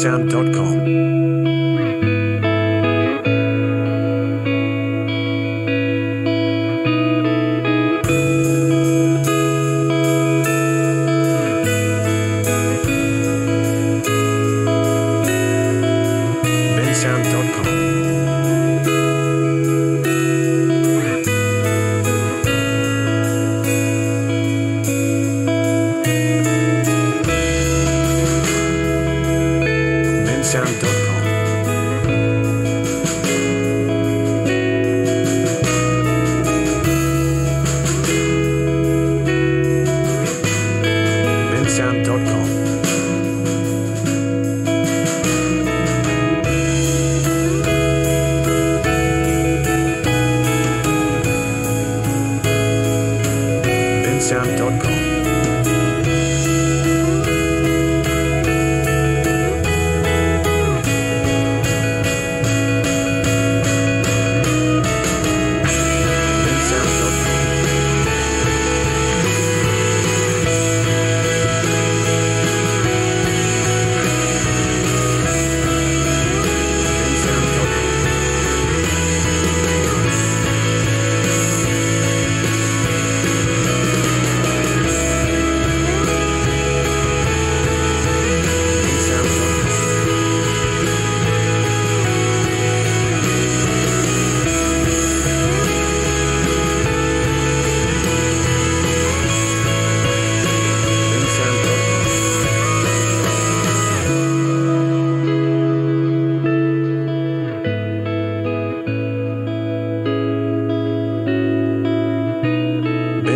bensound.com.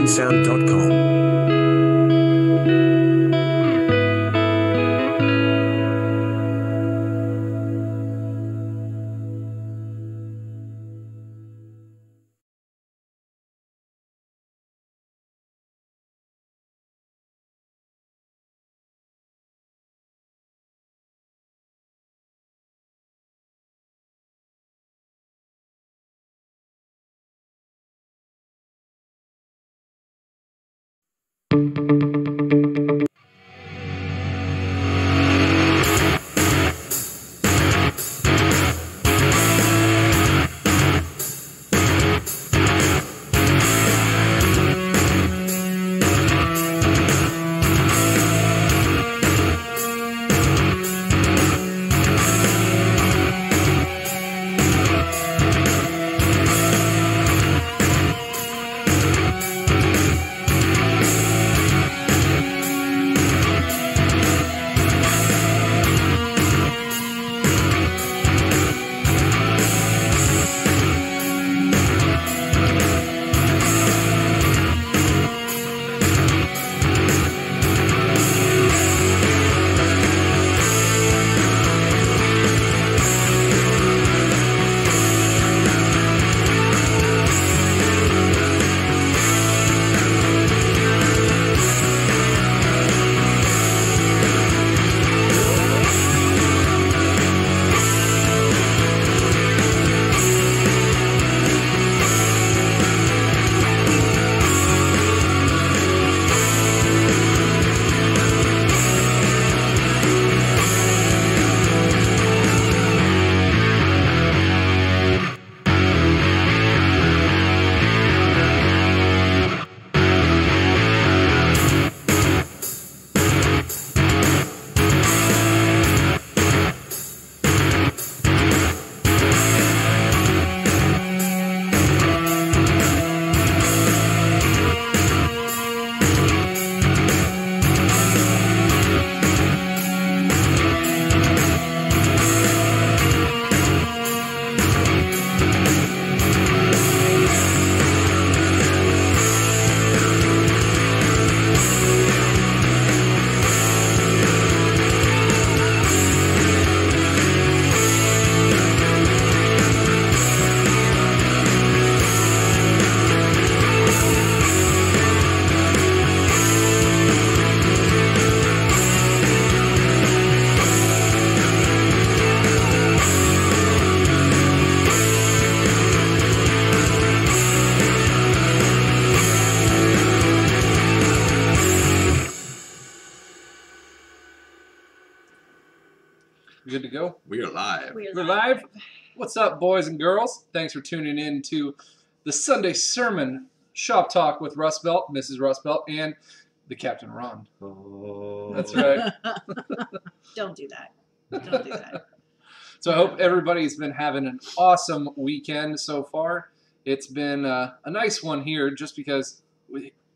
bensound.com. We good to go? We are live. We're live. What's up, boys and girls? Thanks for tuning in to the Sunday Sermon Shop Talk with Rustbelt, Mrs. Rustbelt, and the Captain Ron. Oh. That's right. Don't do that. Don't do that. So I hope everybody's been having an awesome weekend so far. It's been a nice one here just because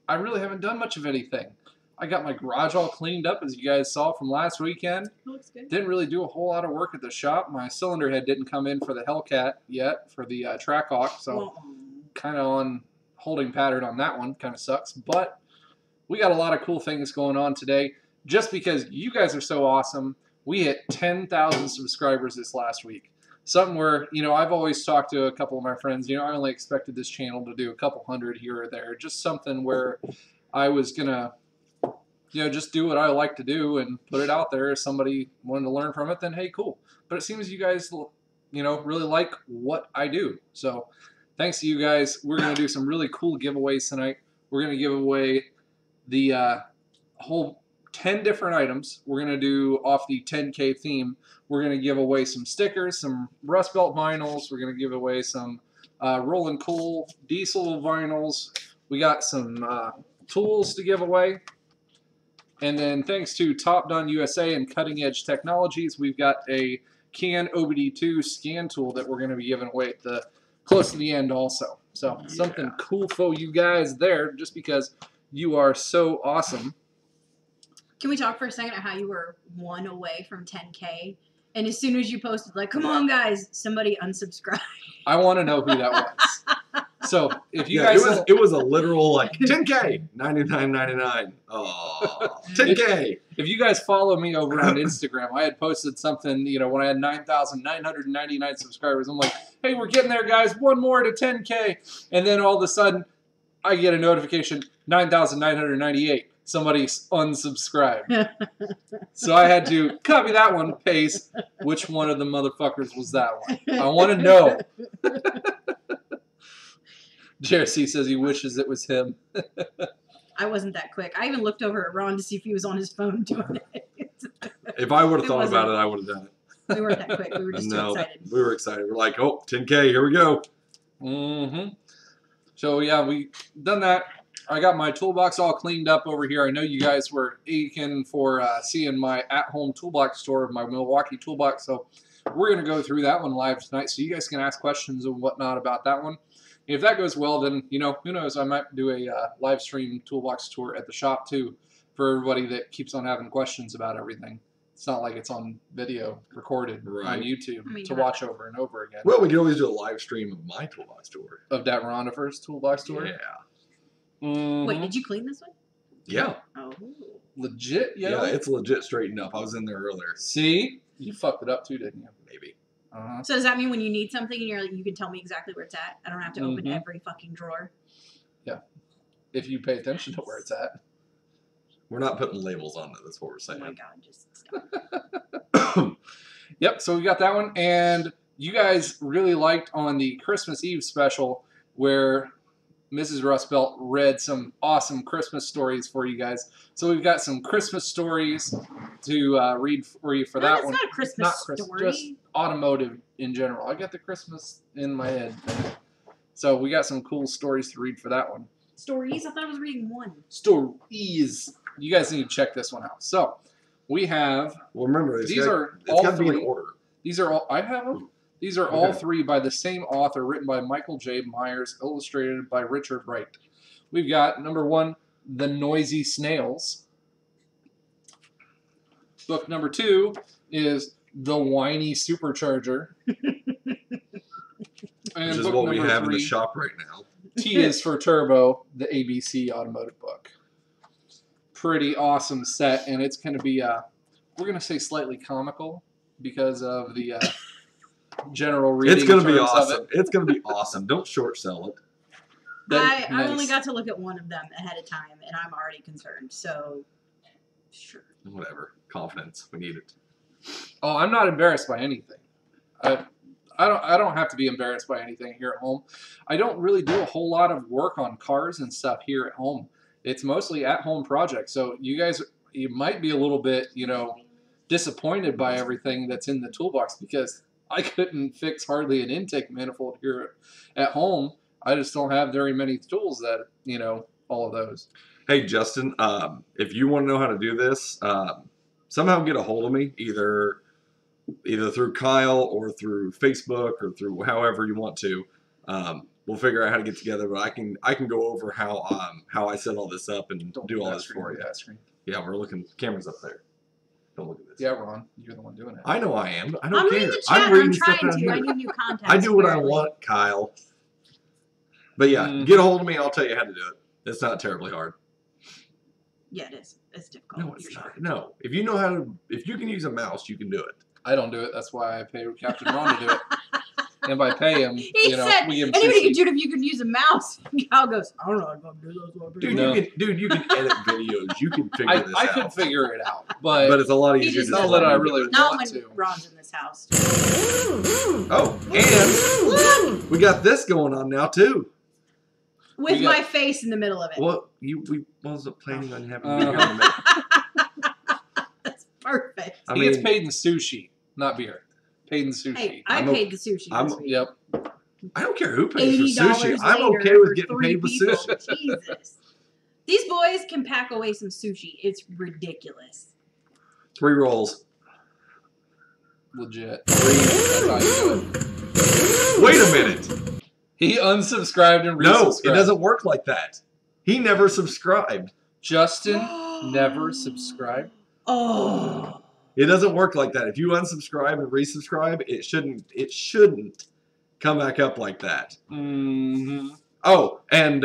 I really haven't done much of anything. I got my garage all cleaned up, as you guys saw from last weekend. Looks good. Didn't really do a whole lot of work at the shop. My cylinder head didn't come in for the Hellcat yet for the Trackhawk, so kind of on holding pattern on that one. Kind of sucks, but we got a lot of cool things going on today. Just because you guys are so awesome, we hit 10,000 subscribers this last week. Something where, you know, I've always talked to a couple of my friends, you know, I only expected this channel to do a couple hundred here or there. Just something where I was going to, you know, just do what I like to do and put it out there. If somebody wanted to learn from it, then hey, cool. But it seems you guys, you know, really like what I do. So thanks to you guys. We're going to do some really cool giveaways tonight. We're going to give away the whole 10 different items. We're going to do off the 10K theme. We're going to give away some stickers, some Rustbelt vinyls. We're going to give away some Rollin' Cool diesel vinyls. We got some tools to give away. And then thanks to Top Done USA and Cutting Edge Technologies, we've got a Can OBD2 scan tool that we're going to be giving away at the close to the end also. So something cool for you guys there just because you are so awesome. Can we talk for a second about how you were 1 away from 10K? And as soon as you posted, like, come on, guys, somebody unsubscribed. I want to know who that was. So if you guys, it was a literal like 10K, $99.99. Oh, 10K. If you guys follow me over on Instagram, I had posted something, you know, when I had 9,999 subscribers. I'm like, hey, we're getting there, guys. One more to 10K. And then all of a sudden, I get a notification, 9,998. Somebody's unsubscribed. So I had to copy that one, paste. Which one of the motherfuckers was that one? I want to know. JRC says he wishes it was him. I wasn't that quick. I even looked over at Ron to see if he was on his phone doing it. If I would have thought about it, I would have done it. We weren't that quick. We were just too excited. We were excited. We're like, oh, 10K, here we go. Mm-hmm. So, yeah, we done that. I got my toolbox all cleaned up over here. I know you guys were aching for seeing my at-home toolbox tour of my Milwaukee Toolbox, so we're going to go through that one live tonight, so you guys can ask questions and whatnot about that one. If that goes well, then, you know, who knows, I might do a live stream toolbox tour at the shop, too, for everybody that keeps on having questions about everything. It's not like it's on video recorded on YouTube to watch over and over again. Well, we could always do a live stream of my toolbox tour. Of that Ronifer's toolbox tour? Yeah. Mm-hmm. Wait, did you clean this one? Yeah. Oh. Legit? Yeah, it's legit straightened up. I was in there earlier. See? You fucked it up, too, didn't you? Maybe. So does that mean when you need something and you're like, you can tell me exactly where it's at? I don't have to open every fucking drawer. Yeah. If you pay attention to where it's at. We're not putting labels on it. That's what we're Oh saying. my God, just stop. Yep, so we got that one. And you guys really liked on the Christmas Eve special where Mrs. Rustbelt read some awesome Christmas stories for you guys. So we've got some Christmas stories to read for you for that It's one. not a Christmas story. Just automotive in general. I got the Christmas in my head. So we got some cool stories to read for that one. Stories? I thought I was reading one. Stories. You guys need to check this one out. So we have. Well, remember, These are all got to be in three. order. These are all. I have them. These are all three by the same author, written by Michael J. Myers, illustrated by Richard Wright. We've got number 1, The Noisy Snails. Book number 2 is The Whiny Supercharger. And Which is book what we number have in 3, the shop right now. T is for Turbo, the ABC automotive book. Pretty awesome set, and it's going to be, we're going to say slightly comical because of the general reading. It's going to be terms of awesome. It's going to be awesome. Don't short sell it. I only got to look at one of them ahead of time, and I'm already concerned. So, sure. Whatever. Confidence. We need it. Oh, I'm not embarrassed by anything. I don't have to be embarrassed by anything here at home. I don't really do a whole lot of work on cars and stuff here at home. It's mostly at-home projects. So you guys, you might be a little bit, you know, disappointed by everything that's in the toolbox because I couldn't fix hardly an intake manifold here at home. I just don't have very many tools that, you know, all of those. Hey, Justin, if you want to know how to do this, somehow get a hold of me, either through Kyle or through Facebook or through however you want to. We'll figure out how to get together, but I can go over how I set all this up and do all this for you. Yeah, we're looking. Camera's up there. Don't look at this. Yeah, Ron, you're the one doing it. I know I am. I don't I'm care. reading the chat. I'm reading trying stuff to. out I here. need new content. I do what I want, Kyle. But yeah, get a hold of me. I'll tell you how to do it. It's not terribly hard. Yeah, it is. It's difficult. No, it's not. No, if you know how to, if you can use a mouse, you can do it. I don't do it. That's why I pay Captain Ron to do it. And by pay him, He you know, said, we give him anybody sushi. can do it if you can use a mouse. Kyle goes, I don't know how to do this. Dude, No. you can edit videos. You can figure this I out. could figure it out, but But it's a lot He easier just to not doesn't that I do. really Not want when to. Ron's in this house. Oh, and we got this going on now too. With We got- my face in the middle of it. Well, we wasn't planning on having Uh-huh. beer in a minute. That's perfect. I He mean, gets paid in sushi, not beer. Paid in sushi. Hey, I I'm a- paid the sushi I'm- this week. Yep. I don't care who pays for $80 sushi. I'm later okay with for getting 3 paid with people. sushi. Jesus. These boys can pack away some sushi. It's ridiculous. 3 rolls. Legit. That's how you do it. Wait a minute. He unsubscribed and No, resubscribed. it doesn't work like that. He never subscribed. Justin never subscribed. Oh. It doesn't work like that. If you unsubscribe and resubscribe, it shouldn't come back up like that. Mm-hmm. Oh, and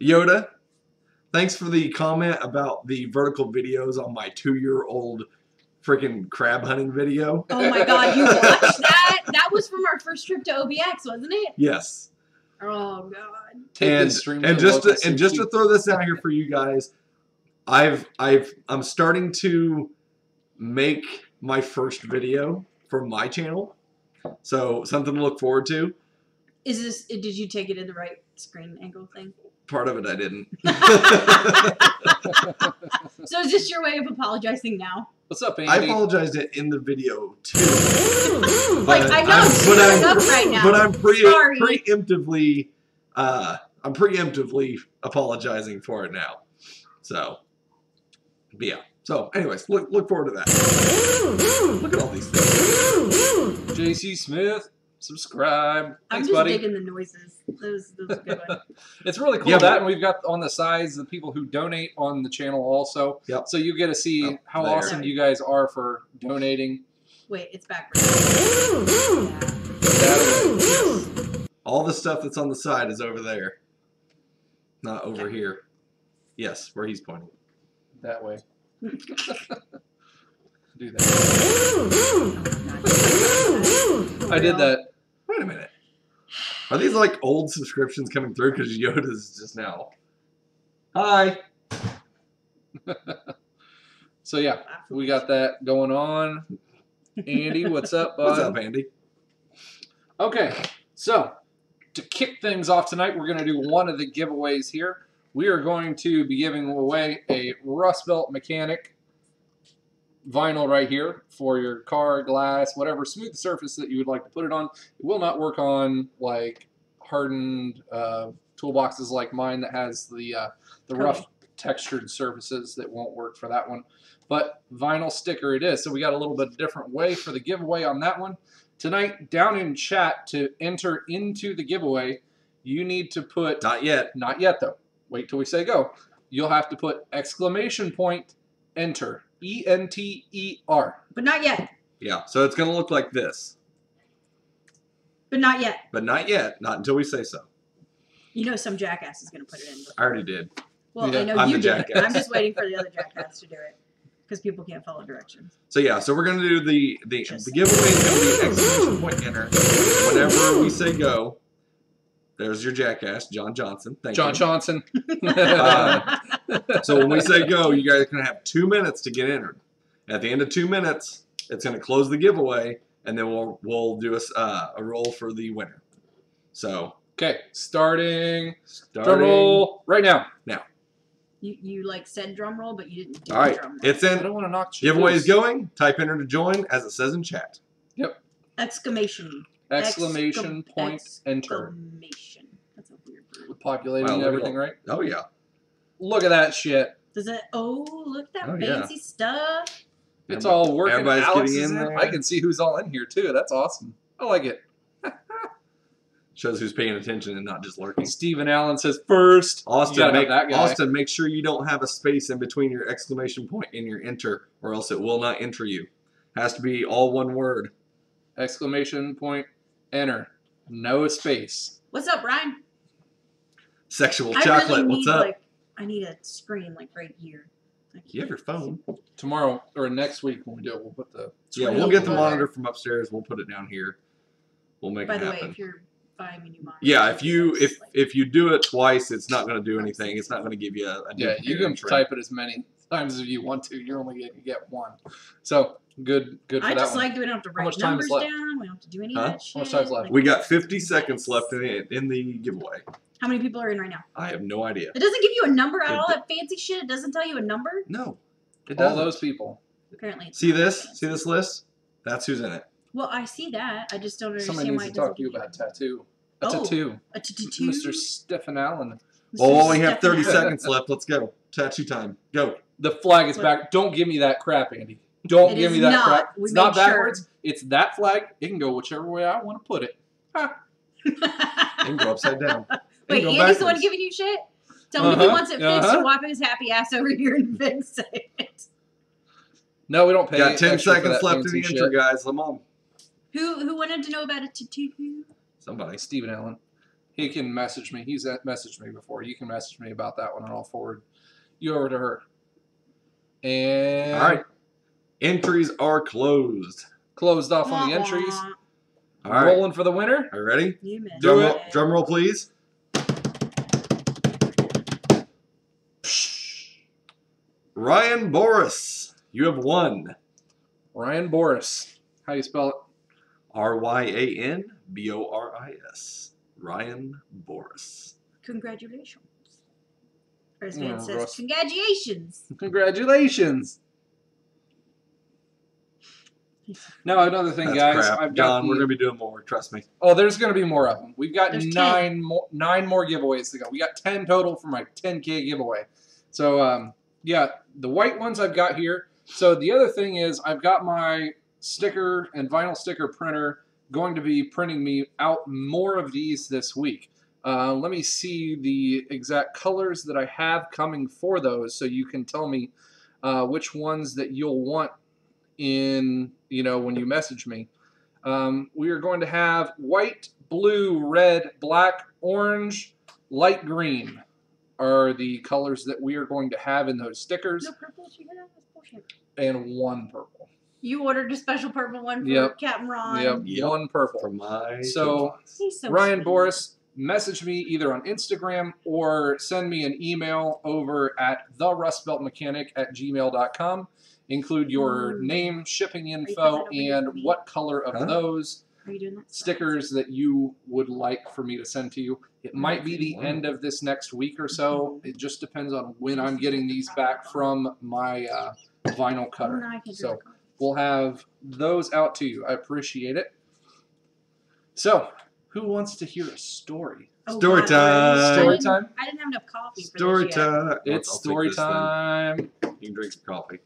Yoda, thanks for the comment about the vertical videos on my 2-year-old freaking crab hunting video. Oh my god, you watched that? That was from our first trip to OBX, wasn't it? Yes. Oh god. Take And this stream and to just local to, and just sushi. to throw this out here for you guys, I'm starting to make my first video for my channel. So something to look forward to. Is this, did you take it in the right screen angle thing? Part of it I didn't. So is this your way of apologizing now? What's up, I Andy? apologized it in the video too. Like, I know I'm screwing up right now. But I'm Sorry. preemptively I'm preemptively apologizing for it now. So yeah. So anyways, look forward to that. Look at all these things. JC Smith, subscribe. I'm Thanks, just buddy. digging the noises. Those are good ones. It's really cool Yeah, that, but- and we've got on the sides the people who donate on the channel also. Yep. So you get to see Oh, how there. awesome you guys are for donating. Wait, it's backwards. That way. All the stuff that's on the side is over there. Not over here. Yes, where he's pointing. That way. Do that. I did that. Wait a minute. Are these like old subscriptions coming through? Because Yoda's just now. Hi. So yeah, we got that going on. Andy, what's up, bud? What's up, Andy? Okay, so to kick things off tonight, we're going to do one of the giveaways here. We are going to be giving away a Rustbelt Mechanic vinyl right here for your car, glass, whatever smooth surface that you would like to put it on. It will not work on like hardened toolboxes like mine that has the rough textured surfaces. That won't work for that one. But vinyl sticker it is. So we got a little bit different way for the giveaway on that one. Tonight, down in chat, to enter into the giveaway, you need to put... Not yet. Not yet, though. Wait till we say go. You'll have to put exclamation point, enter. E-N-T-E-R. But not yet. Yeah, so it's going to look like this. But not yet. But not yet. Not until we say so. You know some jackass is going to put it in. I already did. Well, Yeah, I know I'm you the did. jackass. I'm just waiting for the other jackass to do it. Because people can't follow directions. So yeah, so we're going to do the Just- giveaway is going to be exclamation point enter. Whenever we say go, there's your jackass, John Johnson. Thank John you. Johnson. So when we say go, you guys are going to have 2 minutes to get entered. At the end of 2 minutes, it's going to close the giveaway, and then we'll do a roll for the winner. So Okay, starting drum roll right now. You like said drum roll, but you didn't do All right, drum roll. it's I in. don't want to knock shit Giveaway is loose. going. Type enter to join as it says in chat. Yep. Exclamation. Exclamation point enter. Exclamation. That's a weird word. Populating Wow, look at everything, all- right? Oh yeah. Look at that shit. Does it? Oh, look at that Oh, yeah. fancy stuff. It's all working. Everybody's Alex getting is in in. there. I can see who's all in here too. That's awesome. I like it. Shows who's paying attention and not just lurking. Stephen Allen says first. You Austin, gotta have that guy. Austin, make sure you don't have a space in between your exclamation point and your enter, or else it will not enter you. Has to be all one word. Exclamation point enter. No space. What's up, Ryan? Sexual I chocolate. really What's need, up? like, I need a screen like right here. You have your phone. Tomorrow or next week when we do it, we'll put the. Yeah, Screen we'll get the over monitor there. from upstairs. We'll put it down here. We'll make By it the way, happen. if you're buying a new monitor. Yeah, if you do it twice, it's not going to do anything. It's not going to give you a Yeah, you can entry. type it as many times as you want to. You're only going to get one. So good for I that just one. like that we don't have to write much time is numbers left? down. We don't have to do any Huh? of that shit. How much time's left? Like, We got 50 seconds yes. left in the giveaway. How many people are in right now? I have no idea. It doesn't give you a number out It of all d- that fancy shit. It doesn't tell you a number. No, it All doesn't. those people. Apparently. It's See not this? fancy. See this list? That's who's in it. Well, I see that. I just don't understand Somebody needs why to it doesn't talk to you give you about a tattoo. A Oh. tattoo. a tattoo. Mr. Stephen Allen. Oh, we have 30 Stefan. seconds left. Let's go. Tattoo time. Go. The flag is What? back. Don't give me that crap, Andy. Don't It give is me that not. crap. We It's not made sure. backwards. It's that flag. It can go whichever way I want to put it. And go upside down. And Wait, go Andy's the one backwards. giving you shit? Tell me if he Uh-huh, wants it fixed uh-huh. or wiping his happy ass over here and fix it. No, we don't pay. Got 10 extra for seconds that left in fancy the shit. intro, guys. Come on. Who wanted to know about a tattoo? Somebody. Stephen Allen. He can message me. He's messaged me before. You can message me about that one, and I'll forward you over to her. And All right. Entries are closed. closed off on the Wah, entries. wah. All right. Rolling for the winner. Are you ready? You missed Do Drum it. roll, drum roll, please. Ryan Boris, you have won. Ryan Boris. How do you spell it? RyanBoris. Ryan Boris. Congratulations. Or as Yeah, Van says, Russ. congratulations. Congratulations. Now another thing, That's guys. crap. I've got John, the- we're going to be doing more. Trust me. Oh, there's going to be more of them. We've got There's 9 more giveaways to go. We got 10 total for my 10K giveaway. So, yeah, the white ones I've got here. So the other thing is I've got my sticker and vinyl sticker printer going to be printing me out more of these this week. Let me see the exact colors that I have coming for those so you can tell me which ones that you'll want in, when you message me. We are going to have white, blue, red, black, orange, light green are the colors that we are going to have in those stickers, No purple, you hear that? That's bullshit. and one purple. You ordered a special purple one for Yep. Captain Ron. Yep, Yep. one purple. For my So, He's so Ryan sweet. Boris, message me either on Instagram or send me an email over at therustbeltmechanic@gmail.com. Include your name, shipping info, putting that over here for and me? what color of Huh? those Are you doing that? stickers that you would like for me to send to you. It might be the end of this next week or so. It just depends on when I'm getting these back from my vinyl Oh, cutter. no, I can't So drink coffee. we'll have those out to you. I appreciate it. So, who wants to hear a story? Oh, Story God. time. Story time? I didn't have enough coffee for Story this yet. time. It's I'll take story this then. time. You can drink some coffee.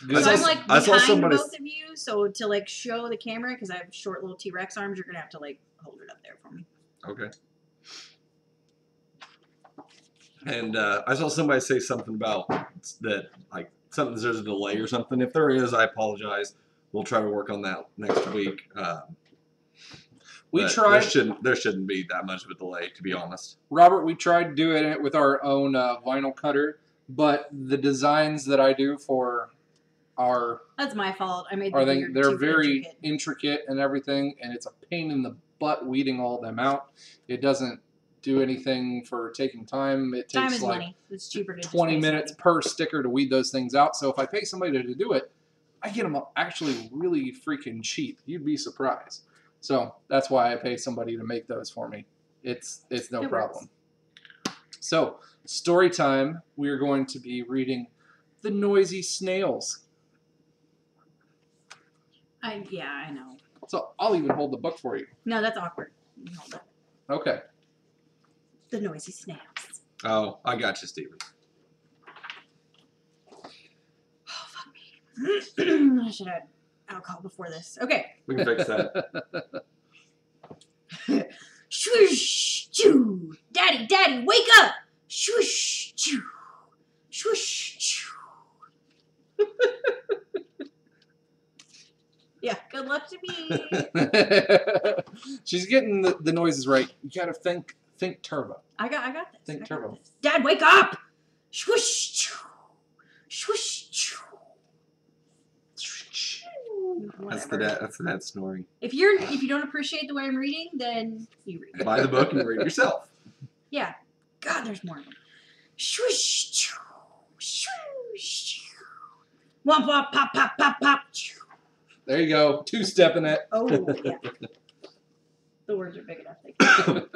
Good. So I I'm saw- like I saw behind somebody- both of you, so to like show the camera, because I have short little T-Rex arms, you're gonna have to like hold it up there for me. Okay. And I saw somebody say something about that, like there's a delay or something. If there is, I apologize. We'll try to work on that next week. We But tried, There shouldn't be that much of a delay, to be honest. Robert, we tried doing it with our own vinyl cutter, but the designs that I do for our That's my fault. I made the are beard they're too very intricate. intricate and everything, and it's a pain in the butt weeding all them out. It doesn't do anything for taking time. It Time takes is like money. It's cheaper to just 20 pay minutes per sticker to weed those things out. So if I pay somebody to do it, I get them actually really freaking cheap. You'd be surprised. So that's why I pay somebody to make those for me. It's no It problem. So, story time. We are going to be reading The Noisy Snails. Yeah, I know. So, I'll even hold the book for you. No, that's awkward. Hold on. Okay. The Noisy Snails. Oh, I got you, Steven. Oh, fuck me. I should have had alcohol before this. Okay. We can fix that. Swoosh, choo. Daddy, daddy, wake up. Swoosh, choo. Swoosh, choo. Yeah, good luck to me. She's getting the noises right. You gotta think turbo. I got this. Think I got turbo. this. Dad, wake up. Swoosh, choo. Swoosh, choo. That's Whatever. the dad snoring. If you don't appreciate the way I'm reading, then you read it. Buy the book and read it yourself. Yeah. God, there's more of them. Swoosh, choo. Swoosh, choo. Womp womp, pop, pop, pop, pop. Choo. There you go. Two-stepping it. Oh, yeah. The words are big enough. They can.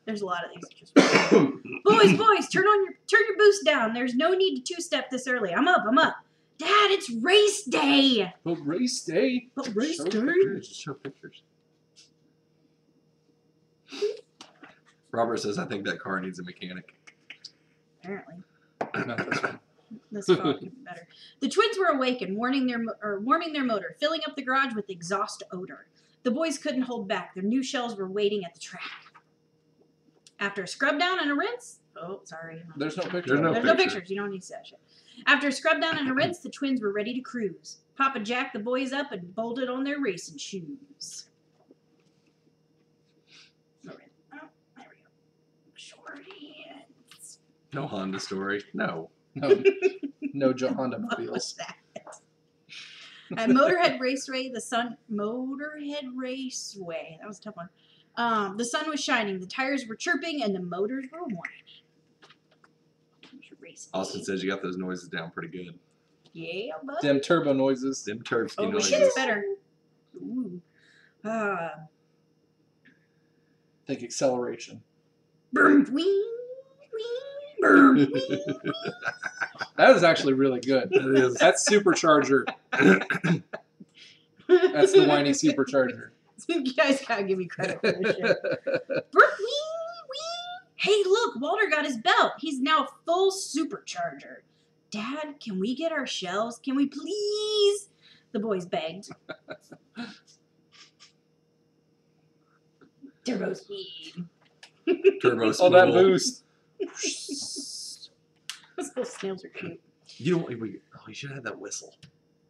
There's a lot of these. Boys, turn your boost down. There's no need to two-step this early. I'm up. Dad, it's race day. But race day. But race Show day. pictures. Just show pictures. Robert says, I think that car needs a mechanic. Apparently. Not this one. This is probably even better. The twins were awake and warming their motor, filling up the garage with exhaust odor. The boys couldn't hold back. Their new shells were waiting at the track. After a scrub down and a rinse... Oh, sorry. There's no picture. There's no There's no picture. pictures. You don't need to see that shit. After a scrub down and a rinse, the twins were ready to cruise. Papa jacked the boys up and bolted on their racing shoes. Oh, there we go. Shorties. No Honda story. No. No Honda What was mobiles. that? At Motorhead Raceway, that was a tough one. The sun was shining, the tires were chirping, and the motors were whining. Austin says you got those noises down pretty good. Yeah, bud. Them turbo noises. Them Turbsky Oh, noises. shit, it's better. Ooh. Think acceleration. Boom, wee, wee, boom, wee, wee. That is actually really good. That is. That's supercharger. That's the whiny supercharger. You guys gotta give me credit for this shit. Wee, wee. Hey, look, Walter got his belt. He's now a full supercharger. Dad, can we get our shells? Can we please? The boys begged. Turbo speed. Turbo Oh, that spool. boost. Those little snails are cute. You don't. You should have had that whistle.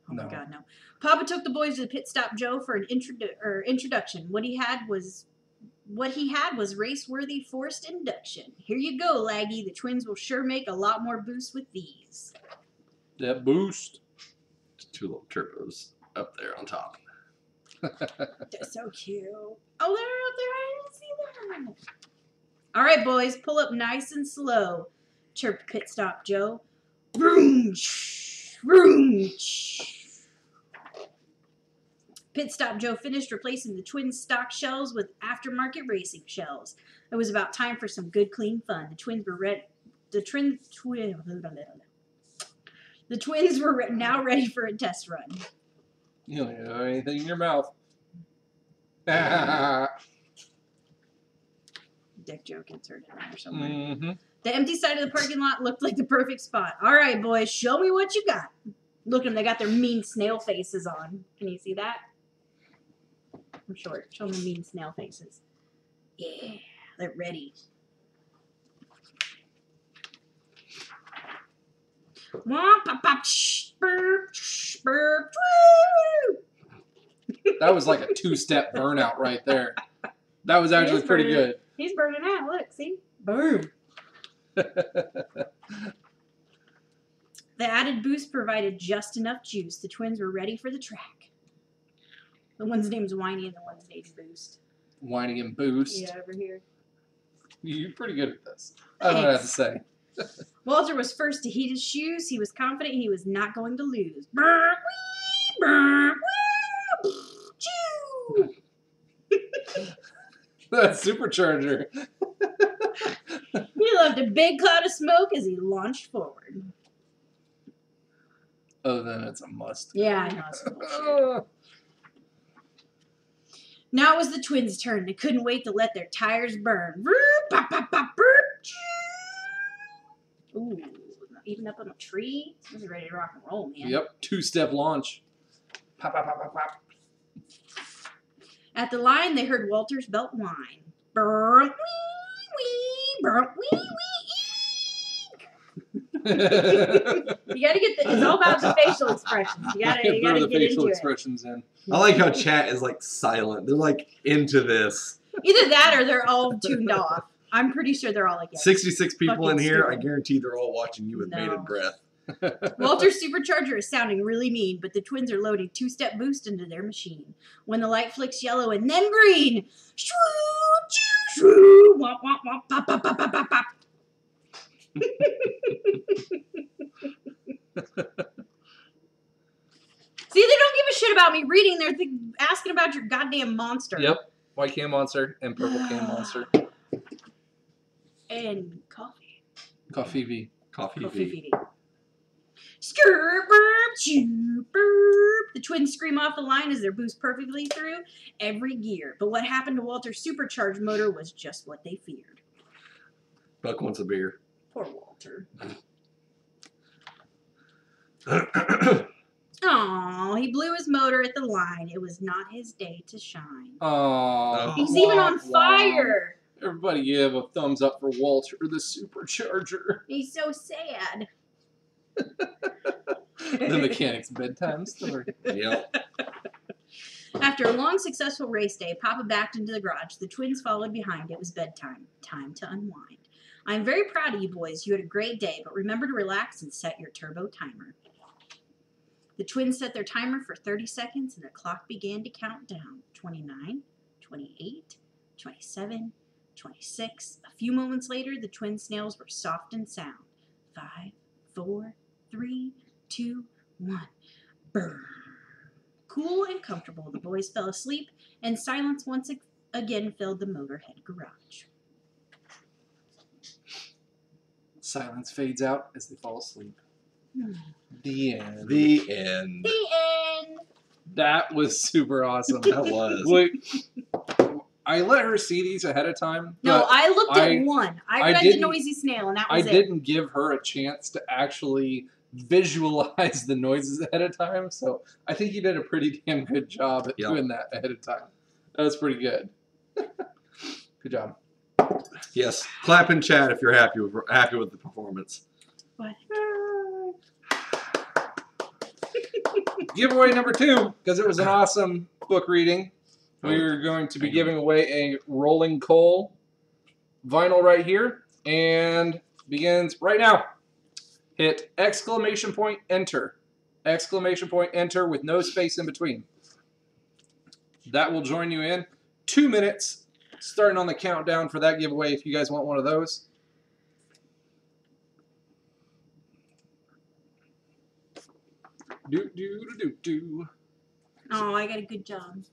Oh my No. God, no. Papa took the boys to the pit stop Joe for an introduction. What he had was race-worthy forced induction. Here you go, Laggy. The twins will sure make a lot more boost with these. That boost. Two little turbos up there on top. They're so cute. Oh, they're up there. I didn't see them. All right, boys, pull up nice and slow, chirped pit stop Joe. Vroom, shh, vroom, shh. Pit stop Joe finished replacing the twins' stock shells with aftermarket racing shells. It was about time for some good, clean fun. The twins were now ready for a test run. You don't have anything in your mouth. Dick joke inserted in there somewhere. Mm-hmm. The empty side of the parking lot looked like the perfect spot. All right, boys, show me what you got. Look at them. They got their mean snail faces on. Can you see that? I'm short. Show them the mean snail faces. Yeah, they're ready. Womp, pop, pop, shh, burp, shh, burp, woo! That was like a two-step burnout right there. That was actually He's pretty burning good. He's burning out. Look, see? Boom. The added boost provided just enough juice. The twins were ready for the track. The one's name's Whiny and the one's name's Boost. Whining and boost. Yeah, over here. You're pretty good at this. I don't know what to say. Walter was first to heat his shoes. He was confident he was not going to lose. Burp, wee, burp, woo, choo. That supercharger. He left a big cloud of smoke as he launched forward. Oh, then it's a must. Yeah, I know. It's bullshit. Now it was the twins' turn. They couldn't wait to let their tires burn. Ooh, even up on a tree? This is ready to rock and roll, man. Yep, 2-step launch. Pop, pop, pop, pop, pop. At the line, they heard Walter's belt whine. Burr, wee, wee, burr, wee, wee, You gotta get it's all about the facial expressions. You gotta Throw the get facial into expressions in. I like how chat is like silent. They're like into this. it. Either that or they're all tuned off. I'm pretty sure they're all like, yeah. 66 people in Fucking here. stupid. I guarantee they're all watching you with No. bated breath. Walter's supercharger is sounding really mean, but the twins are loading 2-step boost into their machine. When the light flicks yellow and then green, shoo, shoo, shoo, womp, womp, womp, pop, pop, pop, pop, pop, pop. See, they don't give a shit about me reading. They're asking about your goddamn monster. Yep, white can monster and purple can monster. And coffee. Coffee V. Coffee Coffee V. V. Skr, burp, choo, burp. The twins scream off the line as their boost perfectly through every gear. But what happened to Walter's supercharged motor was just what they feared. Buck wants a beer. Poor Walter. Aw, he blew his motor at the line. It was not his day to shine. Oh, He's even on fire. Everybody give a thumbs up for Walter, the supercharger. He's so sad. The mechanic's bedtime story. Yep. After a long, successful race day, Papa backed into the garage. The twins followed behind. It was bedtime. Time to unwind. I'm very proud of you boys. You had a great day, but remember to relax and set your turbo timer. The twins set their timer for 30 seconds, and the clock began to count down. 29, 28, 27, 26. A few moments later, the twin snails were soft and sound. 5, 4, 3, 2, 1. Brr. Cool and comfortable, the boys fell asleep, and silence once again filled the motorhead garage. Silence fades out as they fall asleep. The end. The end. The end. That was super awesome. That was. Wait, I let her see these ahead of time. No, but I looked at one. I read the didn't- Noisy Snail, and that was I it. didn't give her a chance to actually visualize the noises ahead of time, so I think you did a pretty damn good job at doing that ahead of time. That was pretty good. Good job. Yes. Clap in chat if you're happy with the performance. What? Giveaway number 2, because it was an awesome book reading. We're going to be giving away a Rolling Coal vinyl right here, and begins right now. Hit exclamation point enter. Exclamation point enter with no space in between. That will join you in 2 minutes, starting on the countdown for that giveaway if you guys want one of those. Do. Oh, I got a good job.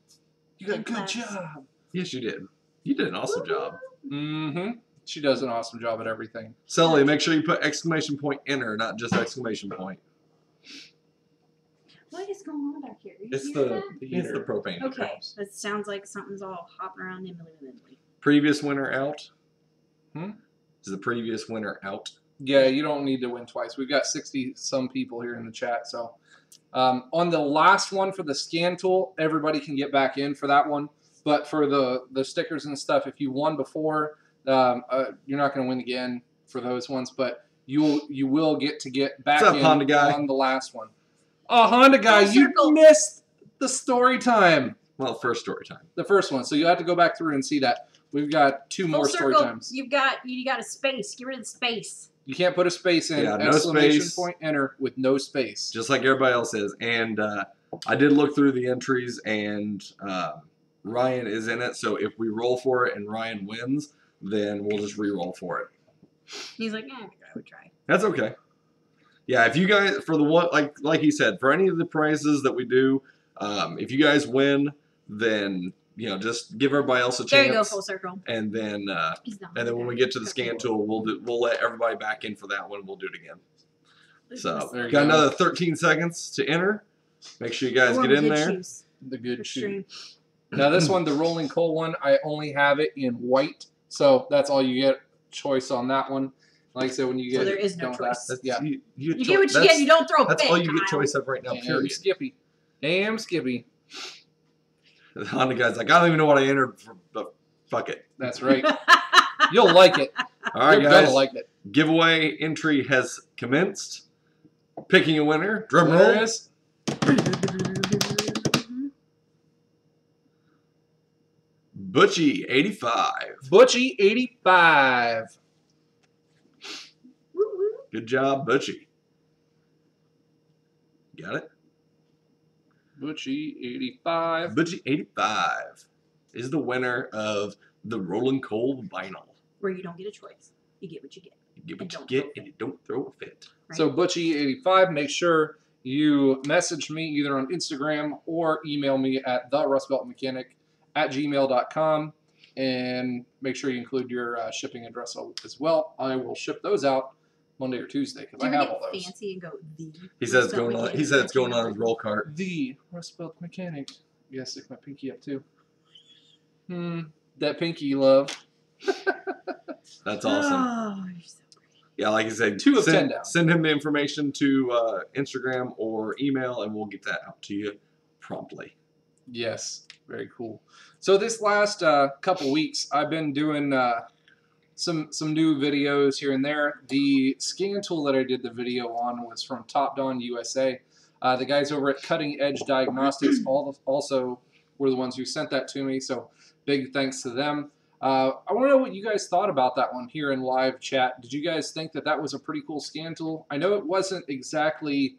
You got a And good claps. job. Yes, you did. You did an awesome job. Mm-hmm. She does an awesome job at everything. Sully, make sure you put exclamation point enter, not just exclamation point. What is going on back here? You It's hear the that? it's the propane. Okay, that sounds like something's all hopping around nimbly. Previous winner out. Hmm? Is the previous winner out? Yeah, you don't need to win twice. We've got 60-some people here in the chat. So on the last one for the scan tool, everybody can get back in for that one. But for the stickers and stuff, if you won before, you're not going to win again for those ones. But you will get back What's up, in Honda guy? on the last one. Oh, Honda guy, Full you circle. missed the story time. Well, first story time. The first one. So you have to go back through and see that. We've got 2 more Full story circle. times. You got a space. Get rid of the space. You can't put a space in. Yeah, no exclamation space. point enter with no space. Just like everybody else is. And I did look through the entries, and Ryan is in it. So if we roll for it and Ryan wins, then we'll just re-roll for it. He's like, I would try. That's okay. Yeah, if you guys, for the one, like he said, for any of the prizes that we do, if you guys win, then you know, just give everybody else a chance. There you go, full circle. And then He's not when we get to the scan tool, we'll let everybody back in for that one. We'll do it again. So There you got go. another 13 seconds to enter. Make sure you guys get in there. The good shoe. Now this one, the rolling coal one, I only have it in white, so that's all you get. Choice on that one. Like I said, when you get so there is no choice. Yeah, you get what you get. You don't throw a That's fit, all you get Kyle. choice of right now. Period. Skippy. Damn Skippy. The Honda guy's like, I don't even know what I entered for, but fuck it. That's right. You'll like it. All right, You're guys. gonna like it. Giveaway entry has commenced. Picking a winner. Drum roll. There it is. Butchie 85. Butchie 85. Good job, Butchie. Got it? Butchie 85. Butchie 85 is the winner of the Rolling Coal Vinyl. Where you don't get a choice. You get what you get. You get what you don't get, throw a and you don't throw a fit. Right. So Butchie 85, make sure you message me either on Instagram or email me at therustbeltmechanic@gmail.com, and make sure you include your shipping address as well. I will ship those out Monday or Tuesday because I have all those. Fancy and go the. He said it's going on. He said it's going on his roll cart. The Rustbelt Mechanic. Yeah, stick my pinky up too. That pinky love. That's awesome. Oh, you're so Yeah, like I said, 2 of 10 down. Send him the information to Instagram or email, and we'll get that out to you promptly. Yes, very cool. So this last couple weeks, I've been doing some new videos here and there. The scan tool that I did the video on was from Top Don USA. The guys over at Cutting Edge Diagnostics also were the ones who sent that to me, so big thanks to them. I want to know what you guys thought about that one here in live chat. Did you guys think that that was a pretty cool scan tool? I know it wasn't exactly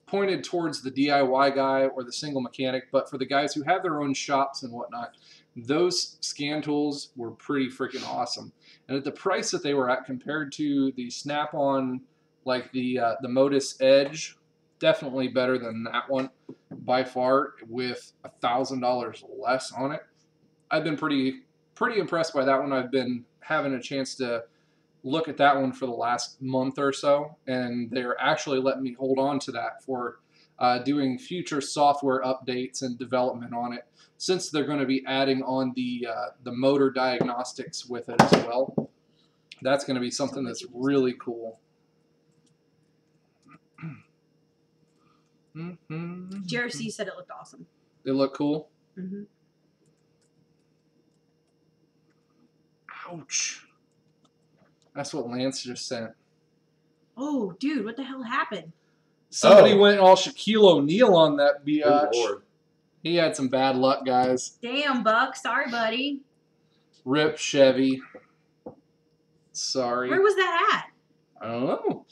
pointed towards the DIY guy or the single mechanic, but for the guys who have their own shops and whatnot, those scan tools were pretty freaking awesome. And at the price that they were at compared to the Snap-on, like the Modus Edge, definitely better than that one by far, with $1,000 less on it. I've been pretty impressed by that one. I've been having a chance to look at that one for the last month or so, and they're actually letting me hold on to that for doing future software updates and development on it, since they're going to be adding on the motor diagnostics with it as well. That's going to be something that's really cool. JRC said it looked awesome. They look cool. Mm-hmm. Ouch. That's what Lance just sent. Oh, dude, what the hell happened? Somebody went all Shaquille O'Neal on that biatch. Good Lord. He had some bad luck, guys. Damn, Buck. Sorry, buddy. Rip Chevy. Sorry. Where was that at? I don't know.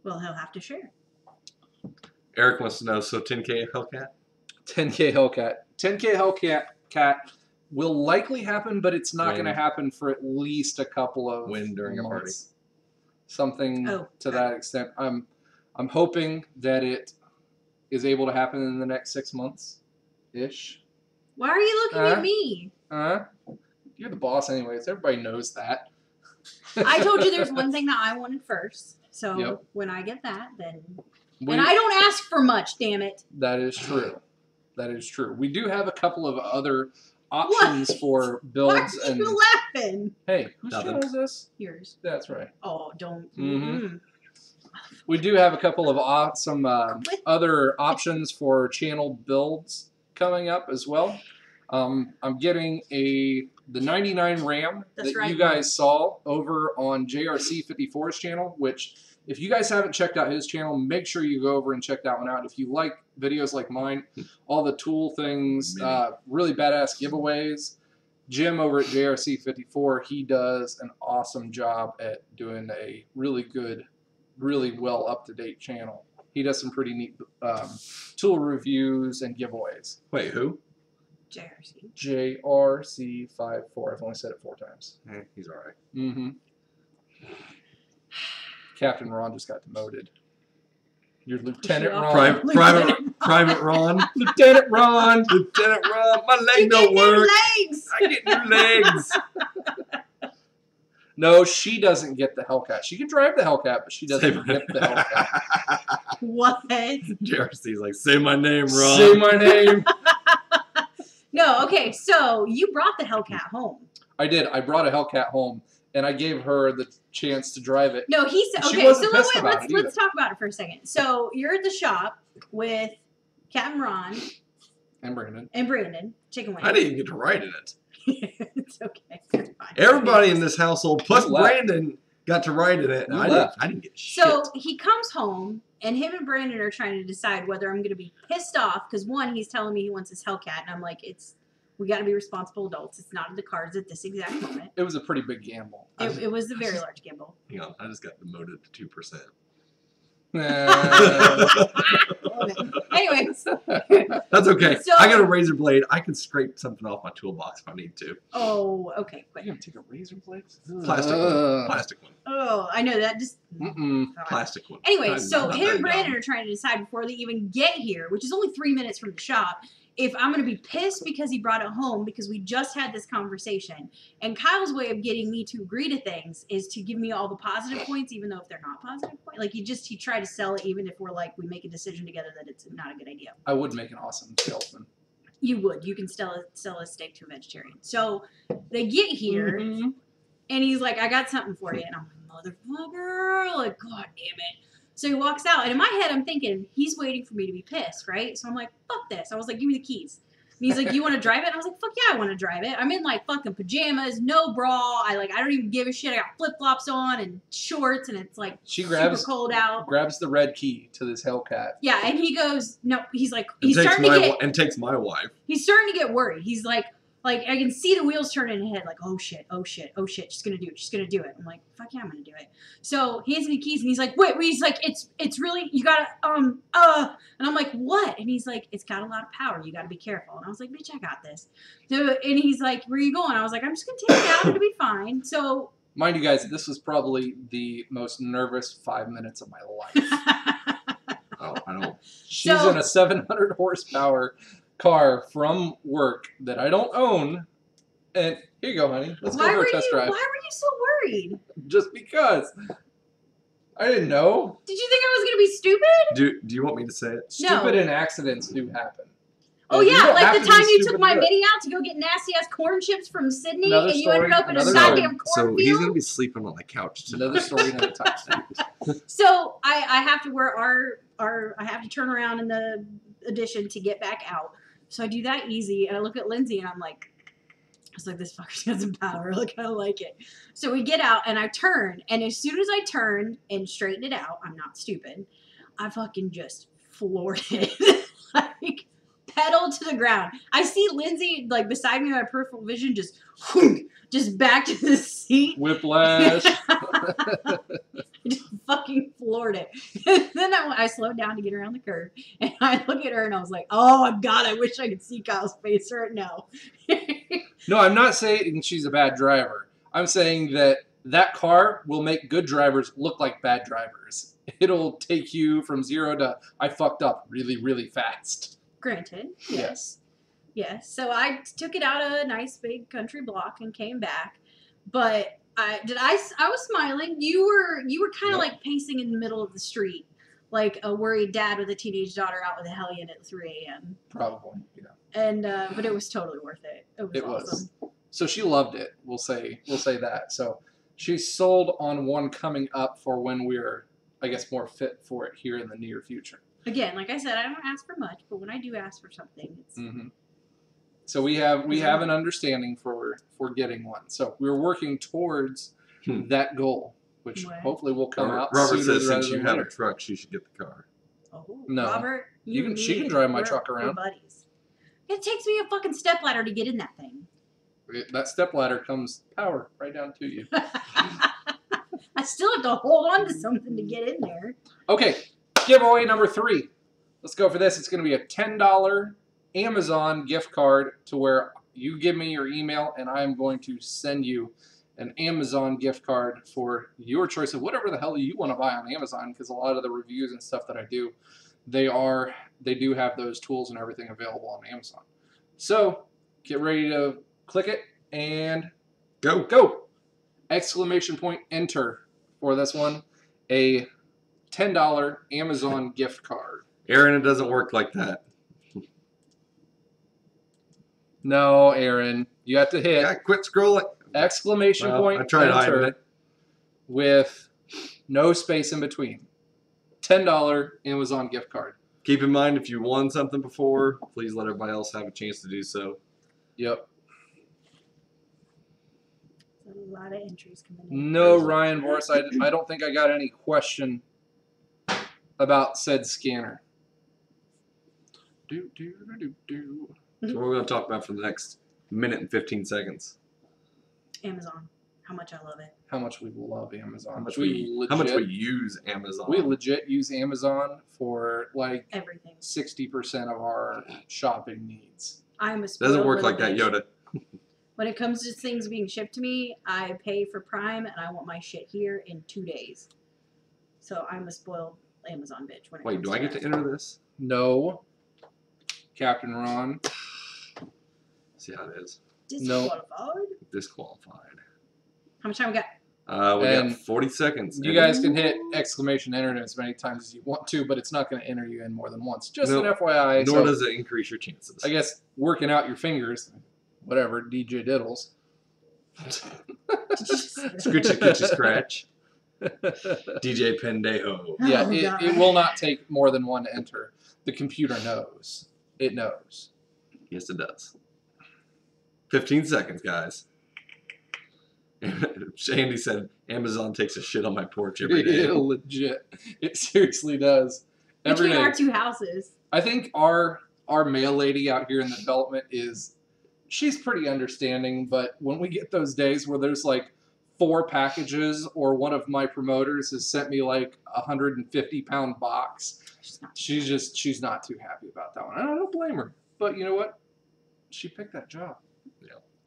Well, he'll have to share. Eric wants to know, so 10K Hellcat? 10K Hellcat. 10K Hellcat will likely happen, but it's not going to happen for at least a couple of When during a party. months. Something Oh, to that extent. I'm hoping that it is able to happen in the next 6 months ish. Why are you looking at me? You're the boss anyways. Everybody knows that. I told you there's one thing that I wanted first. So Yep. when I get that, then... We- and I don't ask for much, damn it. That is true. That is true. We do have a couple of other options for builds. Why are And you laughing? hey, whose Nothing. channel is this? Yours. That's right. Oh, don't. Mhm. We do have a couple of some other options for channel builds coming up as well. I'm getting the 99 RAM That's that right. you guys saw over on JRC54's channel, which if you guys haven't checked out his channel, make sure you go over and check that one out. If you like videos like mine, all the tool things, really badass giveaways, Jim over at JRC54, he does an awesome job at doing a really good, really well up-to-date channel. He does some pretty neat tool reviews and giveaways. Wait, who? JRC. JRC54. I've only said it 4 times. He's all right. Mm-hmm. Captain Ron just got demoted. Your Lieutenant Ron. Private Ron. Lieutenant Ron. Lieutenant Ron. My leg You don't get work. new legs. I get new legs. No, she doesn't get the Hellcat. She can drive the Hellcat, but she doesn't get the Hellcat. What? JRC's like, say my name, Ron. Say my name. No, okay, so you brought the Hellcat home. I did. I brought a Hellcat home, and I gave her the chance to drive it. No, he said, She okay, wasn't so pissed about it let's talk about it for a second. So you're at the shop with Captain Ron And Brandon. and Brandon, chicken wings. I didn't even get to ride in it. It's okay. It's fine. Everybody in this household, plus You left. Brandon, got to ride in it. And You I left. didn't get shit. So he comes home, and him and Brandon are trying to decide whether I'm going to be pissed off because one, he's telling me he wants his Hellcat, and I'm like, we got to be responsible adults. It's not in the cards at this exact moment. It was a pretty big gamble. It was a very large gamble. Hang on, I just got demoted to 2%. Anyways, That's okay. So- I got a razor blade. I can scrape something off my toolbox if I need to. oh, okay, Are quick. you going to take a razor blade? Plastic one. Plastic one. Oh, I know that just. Mm-mm. Plastic one. Anyway, I'm so not him that and Brandon dumb. are trying to decide before they even get here, which is only 3 minutes from the shop, if I'm going to be pissed because he brought it home because we just had this conversation. And Kyle's way of getting me to agree to things is to give me all the positive points, even though if they're not positive points. Like he tried to sell it, even if we're like we make a decision together that it's not a good idea. I would make an awesome salesman. You would. You can sell a steak to a vegetarian. So they get here. Mhm. And he's like, I got something for you. And I'm like, motherfucker. Like, God damn it. So he walks out. And in my head, I'm thinking, he's waiting for me to be pissed, right? So I'm like, fuck this. I was like, give me the keys. And he's like, you want to drive it? And I was like, fuck yeah, I want to drive it. I'm in like fucking pajamas, no bra. I don't even give a shit. I got flip-flops on and shorts. And it's like She super cold out. grabs the red key to this Hellcat. Yeah. And he goes, no, he's like, And he's takes starting to get, and takes my wife. he's starting to get worried. He's like I can see the wheels turning in his head, like, oh shit, she's gonna do it. I'm like, fuck yeah, I'm gonna do it. So he hands me the keys and he's like, wait, he's like, it's really, you gotta, and I'm like, what? And he's like, it's got a lot of power, you gotta be careful. And I was like, bitch, I got this. So, and he's like, where are you going? I was like, I'm just gonna take it out, it'll be fine. So, Mind you guys, this was probably the most nervous 5 minutes of my life. Oh, I don't. She's So- in a 700 horsepower car from work that I don't own. And here you go, honey. Let's go for a test drive. why were you so worried? Just because. I didn't know. Did you think I was gonna be stupid? Do you want me to say it? No. Stupid and accidents do happen. Oh And you yeah, don't like have the to be time you stupid took my to do it. mini out to go get nasty ass corn chips from Sydney, Another and you story, ended up in a another goddamn So cornfield. he's gonna be sleeping on the couch tonight. Another story, another time. So I have to wear I have to turn around in the addition to get back out. So I do that easy, and I look at Lindsay, and I was like, this fucker's got some power. Like, I don't like it. So we get out, and I turn, and as soon as I turn and straighten it out, I'm not stupid, I fucking just floored it. Like, pedal to the ground. I see Lindsay, like, beside me in my peripheral vision, just back to the seat. Whiplash. Just fucking floored it. And then I slowed down to get around the curve, and I look at her, and I was like, oh, God, I wish I could see Kyle's face right now. No, I'm not saying she's a bad driver. I'm saying that car will make good drivers look like bad drivers. It'll take you from 0 to I fucked up really, really fast. Granted, yes. Yes. So I took it out a nice big country block and came back. But I was smiling. You were kind of like pacing in the middle of the street, like a worried dad with a teenage daughter out with a hellion at 3 a.m. Probably, yeah. And but it was totally worth it. It was awesome. So she loved it. We'll say that. So she's sold on one coming up for when we're, I guess, more fit for it here in the near future. Again, like I said, I don't ask for much, but when I do ask for something, it's So we have an understanding for getting one. So we're working towards that goal, which Right. hopefully will come out. Robert sooner says rather since you than have a later. truck, she should get the car. Oh, No. Robert, You and can- she me, can drive my we're- truck we're around. buddies. It takes me a fucking stepladder to get in that thing. That step ladder comes power right down to you. I still have to hold on to something to get in there. Okay, giveaway number 3. Let's go for this. It's going to be a $10 Amazon gift card to where you give me your email and I'm going to send you an Amazon gift card for your choice of whatever the hell you want to buy on Amazon, because a lot of the reviews and stuff that I do, they do have those tools and everything available on Amazon. So get ready to click it and go! Exclamation point enter for this one, a $10 Amazon gift card. Aaron, it doesn't work like that. No, Aaron, you have to hit Yeah, quit scrolling. exclamation point I tried hiding enter it. with no space in between. $10 Amazon gift card. Keep in mind, if you won something before, please let everybody else have a chance to do so. Yep. A lot of entries coming in. No, Ryan Boris, I don't think I got any question about said scanner. That's what we're going to talk about for the next minute and 15 seconds. Amazon. How much I love it. How much we love Amazon. How much we use Amazon. We legit use Amazon for like Everything. 60% of our shopping needs. I'm a spoiled Doesn't work little like that, bitch. Yoda. When it comes to things being shipped to me, I pay for Prime and I want my shit here in 2 days. So I'm a spoiled Amazon bitch. When it Wait, comes do I get that. to enter this? No. Captain Ron. See how it is. Disqualified? Disqualified. How much time we got? We And got 40 seconds. You guys can hit exclamation enter as many times as you want to, but it's not going to enter you in more than once. Just an FYI. Nor So does it increase your chances. I guess working out your fingers, whatever, DJ Diddles. Scritchy scratch. DJ Pendejo. Yeah, Oh, God. it will not take more than one to enter. The computer knows. It knows. Yes, it does. 15 seconds, guys. Andy said Amazon takes a shit on my porch every day. Legit. It seriously does. Every Between day. our two houses. I think our mail lady out here in the development she's pretty understanding, but when we get those days where there's like 4 packages or one of my promoters has sent me like a 150-pound box, she's not too happy about that one. I don't blame her. But you know what? She picked that job.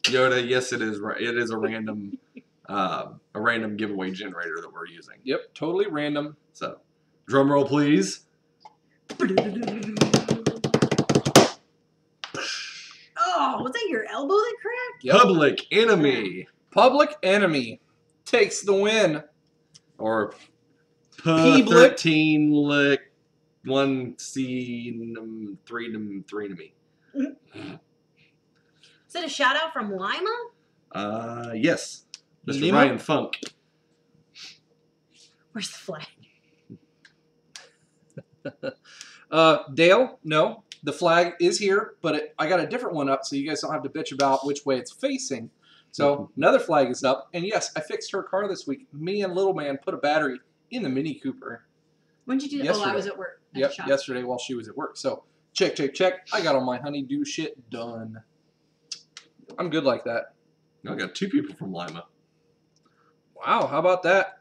Yoda, yes, it is. It is a random giveaway generator that we're using. Yep, totally random. So, drum roll, please. Oh, was that your elbow that cracked? Yep. Public Enemy. Public Enemy takes the win. Or P-Blick. 13 lick 1 C 3 to me. Is that a shout out from Lima? Yes. Mr. Lima? Ryan Funk. Where's the flag? Dale, no. The flag is here, but I got a different one up so you guys don't have to bitch about which way it's facing. So another flag is up. And yes, I fixed her car this week. Me and Little Man put a battery in the Mini Cooper. When did you do that? Yesterday. Oh, I was at work. At Yep, the shop. yesterday while she was at work. So check. I got all my honeydew shit done. I'm good like that. I got 2 people from Lima. Wow, how about that?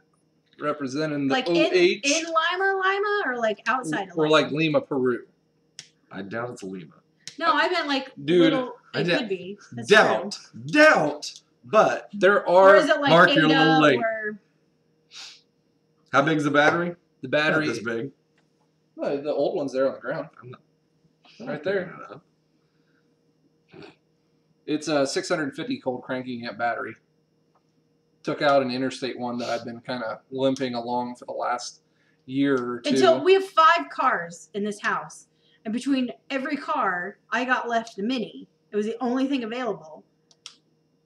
Representing the Like OH. in Lima, or like outside of Or Lima? like Lima, Peru. I doubt it's Lima. No, I meant like Dude, little. I It doubt- could be. That's Doubt. But There true. Or are is it like Mark, you're a Ada little late. or how big's the battery? the Not battery. this big. Well, the old one's there on the ground. I'm not- Right there. It's a 650 cold cranking amp battery. Took out an interstate one that I've been kind of limping along for the last year or two. until we have 5 cars in this house, and between every car, I got left the Mini. It was the only thing available,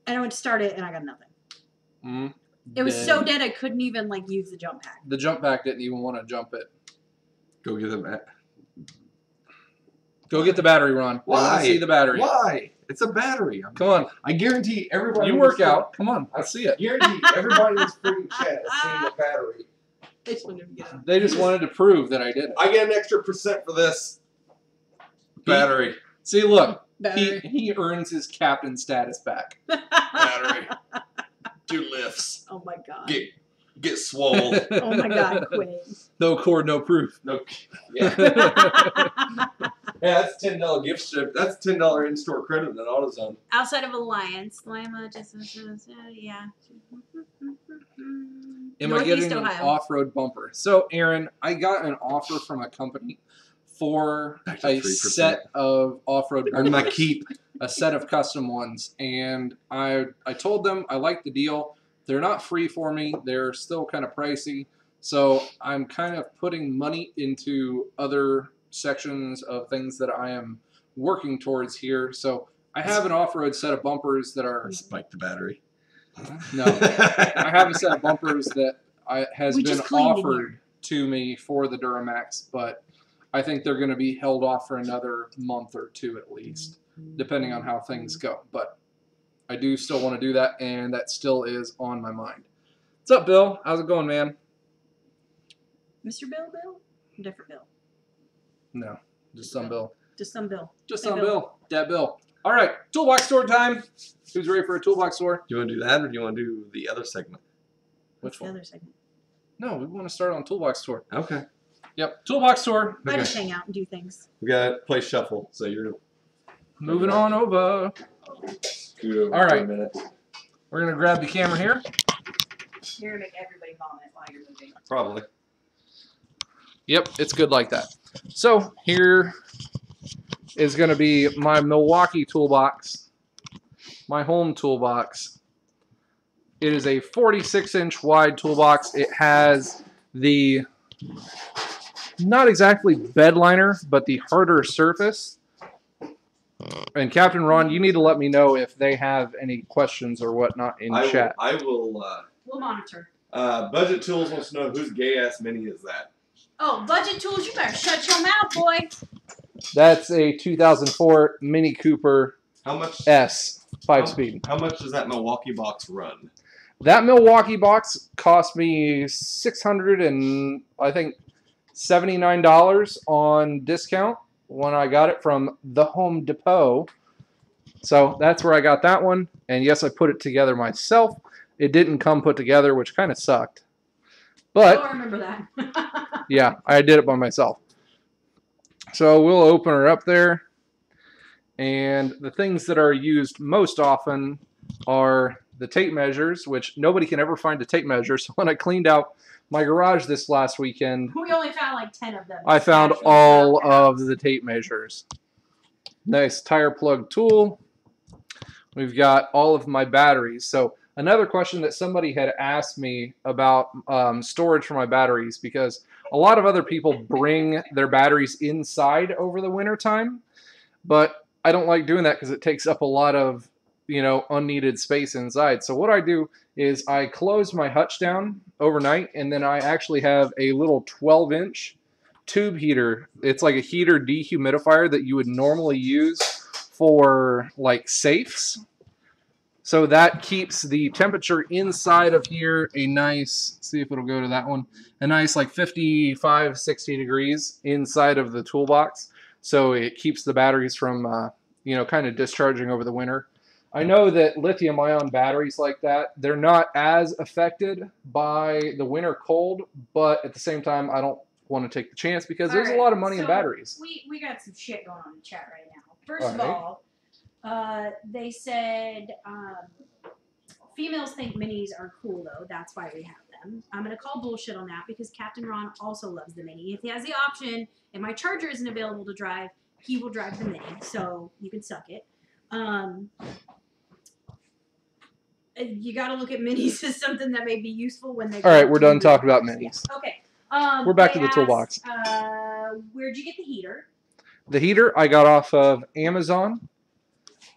and I went to start it, and I got nothing. It was so dead I couldn't even like use the jump pack. The jump pack didn't even want to jump it. Go get them. Go get the battery, Ron. I Why? want to see the battery. Why? It's a battery. Come on. I guarantee everybody. You work out. Come on. Let's see it. Guarantee everybody in this freaking chat has seen the battery. I just wanted to get it. They just wanted to prove that I did it. I get an extra % for this battery. See, look. Battery. He earns his captain status back. Battery. 2 lifts. Oh my god. Get swole. Oh my god, quit. No cord, no proof. No. Yeah. Yeah, that's $10 gift ship. That's $10 in-store credit at AutoZone. Outside of Alliance, Lima, just yeah. Am I Northeast getting an Ohio. off-road bumper? So, Aaron, I got an offer from a company for Back to a 3%. set of off-road Earn my bumpers, keep. a set of custom ones, and I told them I like the deal. They're not free for me. They're still kind of pricey, so I'm kind of putting money into other sections of things that I am working towards here. So I have an off-road set of bumpers that are Spike the battery. no. I have a set of bumpers that has We been just cleaned in offered to me for the Duramax, but I think they're going to be held off for another month or two at least, depending on how things go. But I do still want to do that, and that still is on my mind. What's up, Bill? How's it going, man? Mr. Bill? Different Bill. No, just some Bill. Just some Bill. Just Hey, some Bill. That Bill. All right, Toolbox Tour time. Who's ready for a Toolbox Tour? Do you want to do that, or do you want to do the other segment? What's Which the one? other segment? No, we want to start on Toolbox Tour. Okay. Yep, Toolbox Tour. I Okay. just hang out and do things. We got to play shuffle, so you're Moving on over. scoot over All for right. a minute. We're going to grab the camera here. You're gonna make everybody vomit while you're moving. Probably. Yep, it's good like that. So here is going to be my Milwaukee toolbox, my home toolbox. It is a 46-inch wide toolbox. It has the, not exactly bed liner, but the harder surface. And Captain Ron, you need to let me know if they have any questions or whatnot in chat. I will. We'll monitor. Budget Tools wants to know whose gay-ass Mini is that? Oh, Budget Tools, you better shut your mouth, boy. That's a 2004 Mini Cooper How much? S 5-speed. How much does that Milwaukee box run? That Milwaukee box cost me $679 on discount when I got it from the Home Depot. So that's where I got that one. And yes, I put it together myself. It didn't come put together, which kind of sucked. But Oh, I remember that. yeah, I did it by myself. So we'll open her up there. And the things that are used most often are the tape measures, which nobody can ever find a tape measure. So when I cleaned out my garage this last weekend, We only found like 10 of them. I found Actually, all found of the tape measures. Nice tire plug tool. We've got all of my batteries. So another question that somebody had asked me about storage for my batteries, because a lot of other people bring their batteries inside over the winter time, but I don't like doing that because it takes up a lot of, unneeded space inside. So what I do is I close my hutch down overnight, and then I actually have a little 12-inch tube heater. It's like a heater dehumidifier that you would normally use for like safes. So that keeps the temperature inside of here a nice, see if it'll go to that one, a nice like 55, 60 degrees inside of the toolbox. So it keeps the batteries from, kind of discharging over the winter. I know that lithium-ion batteries like that, they're not as affected by the winter cold, but at the same time, I don't want to take the chance because there's a lot of money in batteries. We got some shit going on in chat right now. First of Alright. all, they said females think minis are cool, though. That's why we have them. I'm going to call bullshit on that because Captain Ron also loves the mini. If he has the option and my charger isn't available to drive, he will drive the mini. So you can suck it. You got to look at minis as something that may be useful when they. All right, we're done talking about minis. Yeah. Okay. We're back they to the toolbox. Where'd you get the heater? The heater I got off of Amazon.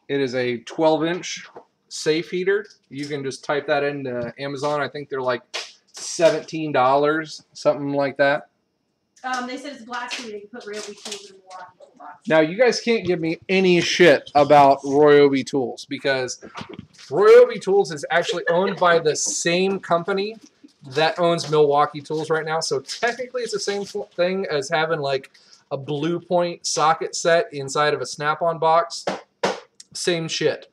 It is a 12-inch safe heater. You can just type that into Amazon. I think they're like $17, something like that. They said it's blasphemy that you put Ryobi Tools in a Milwaukee toolbox. Now, you guys can't give me any shit about Ryobi Tools because Ryobi Tools is actually owned by the same company that owns Milwaukee Tools right now. So technically, it's the same thing as having like a Blue Point socket set inside of a Snap-on box. Same shit,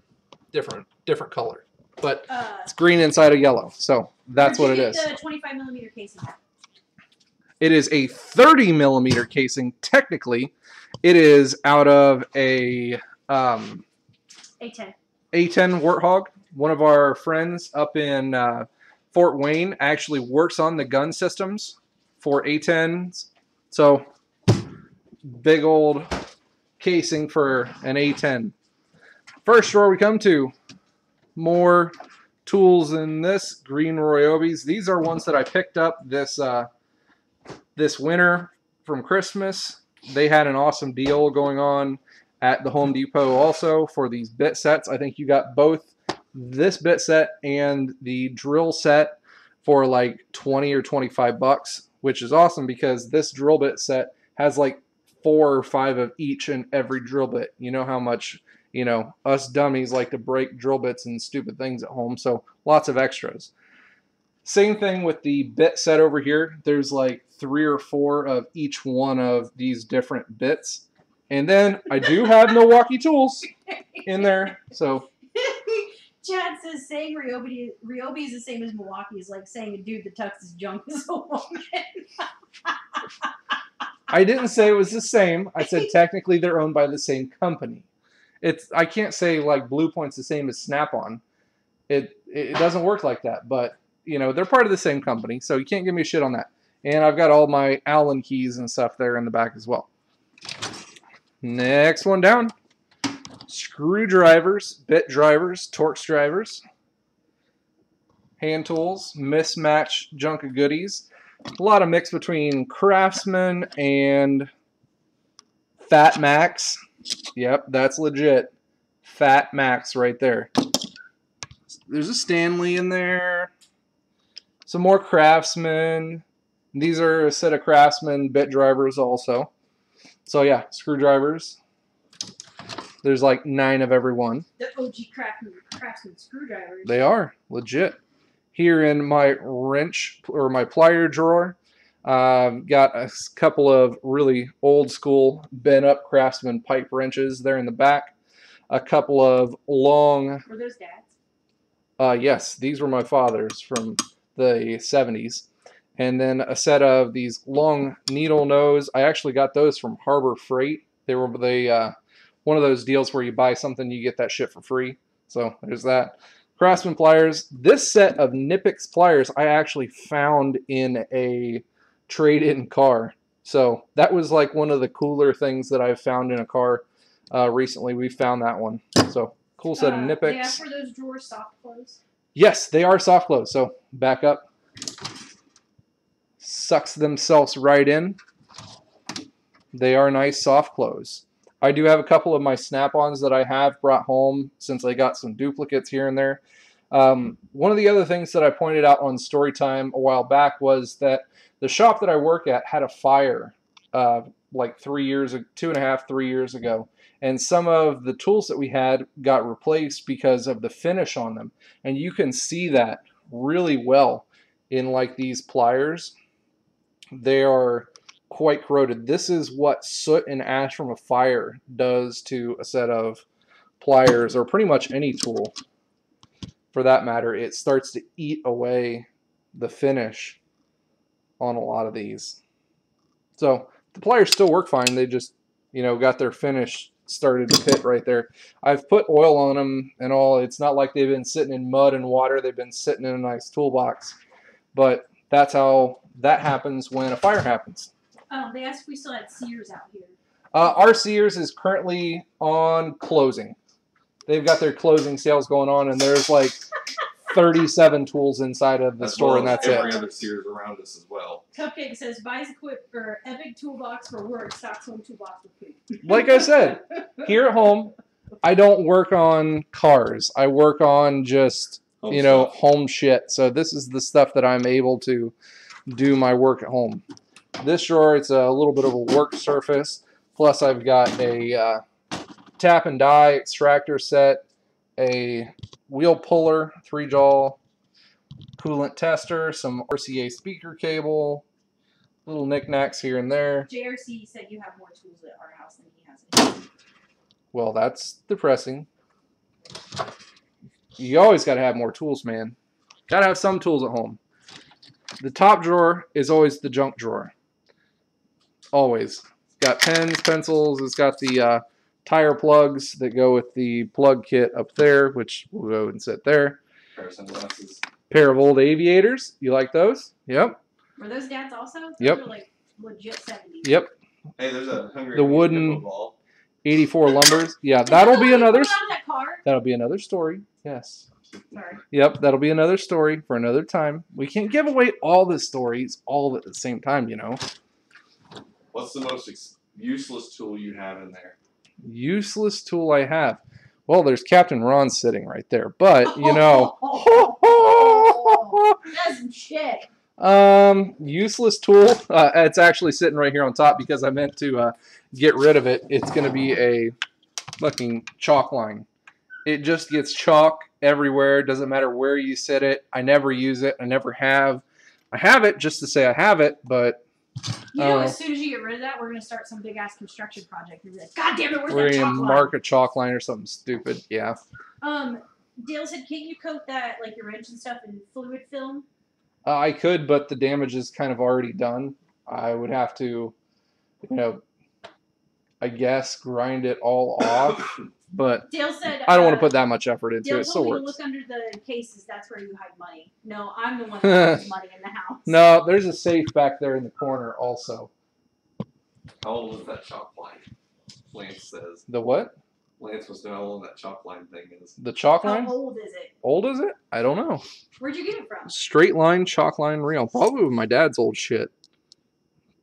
different color, but it's green inside of yellow. So that's what it is. The 25mm casing. It is a 30 millimeter casing. Technically, it is out of a A10. A10 Warthog. One of our friends up in Fort Wayne actually works on the gun systems for A10s. So, big old casing for an A10. First drawer we come to. More tools in this. Green Ryobi's. These are ones that I picked up this winter from Christmas. They had an awesome deal going on at the Home Depot also for these bit sets. I think you got both this bit set and the drill set for like 20 or 25 bucks, which is awesome because this drill bit set has like 4 or 5 of each in every drill bit. You know how much, you know, us dummies like to break drill bits and stupid things at home, so lots of extras. Same thing with the bit set over here. There's like 3 or 4 of each one of these different bits. And then I do have Milwaukee Tools in there. So Chad says saying Ryobi is the same as Milwaukee is like saying a dude that tucks his junk is a woman. I didn't say it was the same. I said technically they're owned by the same company. I can't say like Blue Point's the same as Snap-on. It doesn't work like that, but you know, they're part of the same company, so you can't give me shit on that. And I've got all my Allen keys and stuff there in the back as well. Next one down. Screwdrivers, bit drivers, Torx drivers, hand tools, mismatch junk of goodies. A lot of mix between Craftsman and Fat Max. Yep, that's legit. Fat Max right there. There's a Stanley in there. Some more Craftsman. These are a set of Craftsman bit drivers also. So yeah, screwdrivers. There's like 9 of every one. The OG Craftsman screwdrivers. They are legit. Here in my wrench or my plier drawer, got a couple of really old school bent up Craftsman pipe wrenches there in the back. A couple of long. Were those dad's? Yes, these were my father's from the 70s. And then a set of these long needle nose. I actually got those from Harbor Freight. They were one of those deals where you buy something, you get that shit for free. So there's that. Craftsman pliers. This set of Nipix pliers I actually found in a trade-in car. So that was like one of the cooler things that I've found in a car recently. We found that one. So cool set of Nipix. Yeah, for those drawers soft close. Yes, they are soft close. So back up. Sucks themselves right in. They are nice soft close. I do have a couple of my Snap-ons that I have brought home since I got some duplicates here and there. One of the other things that I pointed out on Storytime a while back was that the shop that I work at had a fire like 3 years, 2.5, 3 years ago. And some of the tools that we had got replaced because of the finish on them. And you can see that really well in like these pliers. They are quite corroded. This is what soot and ash from a fire does to a set of pliers, or pretty much any tool for that matter. It starts to eat away the finish on a lot of these. So the pliers still work fine. They just, you know, got their finish started to pit right there. I've put oil on them and all. It's not like they've been sitting in mud and water. They've been sitting in a nice toolbox. But that's how that happens when a fire happens. They asked if we still had Sears out here. Our Sears is currently on closing. They've got their closing sales going on, and there's like 37 tools inside of the store, and that's every it. other Sears around us as well. Cupcake says buys equip for Epic Toolbox for work, stocks home toolbox with food. Like I said, here at home, I don't work on cars. I work on just home shit. So this is the stuff that I'm able to do my work at home. This drawer, it's a little bit of a work surface. Plus, I've got a tap and die extractor set, a wheel puller, 3-jaw, coolant tester, some RCA speaker cable, little knickknacks here and there. JRC said you have more tools at our house than he has at his. Well, that's depressing. You always got to have more tools, man. Got to have some tools at home. The top drawer is always the junk drawer. always. It's got pens, pencils. It's got the tire plugs that go with the plug kit up there, which will go and sit there. Pair of sunglasses. Pair of old aviators. You like those? Yep. Were those Dad's also? Those Yep. are like legit 70s. Yep. Hey, there's a hungry The wooden hippo ball. 84 lumbers. Yeah, that'll be another. Put it on that car? That'll be another story. Yes. Sorry. Yep, that'll be another story for another time. We can't give away all the stories all at the same time, you know. What's the most useless tool you have in there? Useless tool I have. Well, there's Captain Ron sitting right there, but you know. That's some shit. Useless tool. It's actually sitting right here on top because I meant to get rid of it. It's gonna be a fucking chalk line. It just gets chalk everywhere. Doesn't matter where you sit it. I never use it. I never have. I have it just to say I have it, but You know, as soon as you get rid of that, we're gonna start some big ass construction project. You're like, God damn it, where's we're that gonna chalk line? mark a chalk line or something stupid. Yeah. Dale said, can't you coat that, like your wrench and stuff, in fluid film? I could, but the damage is kind of already done. I would have to, you know, I guess grind it all off. But Dale said, I don't want to put that much effort into Dale it. It told still me to works. look under the cases. That's where you hide money. No, I'm the one that hides money in the house. No, there's a safe back there in the corner also. How old is that chalk line? Lance says. The what? Lance wants to know how old that chalk line thing is. The chalk How line? old is it? Old is it? I don't know. Where'd you get it from? Straight line, chalk line reel. Probably with my dad's old shit.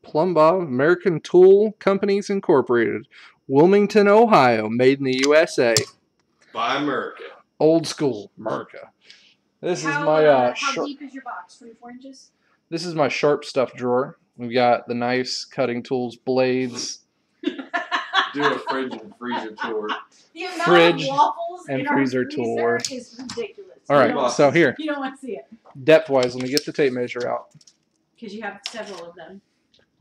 Plumb Bob, American Tool Companies Incorporated. Wilmington, Ohio. Made in the USA. By America. Old school. America. This is How, my how deep is your box? 24 inches? This is my sharp stuff drawer. We've got the knives, cutting tools, blades, Do a fridge and freezer tour. The amount Fridge of waffles and in our freezer freezer tour. is ridiculous. All right, so here, You don't want to see it depth-wise, let me get the tape measure out. because you have several of them.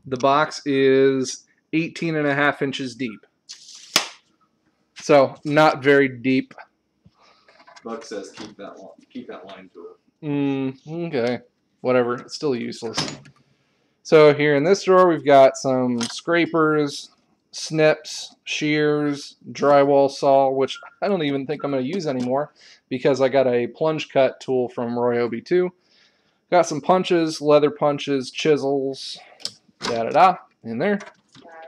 The box is 18.5 inches deep. So, not very deep. Buck says keep that line tool. Okay. Whatever. It's still useless. So, here in this drawer, we've got some scrapers, snips, shears, drywall saw, which I don't even think I'm going to use anymore because I got a plunge cut tool from Roy OB2. Got some punches, leather punches, chisels, da-da-da, in there.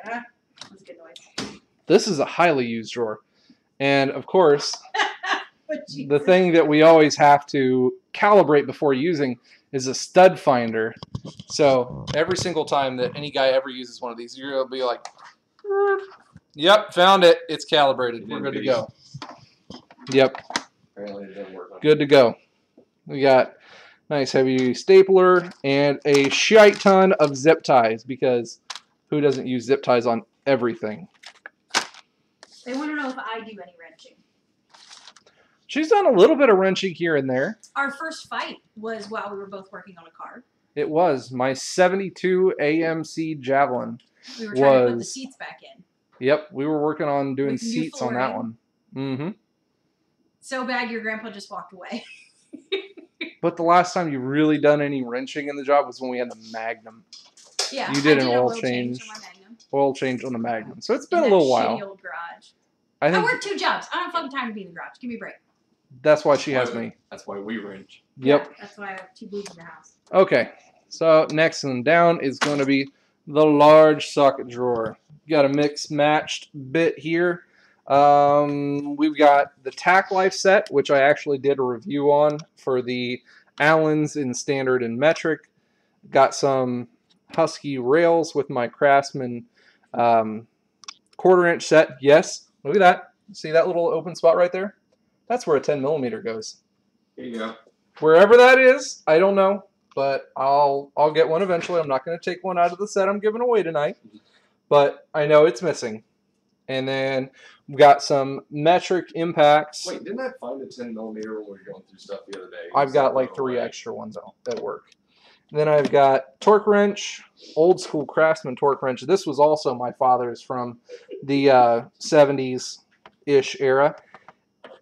That's a good noise. This is a highly used drawer. And, of course, But the Jesus. thing that we always have to calibrate before using is a stud finder. So every single time that any guy ever uses one of these, you're going to be like, yep, found it. It's calibrated. We're good to go. Yep, Apparently it doesn't work on good to go. We got nice heavy stapler and a shite ton of zip ties because who doesn't use zip ties on everything? They want to know if I do any wrenching. She's done a little bit of wrenching here and there. Our first fight was while we were both working on a car. It was my 72 AMC Javelin. We were trying to put the Was- seats back in. Yep, we were working on doing With new seats on that one. flooring. So bad your grandpa just walked away. But the last time you really done any wrenching in the job was when we had the Magnum. Yeah, You did I an an oil change change. on my Magnum. Oil change on the Magnum. So it's been In a that little shitty while. old garage. I I think work 2 jobs. I don't have fucking time to be in the garage. Give me a break. that's why she has me. That's why we wrench. Yep. Yeah, that's why I have 2 boobs in the house. Okay. So next and down is going to be the large socket drawer. Got a mixed matched bit here. We've got the Tack Life set, which I actually did a review on for the Allens in standard and metric. Got some Husky rails with my Craftsman 1/4 inch set. Yes, look at that. See that little open spot right there? That's where a 10mm goes. Here you go. Wherever that is, I don't know, but I'll get one eventually. I'm not going to take one out of the set I'm giving away tonight, but I know it's missing. And then we've got some metric impacts. Wait, didn't I find a 10mm when we were going through stuff the other day? I've got like 3 extra ones at work. And then I've got torque wrench, old school Craftsman torque wrench. This was also my father's from the 70s-ish era.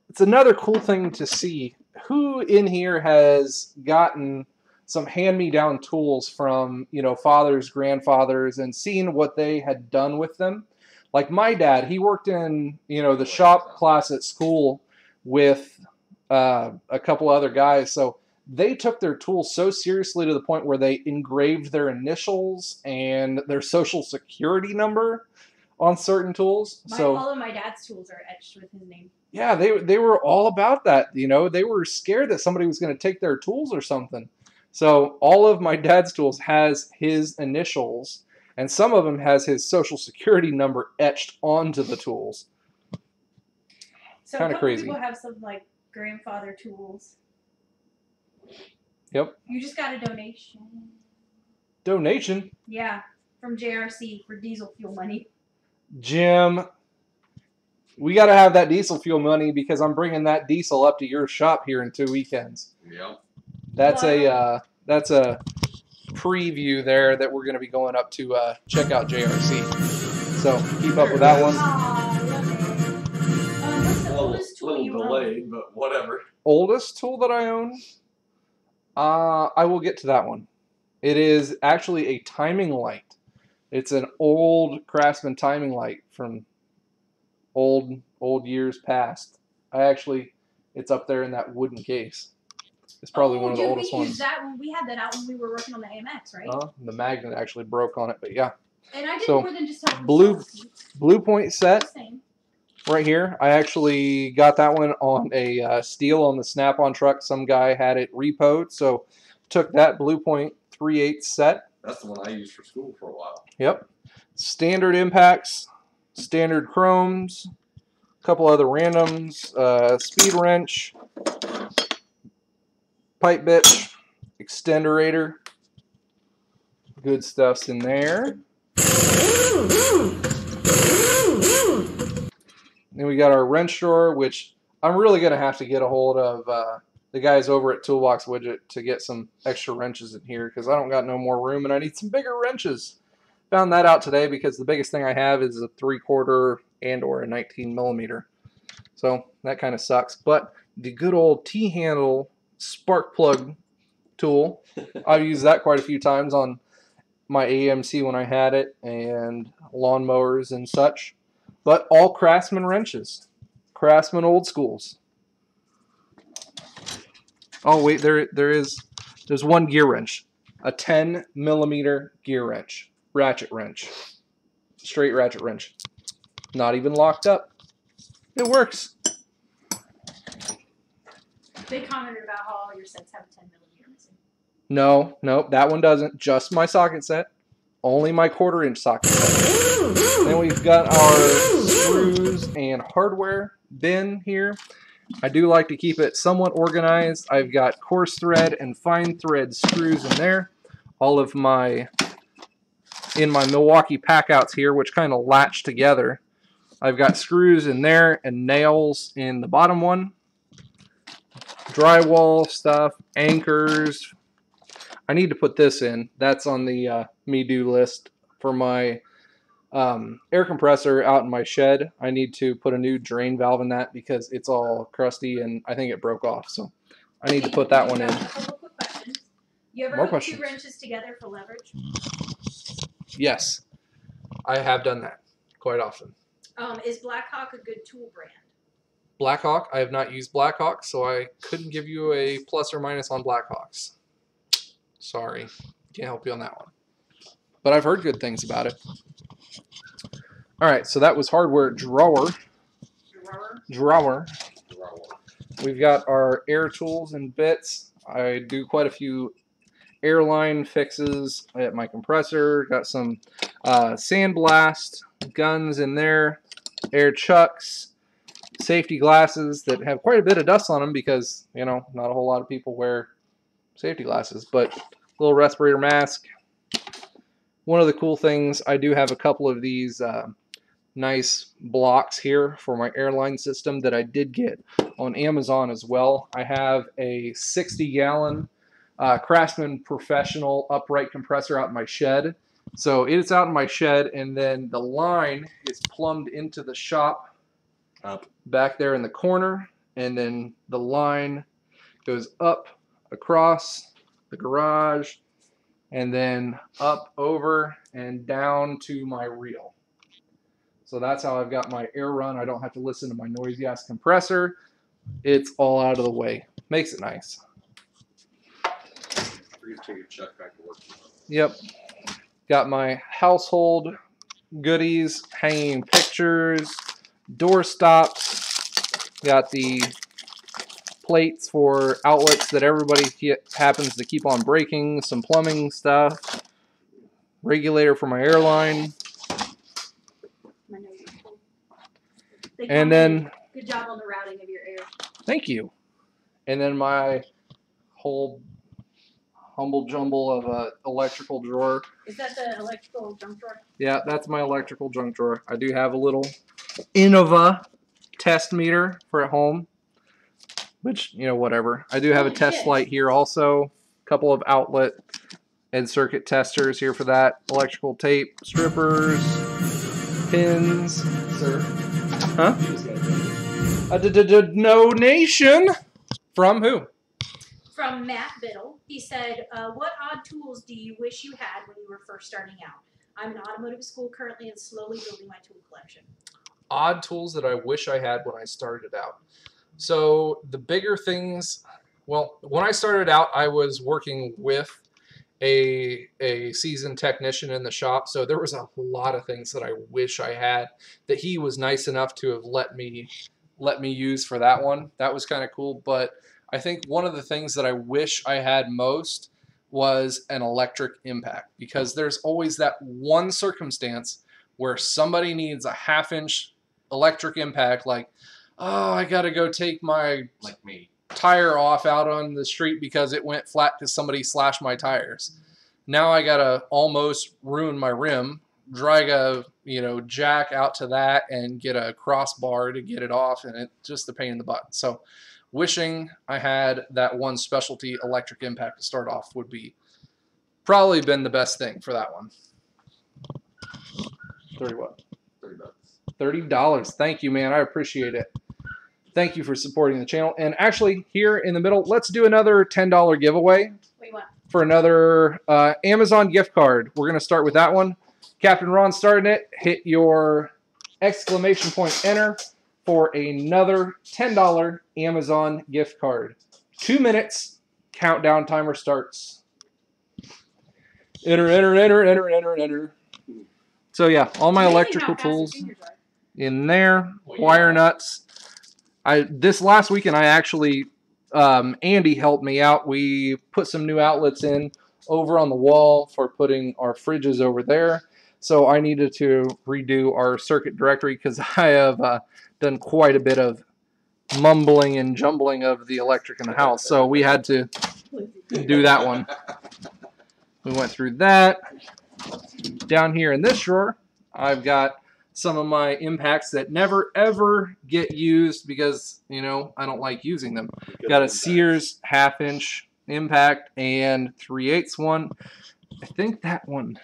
It's another cool thing to see. Who in here has gotten some hand-me-down tools from, you know, fathers, grandfathers, and seeing what they had done with them. Like my dad, he worked in, you know, the shop class at school with a couple other guys, so they took their tools so seriously to the point where they engraved their initials and their social security number on certain tools. All of my dad's tools are etched with his name. Yeah, they were all about that. You know, they were scared that somebody was going to take their tools or something. So all of my dad's tools has his initials, and some of them has his social security number etched onto the tools. So kind of crazy. People have some like grandfather tools. Yep. You just got a donation. Donation? Yeah, from JRC for diesel fuel money. Jim, we got to have that diesel fuel money because I'm bringing that diesel up to your shop here in 2 weekends. Yep. That's a preview there that we're going to be going up to check out JRC. So keep up with that one. What's the oldest tool you own? Delayed, but whatever. Oldest tool that I own? I will get to that one. It is actually a timing light. It's an old Craftsman timing light from old years past. It's up there in that wooden case. It's probably one of the oldest ones. We had that out when we were working on the AMX, right? The magnet actually broke on it, but yeah. And I did more than just help Blue Point set right here. I actually got that one on a steal on the Snap-on truck. Some guy had it repoed, so took that Blue Point 3/8 set. That's the one I used for school for a while. Yep. Standard impacts, standard chromes, a couple other randoms, speed wrench, pipe bitch, extenderator. Good stuff's in there. Then we got our wrench drawer, which I'm really going to have to get a hold of the guys over at Toolbox Widget to get some extra wrenches in here because I don't got no more room and I need some bigger wrenches. Found that out today because the biggest thing I have is a 3/4 and or a 19 millimeter. So that kind of sucks. But the good old T-handle spark plug tool, I've used that quite a few times on my AMC when I had it and lawnmowers and such. But all Craftsman wrenches. Craftsman old schools. Oh wait, there's one gear wrench. A 10 millimeter gear wrench. Ratchet wrench. Straight ratchet wrench. Not even locked up. It works. They commented about how all your sets have a 10 millimeter missing. No, that one doesn't. Just my socket set. Only my 1/4 inch socket set. Then we've got our screws and hardware bin here. I do like to keep it somewhat organized. I've got coarse thread and fine thread screws in there. All of my Milwaukee packouts here, which kind of latch together. I've got screws in there and nails in the bottom one. Drywall stuff, anchors. I need to put this in. That's on the me-do list for my air compressor out in my shed. I need to put a new drain valve in that because it's all crusty and I think it broke off. So I need to put that one in. A couple quick questions. You ever More hook questions. 2 wrenches together for leverage? Yes, I have done that quite often. Is Blackhawk a good tool brand? Blackhawk, I have not used Blackhawk, so I couldn't give you a plus or minus on Blackhawks. Sorry, can't help you on that one. But I've heard good things about it. Alright, so that was hardware drawer. We've got our air tools and bits. I do quite a few airline fixes at my compressor. Got some sandblast guns in there, air chucks, safety glasses that have quite a bit of dust on them because, you know, not a whole lot of people wear safety glasses, but little respirator mask. One of the cool things, I do have a couple of these nice blocks here for my airline system that I did get on Amazon as well. I have a 60-gallon Craftsman Professional upright compressor out in my shed. So it's out in my shed, and then the line is plumbed into the shop up back there in the corner, and then the line goes up, across, the garage, and then up, over, and down to my reel. So that's how I've got my air run. I don't have to listen to my noisy ass compressor. It's all out of the way. Makes it nice. Yep. Got my household goodies, hanging pictures, door stops. Got the plates for outlets that everybody happens to keep on breaking, some plumbing stuff, regulator for my airline. And then, good job on the routing of your air. Thank you. And then my whole humble jumble of a electrical drawer. Is that the electrical junk drawer? Yeah, that's my electrical junk drawer. I do have a little Innova test meter for at home, which, you know, whatever. I do have a test light here also. A couple of outlet and circuit testers here for that. Electrical tape, strippers, pins. Sir. Huh? A donation from who? From Matt Biddle. He said, what odd tools do you wish you had when you were first starting out? I'm in automotive school currently and slowly building my tool collection. Odd tools that I wish I had when I started out. So the bigger things, well, when I started out, I was working with a seasoned technician in the shop, so there was a lot of things that I wish I had that he was nice enough to have let me use for that one. That was kind of cool. But I think one of the things that I wish I had most was an electric impact, because there's always that one circumstance where somebody needs a 1/2-inch electric impact, like, oh, I gotta go take my tire off out on the street because it went flat because somebody slashed my tires. Now I gotta almost ruin my rim, drag a jack out to that and get a crossbar to get it off, and it's just a pain in the butt. So wishing I had that one specialty electric impact to start off would be probably been the best thing for that one. 30 what? $30. Thank you, man. I appreciate it. Thank you for supporting the channel. And actually, here in the middle, let's do another $10 giveaway. Wait, what? For another Amazon gift card. We're going to start with that one. Captain Ron starting it. Hit your exclamation point enter for another $10 Amazon gift card. 2 minutes. Countdown timer starts. Enter, enter, enter, enter, enter, enter. So yeah, all my electrical tools in there. Wire nuts. This last weekend I actually Andy helped me out. We put some new outlets in over on the wall for putting our fridges over there. So I needed to redo our circuit directory because I have done quite a bit of mumbling and jumbling of the electric in the house. So we had to do that one. We went through that. Down here in this drawer, I've got some of my impacts that never ever get used because, you know, I don't like using them. Got a Sears 1/2-inch impact and 3/8 one. I think that one.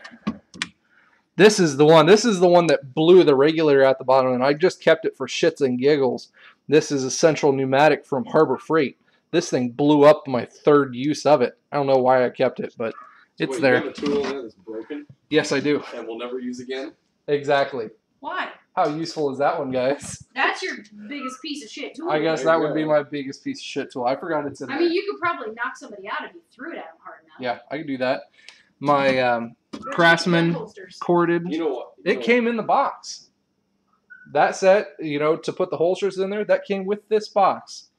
This is the one. This is the one that blew the regulator at the bottom, and I just kept it for shits and giggles. This is a Central Pneumatic from Harbor Freight. This thing blew up my 3rd use of it. I don't know why I kept it, but it's there. You have a tool in there that's broken? Yes, I do. And we'll never use again? Exactly. Why? How useful is that one, guys? That's your biggest piece of shit tool. I guess that would be my biggest piece of shit tool. I forgot it's in there. I mean, you could probably knock somebody out if you threw it at them hard enough. Yeah, I could do that. My Craftsman corded. You know what? It came in the box. That set, you know, to put the holsters in there, that came with this box.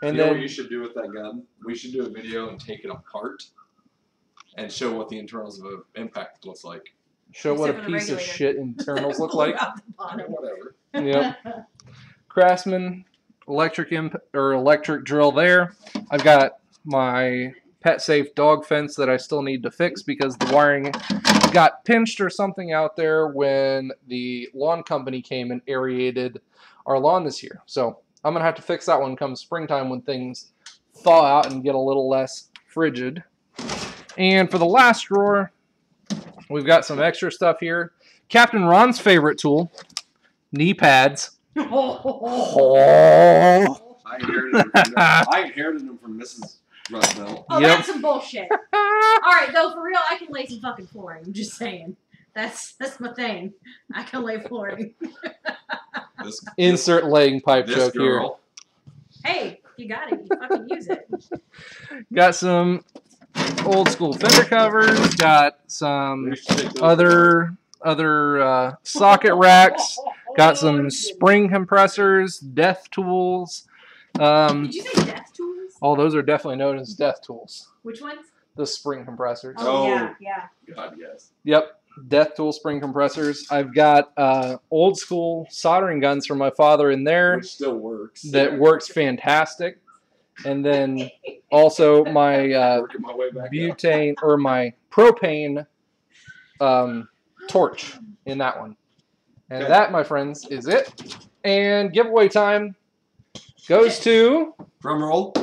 And you know then what you should do with that gun? We should do a video and take it apart and show what the internals of an impact looks like. Show what a Except for the piece of regulator. shit internals look like. Whatever. Yep. Craftsman electric drill there. I've got my pet safe dog fence that I still need to fix because the wiring got pinched or something out there when the lawn company came and aerated our lawn this year. So I'm gonna have to fix that one come springtime when things thaw out and get a little less frigid. And for the last drawer, we've got some extra stuff here. Captain Ron's favorite tool, knee pads. Oh. I inherited them from Mrs. Rustbelt. Oh, Yep. that's some bullshit. All right, though, for real, I can lay some fucking flooring. I'm just saying. That's my thing. I can lay flooring. This, Insert laying pipe this joke here. girl. Hey, you got it. You fucking use it. Got some old school fender covers. Got some We should take those other socket racks. Got some spring compressors, death tools. Did you say death tools? Oh, those are definitely known as death tools. Which ones? The spring compressors. Oh. Yeah. God, yes. Yep, death tool spring compressors. I've got old school soldering guns from my father in there. Which still works. That works fantastic. And then also my Working my way back up. butane or my propane torch in that one. And Okay. that, my friends, is it. And giveaway time goes to Drum roll.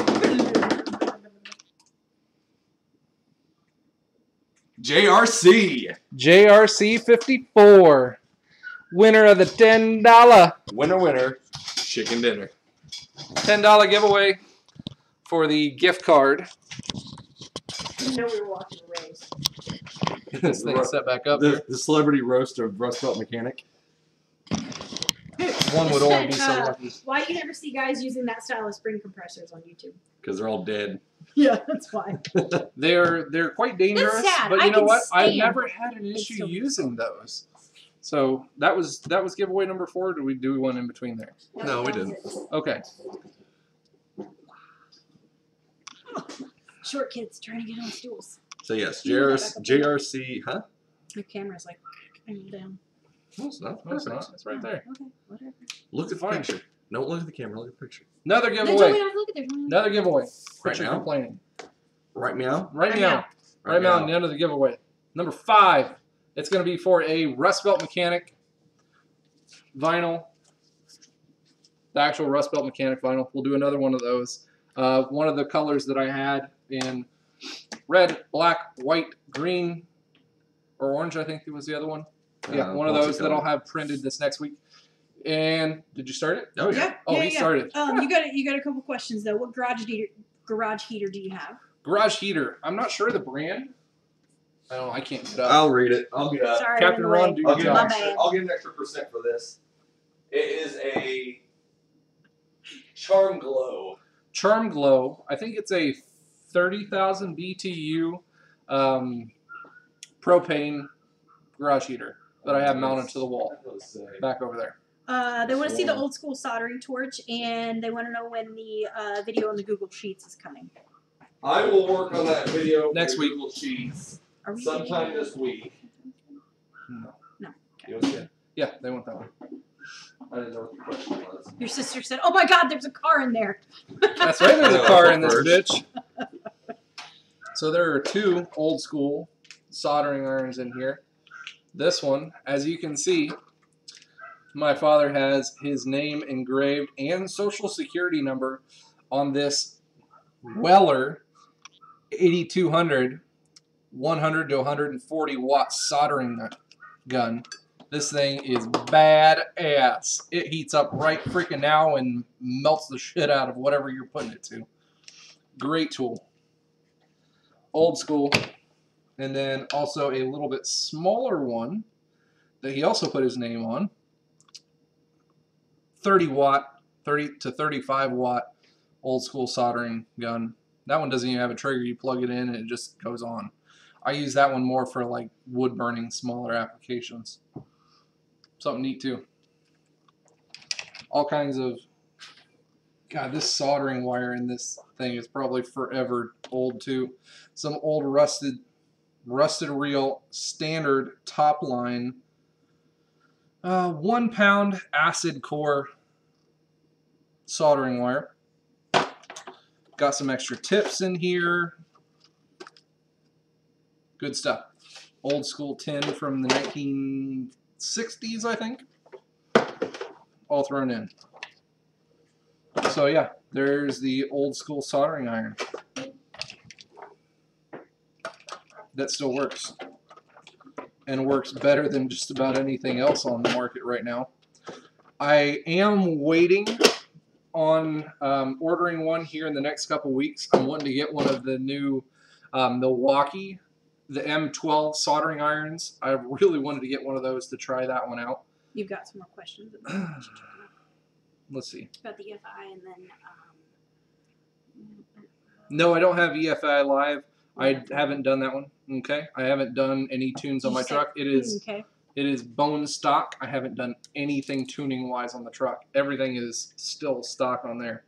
JRC. JRC54, winner of the $10 Winner. Chicken dinner. $10 giveaway for the gift card. You know we were watching the race. This thing set back up here. The celebrity roast of Rustbelt mechanic. One would only be so lucky. Why do you never see guys using that style of spring compressors on YouTube? Because they're all dead. Yeah, that's why. They're quite dangerous, sad. but I you know can what? I've stand never had an It's issue so using those. So that was giveaway number 4. Did we do one in between there? No, we didn't. Okay. Short kids trying to get on stools. So yes, You know that JRC, huh? Your camera's like hanging down. No, it's not. No, it's not. It's right there. Okay, whatever. Look at the Fine. picture. Don't look at the camera. Look at the picture. Another They told giveaway. me not to look at theirs. Another giveaway. Right Quit your now? complaining. Right meow. Right Right now. now. Right now, the end of the giveaway. Number 5. It's going to be for a Rustbelt Mechanic vinyl. The actual Rustbelt Mechanic vinyl. We'll do another one of those. One of the colors that I had in red, black, white, green, or orange, I think it was the other one. Yeah, one of those that I'll have printed this next week. And did you start it? Oh yeah. Oh, he started. You got a couple questions though. What garage heater do you have? Garage heater. I'm not sure the brand. I don't know. I can't get up. I'll read it. I'll get up. Sorry, Captain I'm Ron, late. do your I'll get, an job. My extra, bad. I'll get an extra % for this. It is a Charm Glow. Charm Glow. I think it's a 30,000 BTU propane garage heater that I have mounted to the wall back over there. They want to see the old school soldering torch, and they want to know when the video on the Google Sheets is coming. I will work on that video Next for week. Google Sheets Are we sometime getting- this week. No. No. You okay? Yeah, they want that one. I didn't know what the question was. Your sister said, "Oh my God, there's a car in there." That's right. There's a car in this First. bitch. So there are 2 old school soldering irons in here. This one, as you can see, my father has his name engraved and social security number on this Weller 8200 100 to 140 watt soldering gun. This thing is badass. It heats up right freaking now and melts the shit out of whatever you're putting it to. Great tool. Old school. And then also a little bit smaller one that he also put his name on. 30 watt, 30 to 35 watt old school soldering gun. That one doesn't even have a trigger. You plug it in and it just goes on. I use that one more for like wood burning, smaller applications. Something neat too. All kinds of, God, this soldering wire in this thing is probably forever old too. Some old rusted reel standard top line 1 pound acid core soldering wire. Got some extra tips in here. Good stuff. Old school tin from the 1960s, I think. All thrown in. So yeah, there's the old school soldering iron. That still works. And works better than just about anything else on the market right now. I am waiting on ordering one here in the next couple weeks. I'm wanting to get one of the new Milwaukee, the M12 soldering irons. I really wanted to get one of those to try that one out. You've got some more questions about Let's see. about the EFI and then. No, I don't have EFI Live. I haven't done that one. Okay, I haven't done any tunes on my truck. It is bone stock. I haven't done anything tuning wise on the truck. Everything is still stock on there.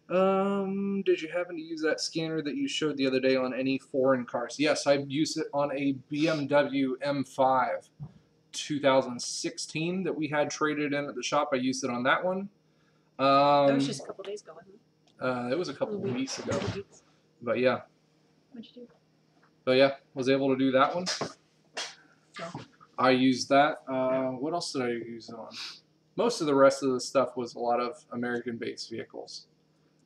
Did you happen to use that scanner that you showed the other day on any foreign cars? Yes, I used it on a BMW M5 2016 that we had traded in at the shop. I used it on that one. That was just a couple days ago, wasn't it? It was a couple weeks ago. But yeah. What'd you do? But yeah, was able to do that one. Yeah. I used that. What else did I use it on? Most of the rest of the stuff was a lot of American-based vehicles.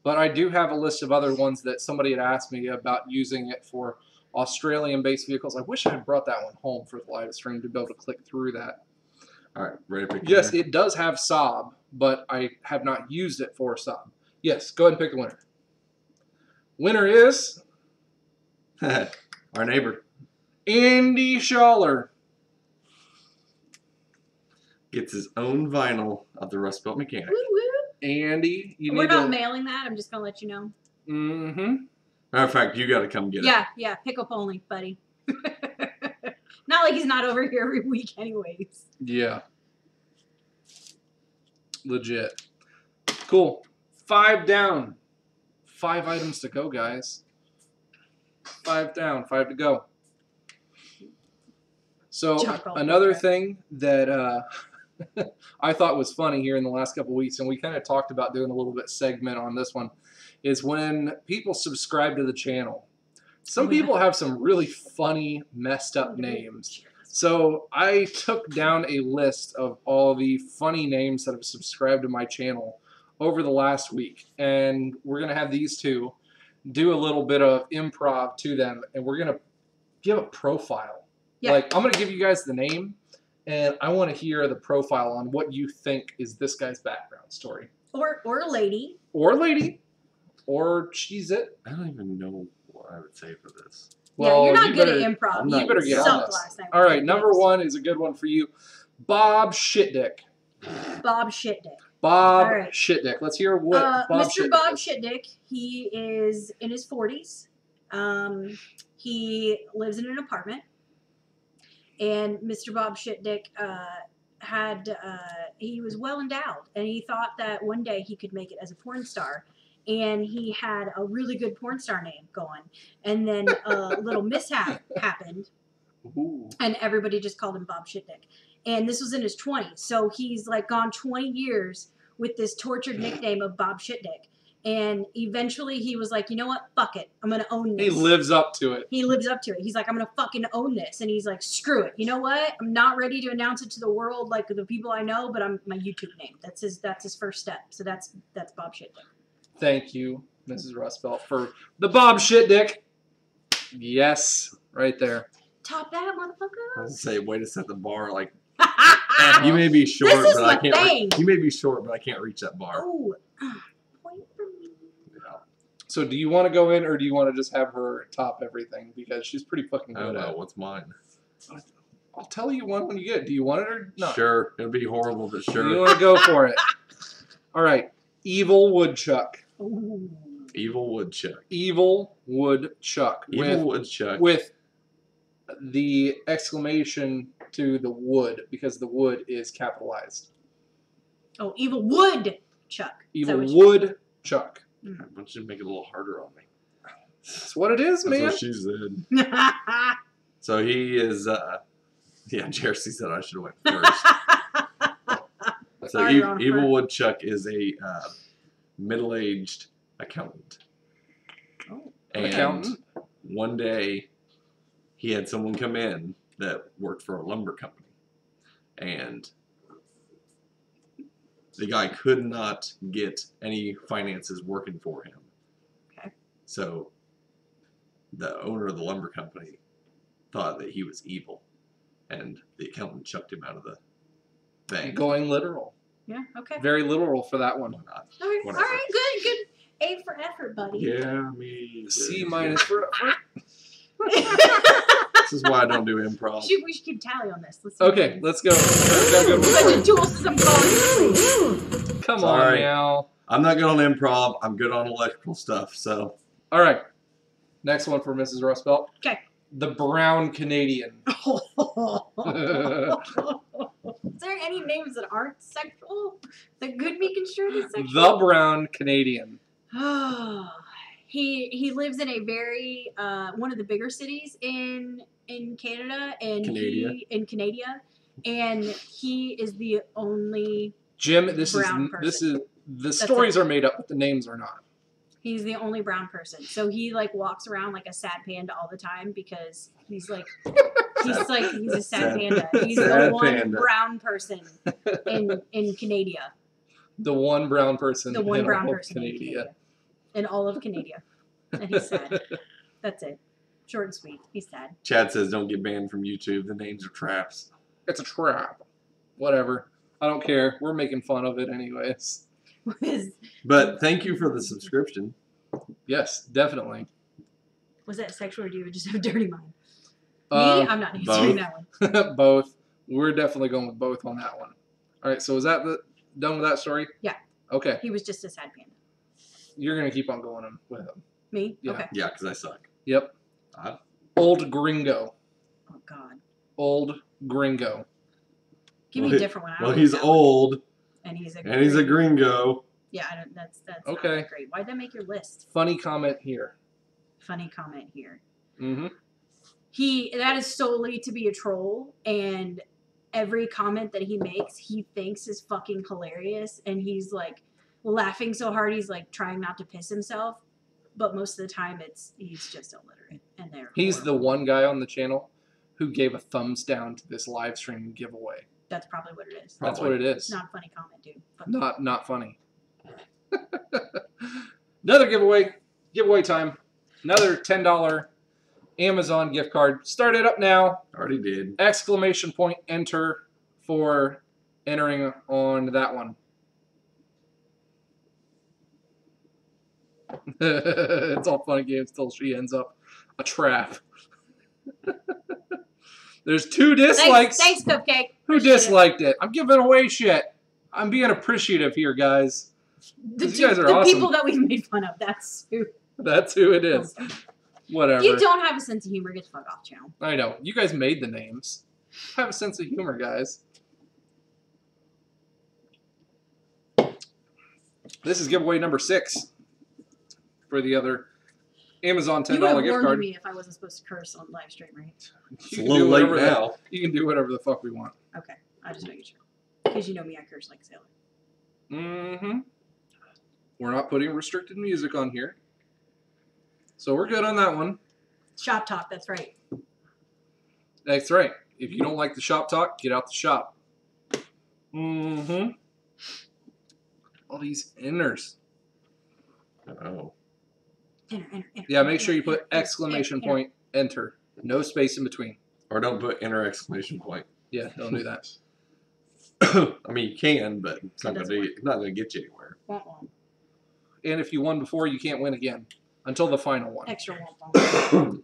But I do have a list of other ones that somebody had asked me about using it for Australian-based vehicles. I wish I had brought that one home for the live stream to be able to click through that. All right, ready to pick? Yes, it does have Saab, but I have not used it for Saab. Yes, go ahead and pick the winner. Winner is our neighbor. Andy Schaller. Gets his own vinyl of the Rustbelt mechanic. Woo woo. Andy, you We're need not to... mailing that. I'm just gonna let you know. Mm-hmm. Matter of fact, you got to come get it. Yeah, pickup only, buddy. Not like he's not over here every week, anyways. Yeah. Legit. Cool. 5 down. 5 items to go, guys. 5 down, 5 to go. So Chuckle. another thing that I thought was funny here in the last couple weeks, and we kind of talked about doing a little bit segment on this one, is when people subscribe to the channel. Some people have some really funny, messed up names. So I took down a list of all the funny names that have subscribed to my channel over the last week. And we're going to have these two do a little bit of improv to them. And we're going to give a profile. Yeah. Like, I'm going to give you guys the name. And I want to hear the profile on what you think is this guy's background story. Or a lady. Or lady. Or cheese it. I don't even know what I would say for this. Well, yeah, you're not you good better- at improv. You better get on sucked this. last night. All right, number 1 is a good one for you. Bob Shitdick. Bob Shitdick. Bob All right. Shitdick. Let's hear what Bob Mr. Shitdick Bob is. Shitdick, he is in his 40s. He lives in an apartment. And Mr. Bob Shitdick he was well endowed. And he thought that one day he could make it as a porn star. And he had a really good porn star name going. And then a little mishap happened. Ooh. And everybody just called him Bob Shitdick. And this was in his 20s. So he's like gone 20 years with this tortured nickname of Bob Shitdick. And eventually he was like, you know what? Fuck it. I'm going to own this. He lives up to it. He lives up to it. He's like, I'm going to fucking own this. And he's like, screw it. You know what? I'm not ready to announce it to the world like the people I know, but I'm my YouTube name. That's his first step. So that's Bob Shitdick. Thank you, Mrs. Rustbelt, for the Bob Shitdick. Yes, right there. Top that, I motherfucker. would say, way to set the bar. Like, you may be short, This is but I my can't. thing. You may be short, but I can't reach that bar. Oh, point for me. Yeah. So do you want to go in, or do you want to just have her top everything? Because she's pretty fucking I don't good at know. it. What's mine? I'll tell you one when you get it. Do you want it or not? Sure. It'll be horrible, but You sure. want to go for it. All right. Evil Woodchuck. Ooh. Evil Woodchuck. Evil Woodchuck. Evil Woodchuck. With the exclamation to the wood, because the wood is capitalized. Oh, Evil Woodchuck. Evil Woodchuck. Why don't you make it a little harder on me? That's what it is, That's man. what she said. So he is, yeah, Jersey said I should have went first. So Sorry, Ron, Evil for- Woodchuck is a middle-aged accountant. Oh. And Accountant? one day he had someone come in that worked for a lumber company. And the guy could not get any finances working for him. Okay. So the owner of the lumber company thought that he was evil. And the accountant chucked him out of the bank. Going literal. Yeah. Okay. Very literal for that one. All right. Whatever. All right. Good. A for effort, buddy. Yeah, me. C minus for. This is why I don't do improv. We should keep tally on this. Let's see Okay, what let's go. Let's go. Such a tool system calling. Come Sorry. on now. I'm not good on improv. I'm good on electrical stuff. So All right. Next one for Mrs. Rustbelt. Okay. The Brown Canadian. Is there any names that aren't sexual that could be construed as sexual? The Brown Canadian. He lives in a very one of the bigger cities in Canada and Canada, and he is the only Jim, brown person. the stories are made up, but the names are not. He's the only brown person. So he like walks around like a sad panda all the time because he's a sad panda. He's the one brown person in Canada. The one brown person. The one in brown all of person in Canada. Canada. In all of Canada. And he's sad. That's it. Short and sweet. He's sad. Chad says don't get banned from YouTube. The names are traps. It's a trap. Whatever. I don't care. We're making fun of it anyways. But thank you for the subscription. Yes, definitely. Was that sexual or do you just have a dirty mind? Me? Um, I'm not answering that one. Both. We're definitely going with both on that one. All right, so is that done with that story? Yeah. Okay. He was just a sad panda. You're going to keep on going with him. Me? Yeah. Okay. Yeah, because I suck. Yep. Old Gringo. Oh, God. Old Gringo. Give me a different one. I don't Well, like he's that one. old. And he's a gringo. Yeah, I don't, that's Okay. not great. Why'd that make your list? Funny comment here. Funny comment here. Mm-hmm. That is solely to be a troll, and every comment that he makes, he thinks is fucking hilarious, and he's like laughing so hard he's like trying not to piss himself, but most of the time he's just illiterate, and He's the one guy on the channel who gave a thumbs down to this live stream giveaway. That's probably what it is. That's what it is. It's not a funny comment, dude. Fuck Not funny. Another giveaway. Giveaway time. Another $10 Amazon gift card. Start it up now. Already did. Exclamation point enter for entering on that one. It's all fun and games till she ends up a trap. There's 2 dislikes. Thanks, Cupcake. Who Appreciate disliked it? I'm giving away shit. I'm being appreciative here, guys. The You guys are the awesome. people that we've made fun of. That's who. That's who it is. Whatever. You don't have a sense of humor. Get the fuck off, channel. I know. You guys made the names. Have a sense of humor, guys. This is giveaway number 6 for the other Amazon $10 You would have gift warned card. me if I wasn't supposed to curse on live stream, right? It's a little late now. You can do whatever the fuck we want. Okay, I just making sure. Because you know me, I curse like a sailor. Mm-hmm. We're not putting restricted music on here. So we're good on that one. Shop talk, that's right. That's right. If you don't like the shop talk, get out the shop. Mm-hmm. All these inners. Oh. Enter. Yeah, make sure you put exclamation point, enter. No space in between. Or don't put enter exclamation point. Yeah, don't do that. I mean, you can, but it's not doesn't going to get you anywhere. And if you won before, you can't win again until the final one. Extra womp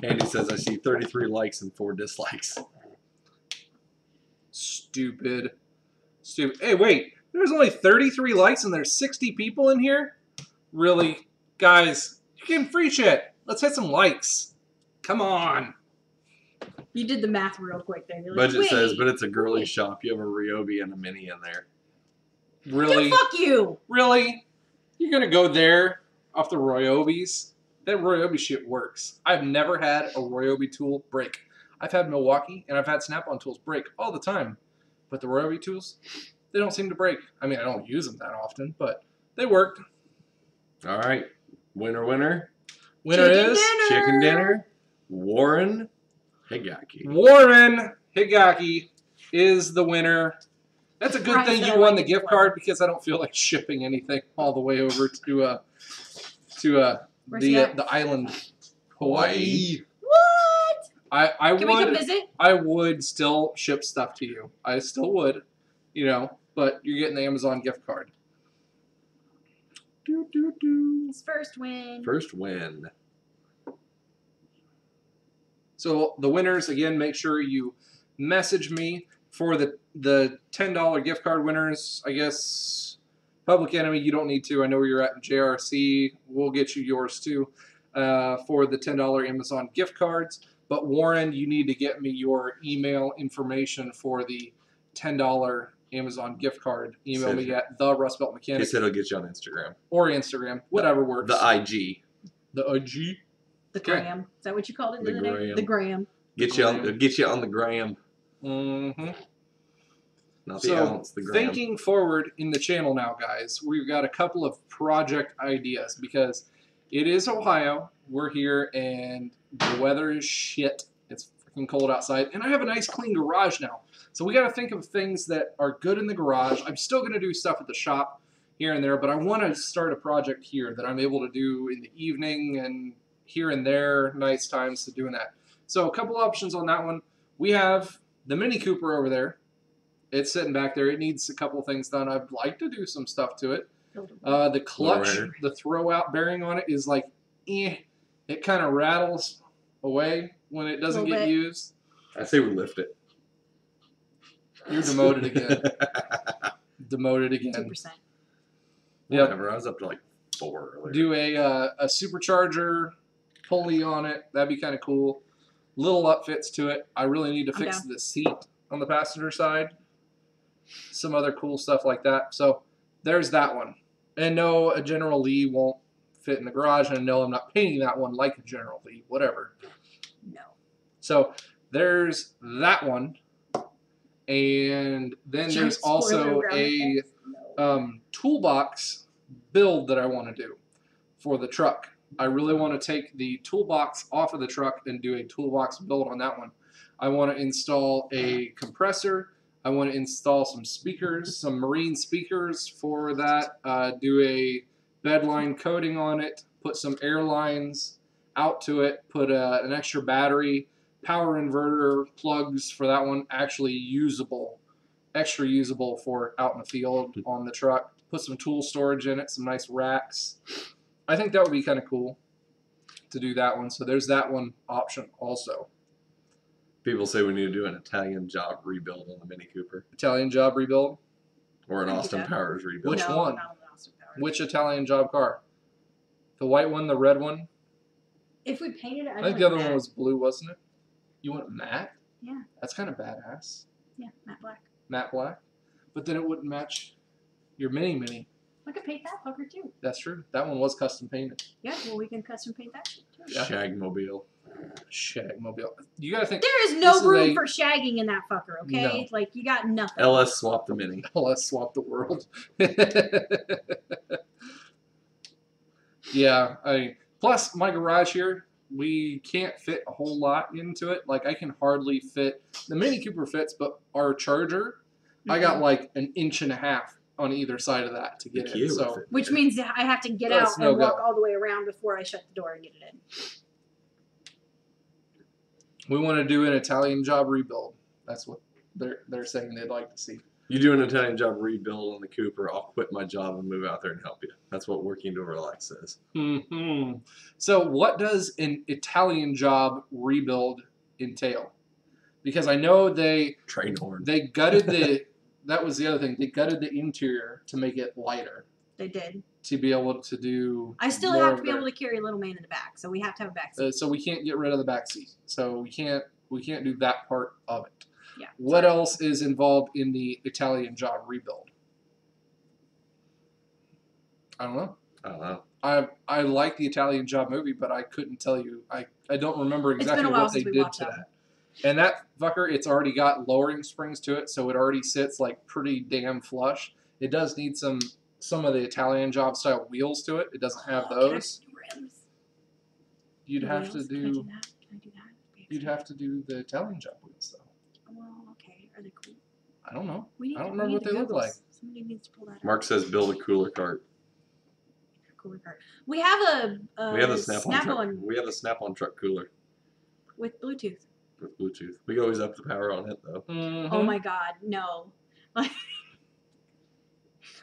Andy says, I see 33 likes and 4 dislikes. Stupid. Hey, wait. There's only 33 likes and there's 60 people in here? Really? Guys, you're getting free shit. Let's hit some likes. Come on. You did the math real quick there. You're like, Budget wait, says, but it's a girly shop. You have a Ryobi and a Mini in there. Really? Yeah, fuck you. Really? You're going to go there off the Ryobi's? That Ryobi shit works. I've never had a Ryobi tool break. I've had Milwaukee and I've had Snap-on tools break all the time. But the Ryobi tools, they don't seem to break. I mean, I don't use them that often, but they worked. All right. Winner. Winner Chicken is dinner. Chicken dinner. Warren Higaki. Warren Higaki is the winner. That's a good Right, thing so you won like the gift card because I don't feel like shipping anything all the way over to Where's he at? the island, Hawaii. What? I Can we come would. visit? I would still ship stuff to you. I still would, you know. But you're getting the Amazon gift card. His first win. First win. So the winners, again, make sure you message me for the $10 gift card winners. I guess Public Enemy, you don't need to. I know where you're at in JRC. We'll get you yours too for the $10 Amazon gift cards. But Warren, you need to get me your email information for the $10 Amazon gift card. Email me at the Rustbelt He Mechanic said he'll get you on Instagram. or Instagram, whatever works. The IG. The IG. The Okay. gram. Is that what you called it The the other day? gram. The gram. Get you on the gram. Mm-hmm. Not the So, ounce, the gram. thinking forward in the channel now, guys, we've got a couple of project ideas because it is Ohio. We're here and the weather is shit. It's freaking cold outside. And I have a nice clean garage now. So we got to think of things that are good in the garage. I'm still going to do stuff at the shop here and there, but I want to start a project here that I'm able to do in the evening and here and there, nice times to doing that. So a couple options on that one. We have the Mini Cooper over there. It's sitting back there. It needs a couple things done. I'd like to do some stuff to it. The clutch, Lowrider. the throw-out bearing on it is like, it kind of rattles away when it doesn't Little get bit. used. I say we lift it. You're demoted again. Demoted again. 2%. Yep. Whatever. I was up to like 4 earlier. Do a supercharger pulley on it. That'd be kind of cool. Little upfits to it. I really need to I'm fix down. the seat on the passenger side. Some other cool stuff like that. So there's that one. And no, a General Lee won't fit in the garage. And no, I'm not painting that one like a General Lee. Whatever. No. So there's that one. And then Giant there's also spoiler around a the fence. No. toolbox build that I want to do for the truck. I really want to take the toolbox off of the truck and do a toolbox build on that one. I want to install a compressor. I want to install some speakers, some marine speakers for that. Do a bedline coating on it. Put some air lines out to it. Put an extra battery, power inverter plugs for that one. Actually usable, extra usable for out in the field on the truck. Put some tool storage in it. Some nice racks. I think that would be kind of cool to do that one. So there's that one option also. People say we need to do an Italian job rebuild on the Mini Cooper. Italian job rebuild. Or an I can do Austin that. Powers rebuild. Which No, one? not an Austin Powers. Which Italian job car? The white one, the red one? If we painted it, I think the other one was blue, wasn't it? You went matte? Yeah. That's kind of badass. Yeah, matte black. Matte black. But then it wouldn't match your mini. I could paint that fucker too. That's true. That one was custom painted. Yeah, well, we can custom paint that shit too. Yeah. Shagmobile. Shagmobile. You gotta think. There is This no is room a- for shagging in that fucker, okay? No. Like, you got nothing. LS swap the Mini. Let's swap the world. Yeah, plus my garage here, we can't fit a whole lot into it. Like I can hardly fit. The Mini Cooper fits, but our charger, I got like an inch and a half on either side of that to The get Kia in. would So fit Which there. means that I have to get That's out no and walk go. all the way around before I shut the door and get it in. we want to do an Italian job rebuild. That's what they're saying they'd like to see. You do an Italian job rebuild on the Cooper, I'll quit my job and move out there and help you. That's what Working to Relax says. So what does an Italian job rebuild entail? Because I know they Train horn. gutted the. That was the other thing. They gutted the interior to make it lighter They did. to be able to do. I still more have of to be their- able to carry little man in the back, so we have to have a back seat. So we can't get rid of the back seat. So we can't do that part of it. Yeah. What else is involved in the Italian job rebuild? I don't know. I don't know. I like the Italian Job movie, but I couldn't tell you. I don't remember It's been exactly a while what they since we did watched to that that. And that fucker, it's already got lowering springs to it, so it already sits like pretty damn flush. It does need some of the Italian Job style wheels to it. It doesn't have Oh, can I those. do rims? You'd The have to wheels? Can I do. do that? Can I do that? You'd have to do the Italian Job wheels though. Well, okay. Are they cool? I don't know. We need I don't to, remember we what need they to look Google. like. Somebody needs to pull that Mark up. says build a cooler cart. Cooler cart. We have a We have the Snap-on truck. Snap-on We have the Snap-on truck cooler. with Bluetooth. with Bluetooth. We can always up the power on it though. Mhm. Oh my god, no. Like,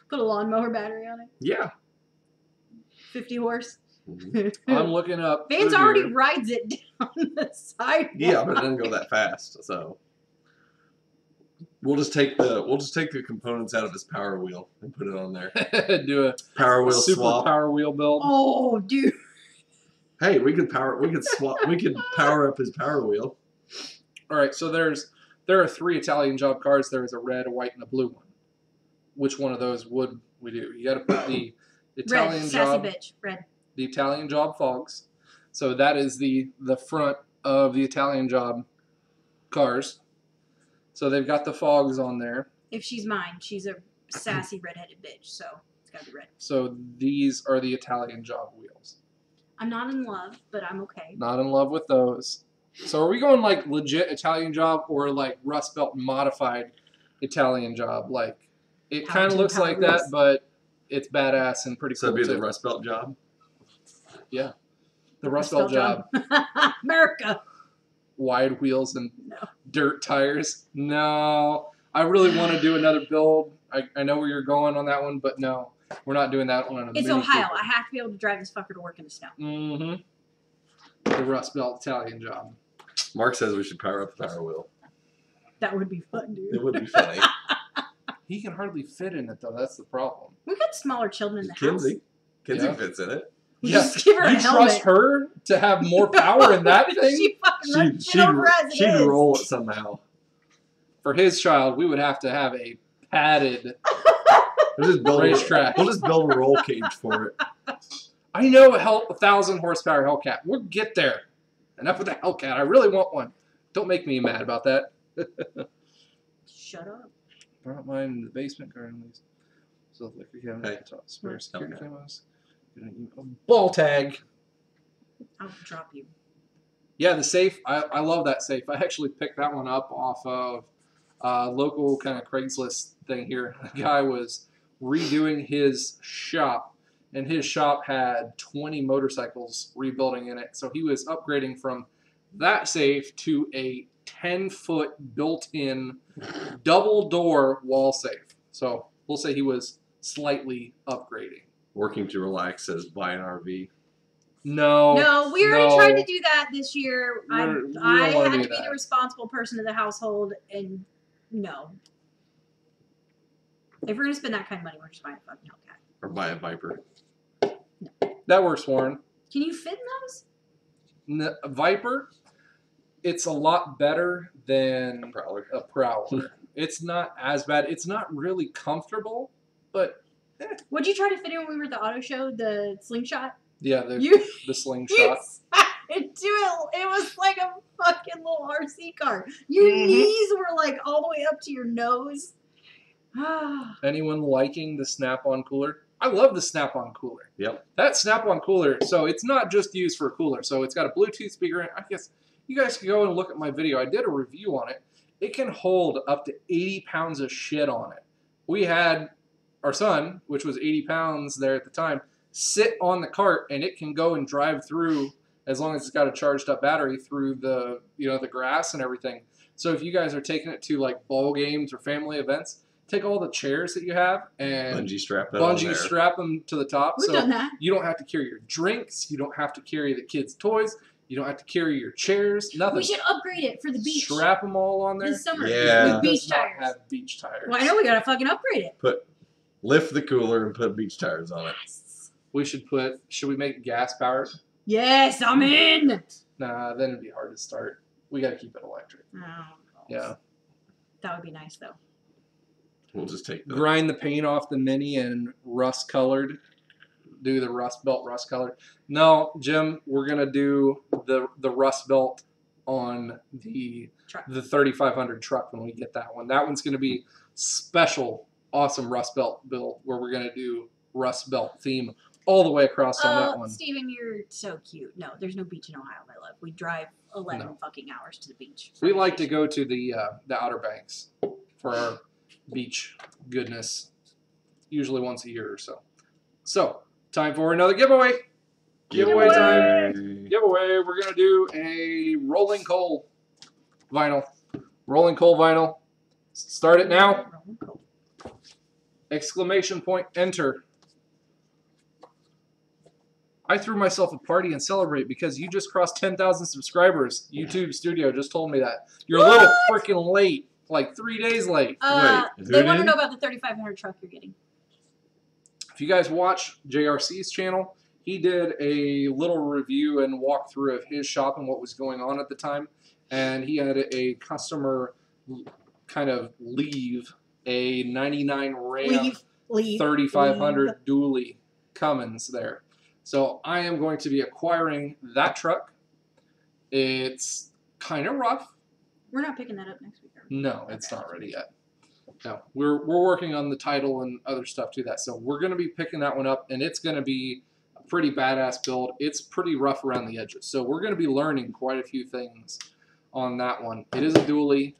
put a lawnmower battery on it. Yeah. 50 horse. I'm looking up. Vance through already here. rides it down the sidewalk. Yeah, but it doesn't go that fast. So we'll just take the components out of his power wheel and put it on there. Do Power a wheel super swap. power wheel build. Oh, dude. Hey, we could swap. We could power up his power wheel. All right, so there are 3 Italian job cars. There is a red, a white, and a blue one. Which one of those would we do? You got to put the Italian Red, job, sassy bitch. Red. the Italian job fogs. So that is the front of the Italian job cars. So they've got the fogs on there. If she's mine, she's a sassy redheaded bitch, so it's gotta be red. So these are the Italian job wheels. I'm not in love, but I'm okay. Not in love with those. So are we going like legit Italian job or like Rustbelt modified Italian job? Like it kind of Power looks to like power that, wheels. but it's badass and pretty So cool it'd be too. the Rust Belt job. Yeah, the Rustbelt job. America. Wide wheels and No. dirt tires. No, I really want to do another build. I know where you're going on that one, but no, we're not doing that one. On a It's Mini Ohio. Cooper. I have to be able to drive this fucker to work in the snow. Mm-hmm. The Rustbelt Italian job. Mark says we should power up the power wheel. That would be fun, dude. It would be funny. He can hardly fit in it though. That's the problem. We got smaller children in the Kinsey Yeah. fits in it. We Yeah. just give her a You helmet. trust her to have more power in that thing? She fucking runs shit over as it She'd is. roll it somehow. For his child, we would have to have a padded We'll just build racetrack. We'll just build a roll cage for it. I know a 1,000 horsepower Hellcat. We'll get there. Enough with the Hellcat. I really want one. Don't make me mad about that. Shut up. Brought mine in the basement currently. So liquor cabinet, Hey. top spare security Okay. cameras. Ball tag. I'll drop you. Yeah, the safe. I love that safe. I actually picked that one up off of local kind of Craigslist thing here. The guy was redoing his shop, and his shop had 20 motorcycles rebuilding in it. So he was upgrading from that safe to a 10-foot built-in double-door wall safe. So we'll say he was slightly upgrading. Working to relax says buy an RV. No. No, we already no. tried to do that this year. We don't I wanna had do to be that. the responsible person in the household, and no. If we're gonna spend that kind of money, we're just buying a fucking Hellcat. Or buy a Viper. That works, Warren. Can you fit in those? Viper, it's a lot better than Prowler. a Prowler. It's not as bad. It's not really comfortable, but What'd you try to fit in when we were at the auto show? The slingshot? yeah, the You slingshot. sat into it. It was like a fucking little RC car. Your knees were like all the way up to your nose. Anyone liking the Snap-on cooler? I love the Snap-on cooler. Yep. That Snap-on cooler, so it's not just used for a cooler. So it's got a Bluetooth speaker in it. I guess you guys can go and look at my video. I did a review on it. It can hold up to 80 pounds of shit on it. We had our son, which was 80 pounds there at the time, sit on the cart, and it can go and drive through, as long as it's got a charged up battery, through the the grass and everything. So if you guys are taking it to like ball games or family events, take all the chairs that you have and Bungee strap that on bungee there. strap them to the top. We've So done that. you don't have to carry your drinks. You don't have to carry the kids' toys. You don't have to carry your chairs. Nothing. We should upgrade it for the beach Strap them all on there. this summer. Yeah. With beach Does not tires. have beach tires. Well, I know we gotta fucking upgrade it. Lift the cooler and put beach tires on it. Yes. We should put. Should we make it gas powered? Yes, I'm in. Nah, then it'd be hard to start. We got to keep it electric. Oh, Yeah. that would be nice though. We'll just take the Grind the paint off the Mini and rust colored. Do the Rustbelt rust colored. No, Jim, we're gonna do the Rustbelt on the Truck. 3500 truck when we get that one. That one's gonna be special, awesome Rustbelt build where we're gonna do Rustbelt theme all the way across on that one. Steven, you're so cute. No, there's no beach in Ohio, my love. We drive 11 No. fucking hours to the beach. We like to go to the Outer Banks for our beach goodness, usually once a year or so. So, time for another giveaway. Giveaway time. Giveaway. We're gonna do a rolling coal. vinyl. Rolling coal vinyl. Start it now. Exclamation point, enter. I threw myself a party and celebrate because you just crossed 10,000 subscribers. YouTube Studio just told me that. You're a little freaking late. Like 3 days late. Wait, They who want to did? know about the 3500 truck you're getting. If you guys watch JRC's channel, he did a little review and walkthrough of his shop and what was going on at the time. And he had a customer kind of leave a 99 Ram Leave. 3500 dually Cummins there. So I am going to be acquiring that truck. It's kind of rough. We're not picking that up next week. Are we? No, it's not ready yet. No, we're working on the title and other stuff to that. So we're going to be picking that one up, and it's going to be a pretty badass build. It's pretty rough around the edges. So we're going to be learning quite a few things on that one. It is a dually.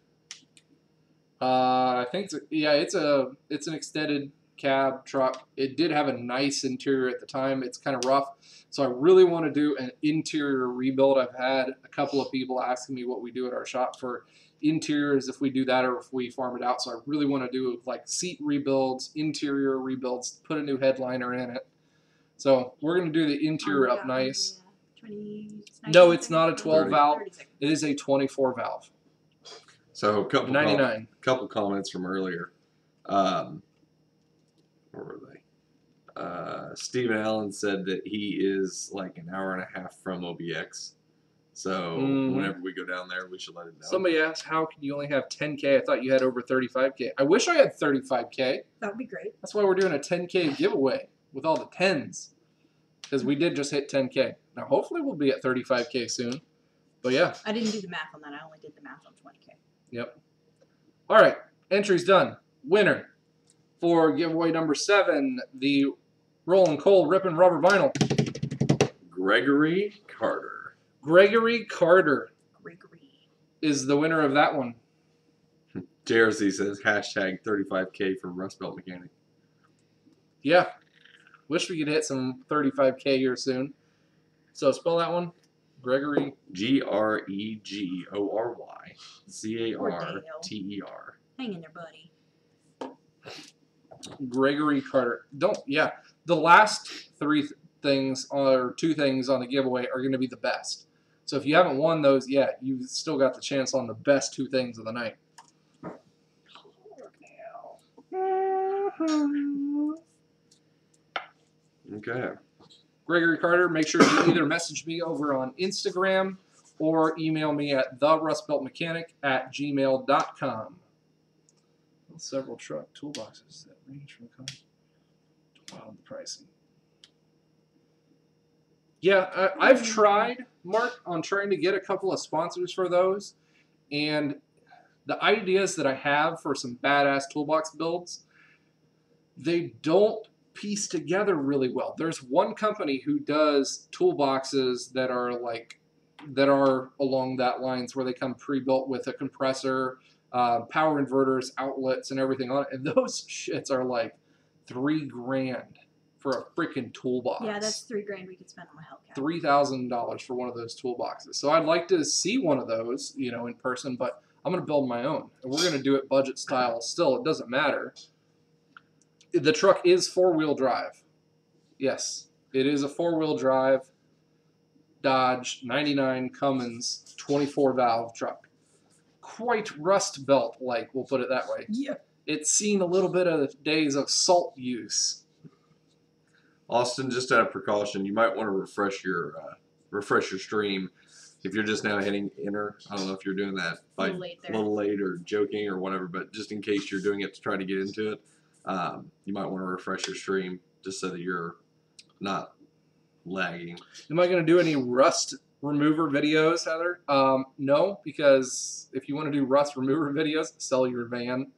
I think it's an extended cab truck. It did have a nice interior at the time. It's kind of rough. So I really want to do an interior rebuild. I've had a couple of people asking me what we do at our shop for interiors, if we do that or if we farm it out. So I really want to do like seat rebuilds, interior rebuilds, put a new headliner in it. So we're going to do the interior up nice. No, it's not a 12 valve. It is a 24 valve. So a couple 99. couple comments from earlier. Where were they? Stephen Allen said that he is like an hour and a half from OBX. So whenever we go down there, we should let him know. Somebody asked, how can you only have 10K? I thought you had over 35K. I wish I had 35K. That would be great. That's why we're doing a 10K giveaway with all the 10s. Because we did just hit 10K. Now, hopefully we'll be at 35K soon. But yeah. I didn't do the math on that. I only did the math on 20K. Yep. All right. Entry's done. Winner for giveaway number 7, the Rolling Coal Rippin' Rubber Vinyl. Gregory Carter. Gregory Carter Gregory is the winner of that one. JRC says hashtag 35K for Rustbelt mechanic. Yeah. Wish we could hit some 35K here soon. So spell that one. Gregory. GregoryCarter. Hang in there, buddy. Gregory Carter. The last 3 things or 2 things on the giveaway are going to be the best. So if you haven't won those yet, you've still got the chance on the best 2 things of the night. Okay. Gregory Carter, make sure you either message me over on Instagram or email me at therustbeltmechanic@gmail.com. Several truck toolboxes that range from wild pricing. Yeah, I've tried, Mark, on trying to get a couple of sponsors for those, and the ideas that I have for some badass toolbox builds, they don't piece together really well. There's one company who does toolboxes that are along that lines where they come pre-built with a compressor, power inverters, outlets, and everything on it, and those shits are like $3,000 for a freaking toolbox. Yeah, that's $3,000 we could spend on a Hellcat. $3,000 for one of those toolboxes. So I'd like to see one of those, in person, but I'm going to build my own. And we're going to do it budget style still. It doesn't matter. The truck is 4-wheel drive. Yes, it is a 4-wheel drive Dodge 99 Cummins 24 valve truck. Quite Rustbelt like, we'll put it that way. Yeah. It's seen a little bit of days of salt use. Austin, just out of precaution, you might want to refresh your stream. If you're just now hitting enter, I don't know if you're doing that by a little late or joking or whatever, but just in case you're doing it to try to get into it, you might want to refresh your stream just so that you're not lagging. Am I going to do any rust remover videos, Heather? No, because if you want to do rust remover videos, sell your van,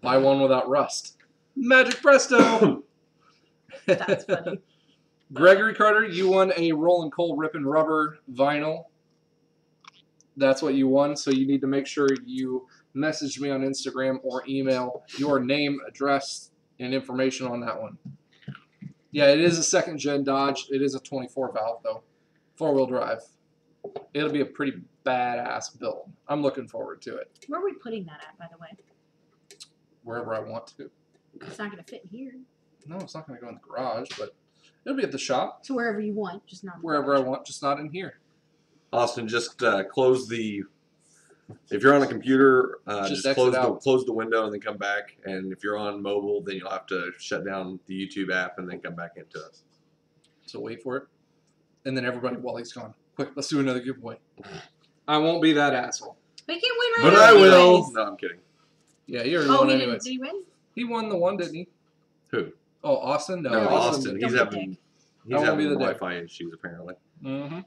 buy one without rust. Magic presto! That's funny. Gregory Carter, you won a Rolling Coal Rippin' Rubber vinyl. That's what you won, so you need to make sure you message me on Instagram or email your name, address, and information on that one. Yeah, it is a 2nd-gen Dodge. It is a 24 valve, though. 4-wheel drive. It'll be a pretty badass build. I'm looking forward to it. Where are we putting that at, by the way? Wherever I want to. It's not going to fit in here. No, it's not going to go in the garage, but it'll be at the shop. So wherever you want, just not in the Wherever I garage. want, just not in here. Austin, just close the. If you're on a computer, Just just exit out. close the window and then come back. And if you're on mobile, then you'll have to shut down the YouTube app and then come back into it. So wait for it. And then everybody, while he's gone, quick, let's do another giveaway. I won't be that asshole. We can win right But now I will. anyways. No, I'm kidding. Yeah, he already Oh, won he didn't. anyways. Did he win? He won the one, didn't he? Who? Oh, Austin? No, No, he Austin. didn't. He's Don't be having. dick. He's I won't having be the dick. Wi-Fi issues apparently. Mm-hmm.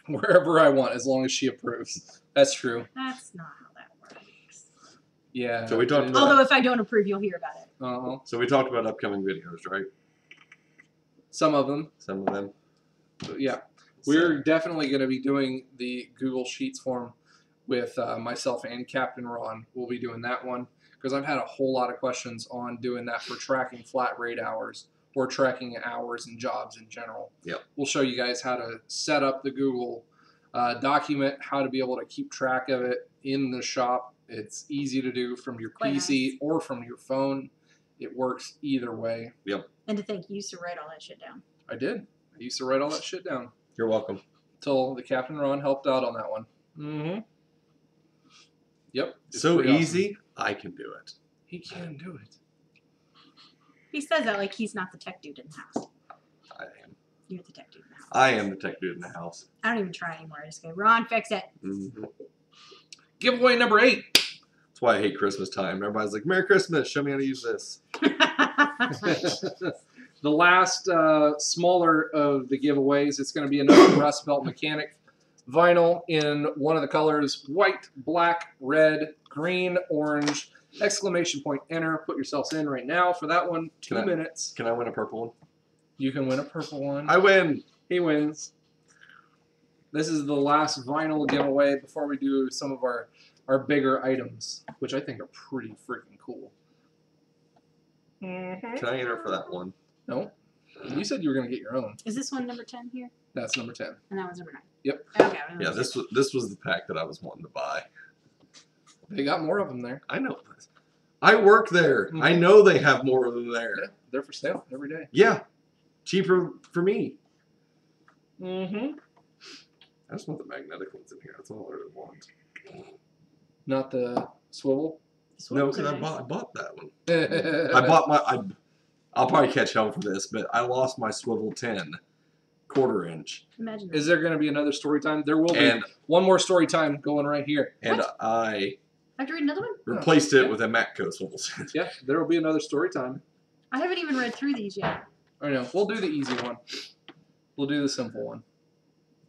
Wherever I want, as long as she approves. That's true. That's not how that works. Yeah. So we talked about- Although if I don't approve, you'll hear about it. Uh-huh. So we talked about upcoming videos, right? Some of them. Some of them. But yeah. We're definitely going to be doing the Google Sheets form with myself and Captain Ron. We'll be doing that one because I've had a whole lot of questions on doing that for tracking flat rate hours or tracking hours and jobs in general. Yep. We'll show you guys how to set up the Google document, how to be able to keep track of it in the shop. It's easy to do from your Quite PC nice. or from your phone. It works either way. And to think you used to write all that shit down. I did. I used to write all that shit down You're welcome. until the Captain Ron helped out on that one. Mm-hmm. Yep. it's So pretty awesome. easy, I can do it. He can do it. He says that like he's not the tech dude in the house. I am. You're the tech dude in the house. I am the tech dude in the house. I don't even try anymore. I just go, Ron, fix it. Mm-hmm. Giveaway number 8. That's why I hate Christmas time. Everybody's like, "Merry Christmas! Show me how to use this." The last smaller of the giveaways, it's going to be another Rustbelt Mechanic vinyl in one of the colors: white, black, red, green, orange. Exclamation point, enter. Put yourselves in right now for that one. 2 Can I- minutes. Can I win a purple one? You can win a purple one. I win. He wins. This is the last vinyl giveaway before we do some of our bigger items, which I think are pretty freaking cool. Can I enter for that one? No? You said you were going to get your own. Is this one number 10 here? That's number 10. And that one's number 9. Yep. Okay. Yeah, this was the pack that I was wanting to buy. They got more of them there. I know. I work there. Mhm. I know they have more of them there. Yeah, they're for sale every day. Yeah, cheaper for me. Mm-hmm. I just want the magnetic ones in here. That's all I really want. Not the swivel. No, because I bought that one. I bought my. I'll probably catch hell for this, but I lost my swivel 10 1/4 inch, Imagine Is there going to be another story time? There will be. and One more story time going right here. I I have to read another one? replaced it Yeah. with a Matco swivel set. Yeah, there will be another story time. I haven't even read through these yet. I know. We'll do the easy one. We'll do the simple one.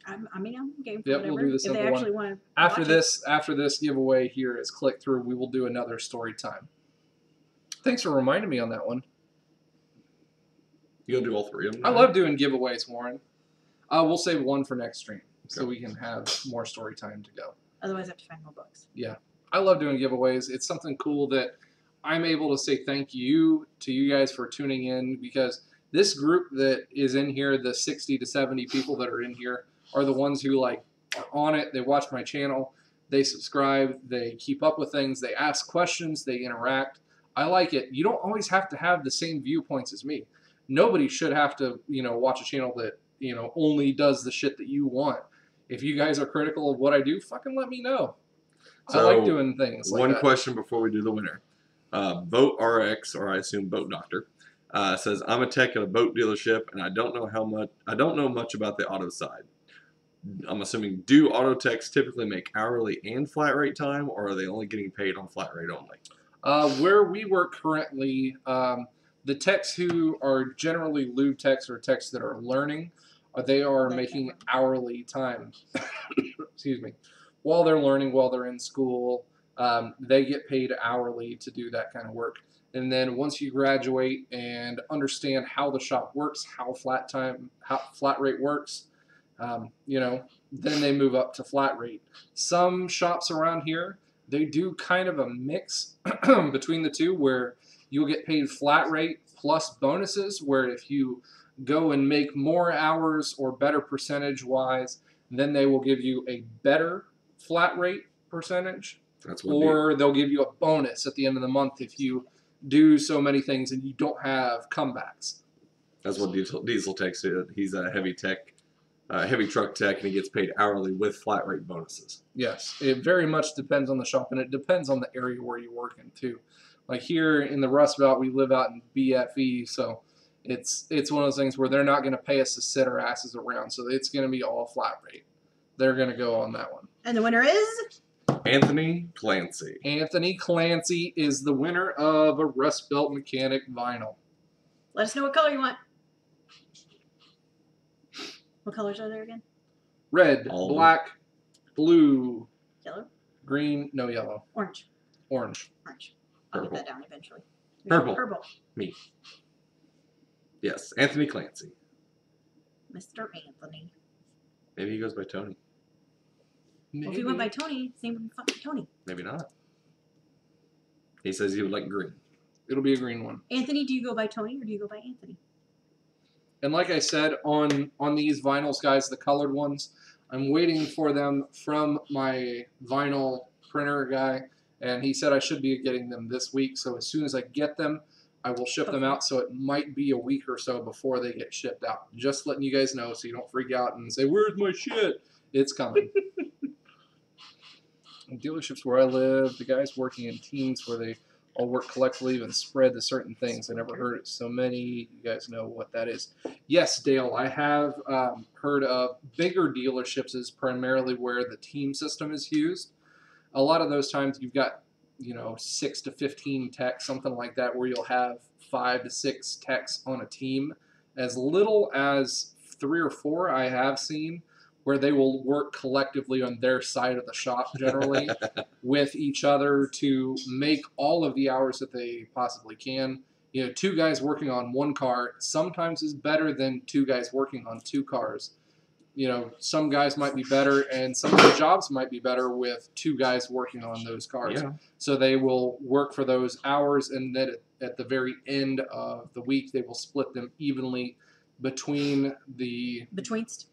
I mean, I'm game for Yep, whatever. we'll do the if they simple one. actually want to After watch this giveaway here is clicked through, we will do another story time. Thanks for reminding me on that one. You gonna do all three of them? I love doing giveaways, Warren. We'll save one for next stream so Okay. we can have more story time to go. it. Otherwise, I have to find more books. I love doing giveaways. It's something cool that I'm able to say thank you to you guys for tuning in, because this group that is in here, the 60 to 70 people that are in here, are the ones who like are on it. They watch my channel, they subscribe, they keep up with things, they ask questions, they interact. I like it. You don't always have to have the same viewpoints as me. Nobody should have to, watch a channel that, only does the shit that you want. If you guys are critical of what I do, fucking let me know. I So, like doing things like One that. question before we do the winner. Boat RX, or I assume Boat Doctor, says, "I'm a tech at a boat dealership, and I don't know much about the auto side. I'm assuming, do auto techs typically make hourly and flat rate time, or are they only getting paid on flat rate only?" Where we work currently, the techs who are generally lube techs or techs that are learning, they are making hourly time. Excuse me. While they're learning, while they're in school, they get paid hourly to do that kind of work. And then once you graduate and understand how the shop works, how flat rate works, then they move up to flat rate. Some shops around here, they do kind of a mix between the two, where you'll get paid flat rate plus bonuses, where if you go and make more hours or better percentage wise, then they will give you a better flat rate percentage, That's what or they'll give you a bonus at the end of the month if you do so many things and you don't have comebacks. That's what Diesel Tech did. He's a heavy truck tech, and he gets paid hourly with flat rate bonuses. Yes, it very much depends on the shop, and it depends on the area where you work in too. Like here in the Rustbelt, we live out in BFE, so it's one of those things where they're not going to pay us to sit our asses around, so it's going to be all flat rate. They're going to go on that one. And the winner is Anthony Clancy. Anthony Clancy is the winner of a Rustbelt Mechanic vinyl. Let us know what color you want. What colors are there again? Red, All of them. black, blue, Yellow, green, no yellow, orange, orange. orange. I'll get Purple. that down eventually. Purple. Purple. Me. Yes, Anthony Clancy. Mr. Anthony. Maybe he goes by Tony. Well, if he went by Tony, his name would be fucking Tony. Maybe not. He says he would like green. It'll be a green one. Anthony, do you go by Tony or do you go by Anthony? And like I said, on these vinyls, guys, the colored ones, I'm waiting for them from my vinyl printer guy, and he said I should be getting them this week. So as soon as I get them, I will ship them out. So it might be a week or so before they get shipped out. Just letting you guys know so you don't freak out and say, "Where's my shit?" It's coming. In dealerships where I live, the guys working in teams where they all work collectively and spread to certain things. I never heard it so many. You guys know what that is. Yes, Dale, I have heard of bigger dealerships is primarily where the team system is used. A lot of those times you've got, 6 to 15 techs, something like that, where you'll have 5 to 6 techs on a team. As little as 3 or 4 I have seen, where they will work collectively on their side of the shop generally with each other to make all of the hours that they possibly can. 2 guys working on 1 car sometimes is better than 2 guys working on 2 cars. Some guys might be better and some of the jobs might be better with 2 guys working on those cars. Yeah. So they will work for those hours, and then at the very end of the week they will split them evenly between the betweenst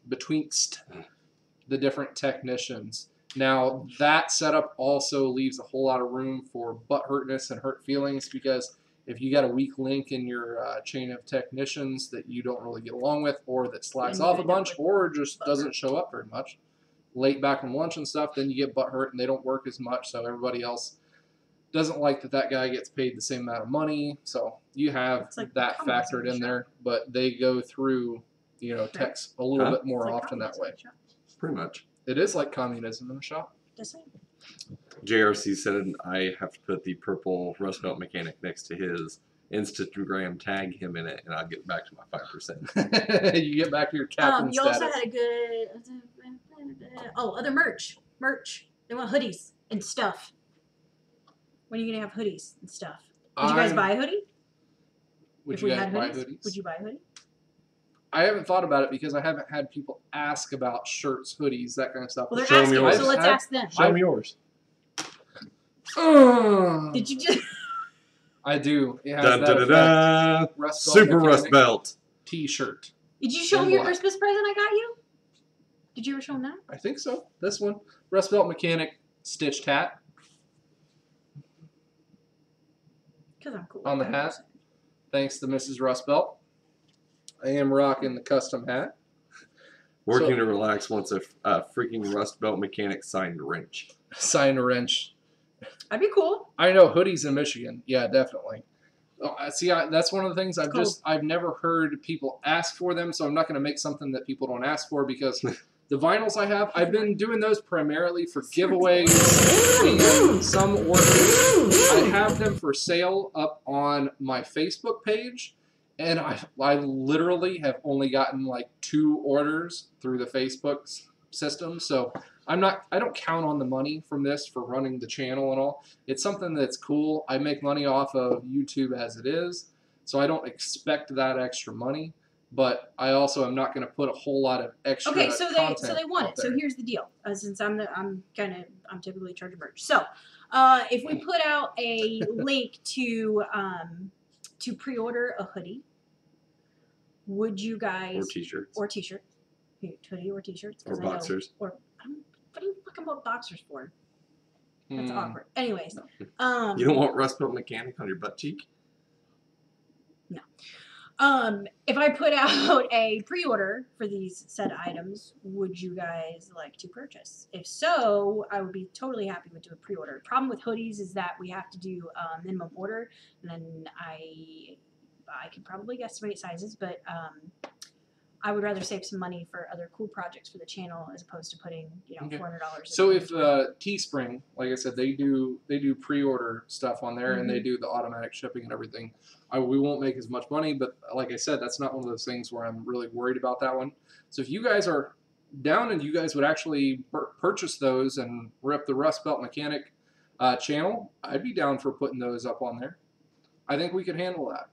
the different technicians. Now that setup also leaves a whole lot of room for butt hurtness and hurt feelings, because if you got a weak link in your chain of technicians that you don't really get along with, or that slacks off a bunch, or just doesn't show up very much, late back from lunch and stuff, then you get butt hurt and they don't work as much, so everybody else doesn't like that guy gets paid the same amount of money. So you have that factored in there, but they go through, techs a little bit more often that way. Pretty much. It is like communism in the shop. JRC said I have to put the purple Rustbelt Mechanic next to his Instagram, tag him in it, and I'll get back to my 5%. You get back to your captain You status. also had a good... other merch. They want hoodies and stuff. When are you going to have hoodies and stuff? Would you guys buy a hoodie? Would If you we guys had buy hoodies? hoodies? Would you buy a hoodie? I haven't thought about it because I haven't had people ask about shirts, hoodies, that kind of stuff. Well, they're Show 'em asking, yours. so let's ask them. Show me yours. Did you just... I do. It has Dun, that dun, dun, dun. Rust Belt Super Mechanic Rust Belt. T-shirt. Did you show In them your black. Christmas present I got you? Did you ever show them that? I think so. This one. Rust Belt Mechanic stitched hat Because I'm cool. on the hat. Thanks to Mrs. Rust Belt. I am rocking the custom hat. Working So- to relax wants a freaking Rust Belt Mechanic signed wrench. Sign a wrench. That'd be cool. I know hoodies in Michigan. Yeah, definitely. Oh, that's one of the things I've never heard people ask for them, so I'm not going to make something that people don't ask for, because the vinyls I've been doing those primarily for giveaways and some orders. I have them for sale up on my Facebook page, and I literally have only gotten like 2 orders through the Facebook system, so I don't count on the money from this for running the channel and all. It's something that's cool. I make money off of YouTube as it is, so I don't expect that extra money. But I also am not going to put a whole lot of extra Okay, so they content want out it. So there. here's the deal. Since I'm typically charging merch. So if we put out a link to to pre-order a hoodie, would you guys Or t-shirts. or t-shirt, hoodie or t-shirts, Or boxers. What do you fucking want boxers for? That's Hmm. awkward. Anyways, You don't want Rustbelt Mechanic on your butt cheek? if I put out a pre-order for these said items, would you guys like to purchase? If so, I would be totally happy with doing a pre-order. Problem with hoodies is that we have to do minimum order, and then I could probably guesstimate sizes, but I would rather save some money for other cool projects for the channel as opposed to putting Okay. $400. So if Teespring, like I said, they do pre-order stuff on there, and they do the automatic shipping and everything. We won't make as much money, but like I said, that's not one of those things where I'm really worried about that one. So if you guys are down and you guys would actually purchase those and rep the Rustbelt Mechanic channel, I'd be down for putting those up on there. I think we could handle that.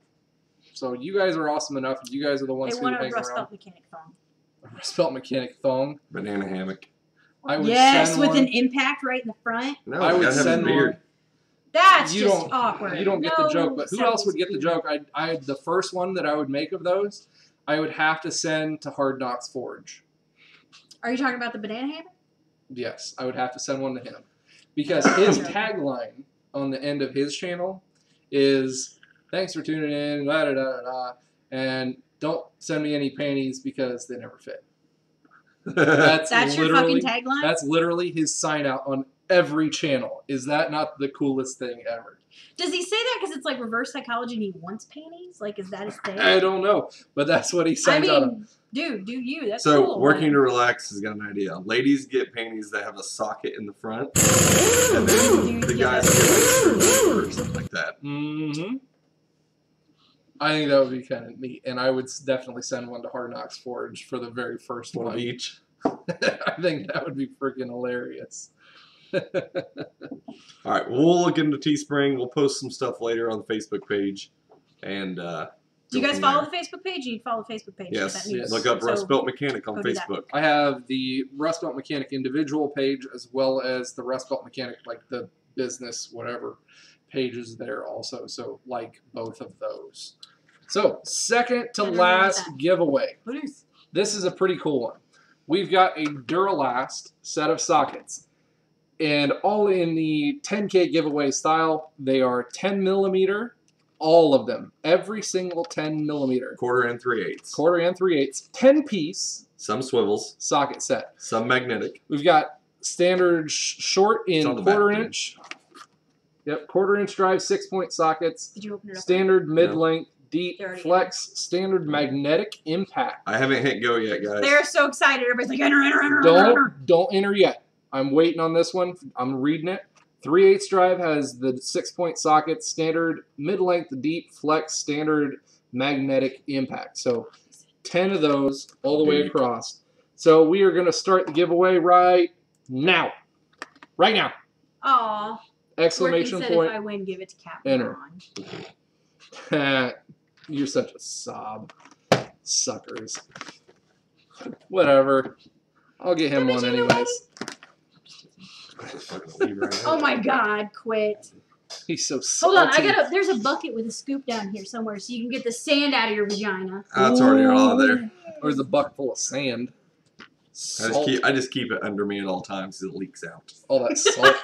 So you guys are awesome enough. You guys are the ones they who want a hang Rustbelt around. Mechanic thong. A Rustbelt Mechanic thong. Banana hammock. I would Yes, send with one. an impact right in the front. No, I you would gotta have a send beard. one. That's You just don't- awkward. You don't get the joke, but who else would get the 70s. joke? I the first one that I would make of those, I would have to send to Hard Knocks Forge. Are you talking about the banana hammock? Yes, I would have to send one to him because his tagline on the end of his channel is "Thanks for tuning in, da da da da," and don't send me any panties because they never fit. That's Your fucking literally tagline? that's literally his sign out on every channel. Is that not the coolest thing ever? Does he say that because it's like reverse psychology and he wants panties? Like, is that his thing? I don't know, but that's what he I signs out on. mean, dude, do you? That's So, cool. Working to Relax has got an idea. Ladies get panties that have a socket in the front, and then the guys get like screws or something like that. Mm-hmm. I think that would be kind of neat, and I would definitely send one to Hard Knocks Forge for the very first One one. of each. I think that would be freaking hilarious. All right, we'll look into Teespring. We'll post some stuff later on the Facebook page, and Do you go guys from follow there. the Facebook page? You follow the Facebook page. Yes, That news. look up So, Rustbelt Mechanic on go do that. Facebook. I have the Rustbelt Mechanic individual page as well as the Rustbelt Mechanic, like the business, whatever, pages there also. So like both of those. So second to I don't know about last that. giveaway. What is? This is a pretty cool one. We've got a Duralast set of sockets. And all in the 10K giveaway style. They are 10 millimeter, all of them. Every single 10 millimeter. Quarter and 3/8. Quarter and 3/8, 10 piece Some swivels, socket set. some magnetic. We've got standard short It's in on the back, quarter dude. inch. Yep, quarter inch drive, 6-point sockets. Did you open it up? Standard mid length, deep They're already flex, standard magnetic impact. I haven't hit go yet, guys. They're so excited. Everybody's like, enter, enter, enter, enter, enter. Don't enter yet. I'm waiting on this one. I'm reading it. 3/8 drive has the 6-point socket, standard mid length, deep flex, standard magnetic impact. So 10 of those all the way Deep. across. So we are going to start the giveaway right now. Right now. Aw. Exclamation Said point. if I win, give it to Captain Enter. Ron. You're such a sob. Suckers. Whatever. I'll get him one anyways. Oh my God! Quit. He's so Hold salty. on, I gotta. There's a bucket with a scoop down here somewhere, so you can get the sand out of your vagina. It's already all there. There's a bucket full of sand. Salt. I just keep it under me at all times so it leaks out. All that salt.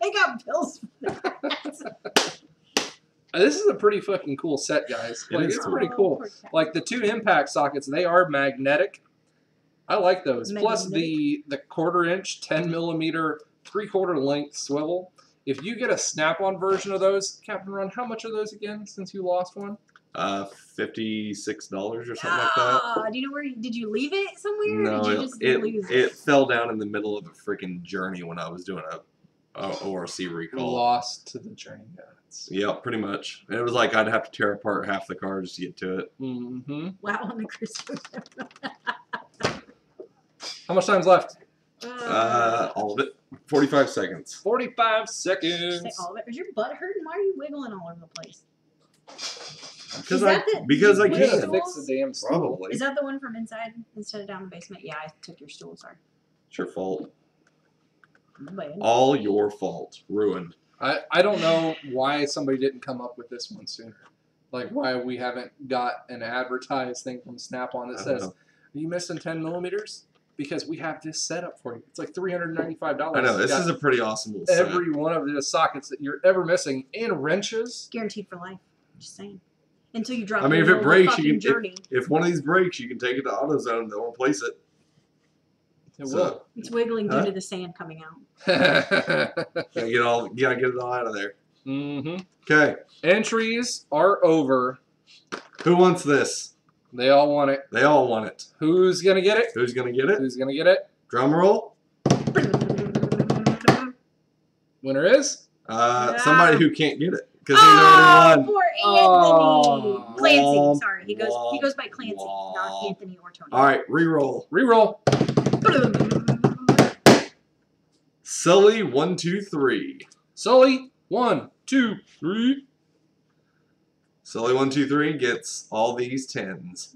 They got bills for that. This is a pretty fucking cool set, guys. It Like, is it's cool. pretty cool. Poor cat. Like the 2 impact sockets, they are magnetic. I like those. Plus the quarter inch, 10 millimeter, 3/4 length swivel. If you get a snap-on version of those, Captain Ron, how much are those again? Since you lost one, $56 or something like that. Ah, do you know where? Did you leave it somewhere? No, or did you just lose it fell down in the middle of a freaking journey when I was doing a ORC you recall. lost to the journey guys. Yeah, pretty much. And it was like I'd have to tear apart half the car just to get to it. Mm-hmm. Wow, on the Christmas. How much time's left? All of it. 45 seconds. 45 Say seconds. all of it. Is your butt hurting? Why are you wiggling all over the place? Because Is I that the- because I did We you gotta can. fix the damn stool. Probably. Is that the one from inside instead of down the basement? Yeah, I took your stool. Sorry. It's your fault. Wait. All your fault. Ruined. I don't know why somebody didn't come up with this one sooner. like why we haven't got an advertised thing from Snap-on that says, know. "Are you missing 10 millimeters?" Because we have this setup for you. It's like $395. I know, this is a pretty awesome little set. every one of the sockets that you're ever missing, and wrenches. Guaranteed for life. Just saying. Until you drop. I mean, if the it breaks, fucking you can. journey. If one of these breaks, you can take it to AutoZone. They'll replace it. It So- will. It's wiggling Huh? due to the sand coming out. Gotta get it all out of there. Mm-hmm. Okay, Entries are over. who wants this? They all want it. They all want it. Who's gonna get it? Who's gonna get it? Who's gonna get it? Drum roll. Winner is Somebody who can't get it because he's already won. Poor Oh. Anthony. Clancy. Womp, Sorry, he goes by Clancy, not womp. Anthony or Tony. All right, re-roll. reroll. Sully 1, 2, 3. Sully, 1, 2, 3. Sully 1, 2, 3 gets all these 10s.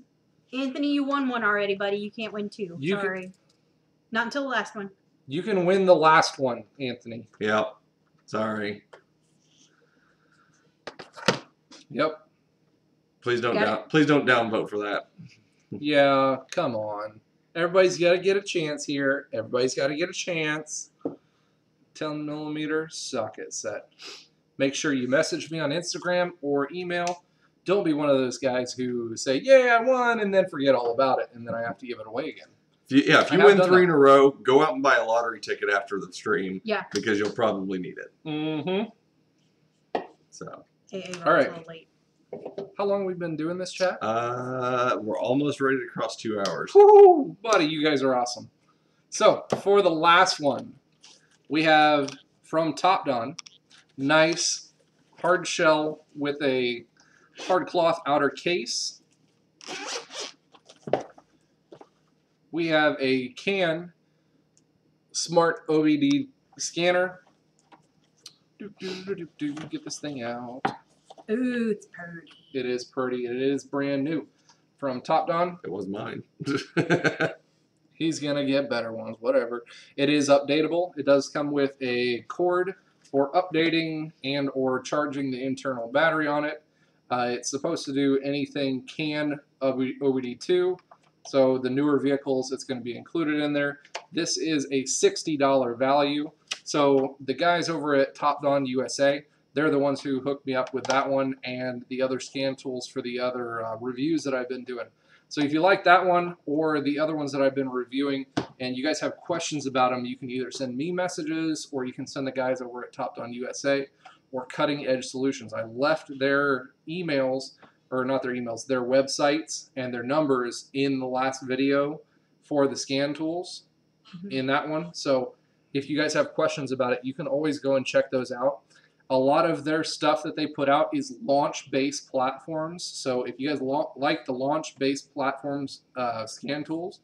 Anthony, you won one already, buddy. You can't win two. You can- Sorry. Not until the last one. You can win the last one, Anthony. Yep. Sorry. Yep. Please don't Got downvote for that. Yeah, come on. Everybody's got to get a chance here. Everybody's got to get a chance. 10 millimeter socket set. Make sure you message me on Instagram or email. Don't be one of those guys who say, "Yeah, I won," and then forget all about it, and then I have to give it away again. If you I have win done 3 that. in a row, go out and buy a lottery ticket after the stream. Yeah. Because you'll probably need it. Mm-hmm. So, AA All right. a little late. How long have we been doing this, chat? we're almost ready to cross 2 hours. Woo! Buddy, you guys are awesome. So, for the last one, we have from Top Don, nice hard shell with a hard cloth outer case. We have a can smart Obd scanner. Get this thing out. Ooh, it's pretty. It is pretty. It is brand new. From Top Don, It was mine. he's going to get better ones, whatever. It is updatable. It does come with a cord for updating and or charging the internal battery on it. It's supposed to do anything can of OBD2. So the newer vehicles, it's going to be included in there. This is a $60 value. So the guys over at Top Don USA, they're the ones who hooked me up with that one and the other scan tools for the other reviews that I've been doing. So if you like that one or the other ones that I've been reviewing and you guys have questions about them, you can either send me messages or you can send the guys over at Top Don USA or Cutting Edge Solutions. I left their emails, or not their emails, their websites and their numbers in the last video for the scan tools in that one. So if you guys have questions about it, you can always go and check those out. A lot of their stuff that they put out is launch-based platforms. So if you guys like the launch-based platforms scan tools,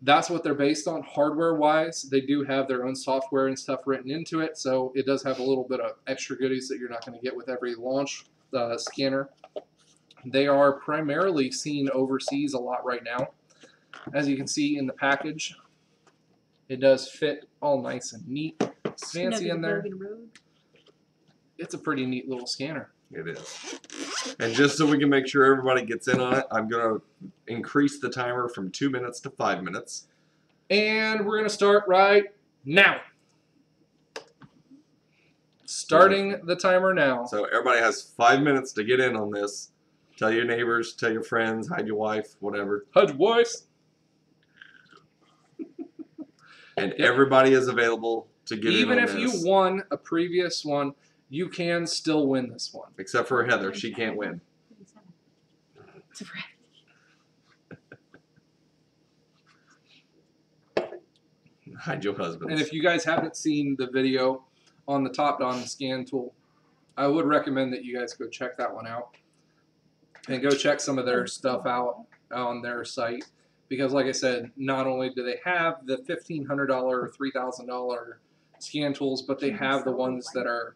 that's what they're based on hardware-wise. They do have their own software and stuff written into it, so it does have a little bit of extra goodies that you're not going to get with every launch scanner. They are primarily seen overseas a lot right now. As you can see in the package, it does fit all nice and neat. Fancy in there. It's a pretty neat little scanner. It is. And just so we can make sure everybody gets in on it, I'm going to increase the timer from 2 minutes to 5 minutes. And we're going to start right now. Starting the timer now. So everybody has 5 minutes to get in on this. Tell your neighbors, tell your friends, hide your wife, whatever. HUD voice. And everybody is available to get in Even on if you this. won a previous one, you can still win this one. Except for Heather. She can't win. It's a wrap. Hide your husband. And if you guys haven't seen the video on the Top Don scan tool, I would recommend that you guys go check that one out. And go check some of their stuff out on their site. Because like I said, not only do they have the $1,500 or $3,000 scan tools, but they have the ones that are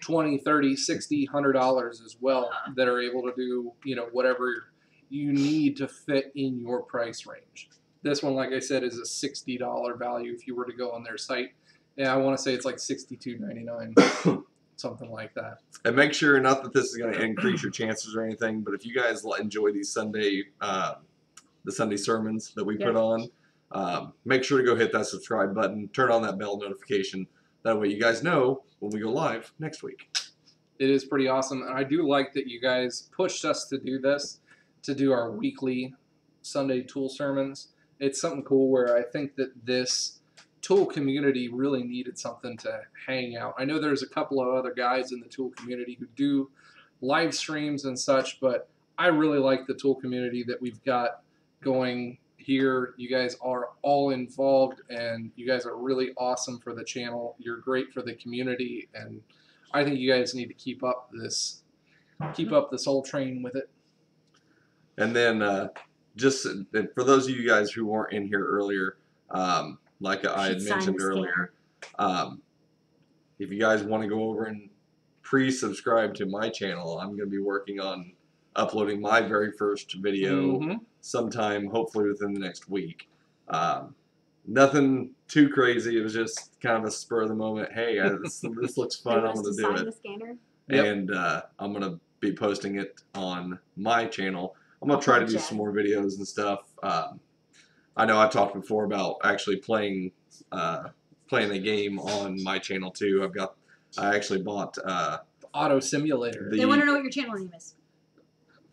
$20, $30, $60, $100 as well that are able to do, you know, whatever you need to fit in your price range. This one, like I said, is a $60 value if you were to go on their site. Yeah, I want to say it's like $62.99 something like that. And make sure, not that this is going to increase your chances or anything, but if you guys enjoy these Sunday, the Sunday sermons that we put on, make sure to go hit that subscribe button, turn on that bell notification. That way you guys know when we go live next week. It is pretty awesome, and I do like that you guys pushed us to do this, to do our weekly Sunday tool sermons. It's something cool where I think that this tool community really needed something to hang out. I know there's a couple of other guys in the tool community who do live streams and such, but I really like the tool community that we've got going here. You guys are all involved, and you guys are really awesome for the channel. You're great for the community, and I think you guys need to keep up this whole train with it. And then just for those of you guys who weren't in here earlier, like I had mentioned earlier, if you guys want to go over and pre-subscribe to my channel, I'm going to be working on uploading my very first video sometime, hopefully within the next week. Nothing too crazy. It was just kind of a spur of the moment. Hey, this looks fun. I'm going to do it. The scanner? And I'm going to be posting it on my channel. I'm going to try to do some more videos and stuff. I know I talked before about actually playing a game on my channel too. I actually bought Auto Simulator. They want to know what your channel name is.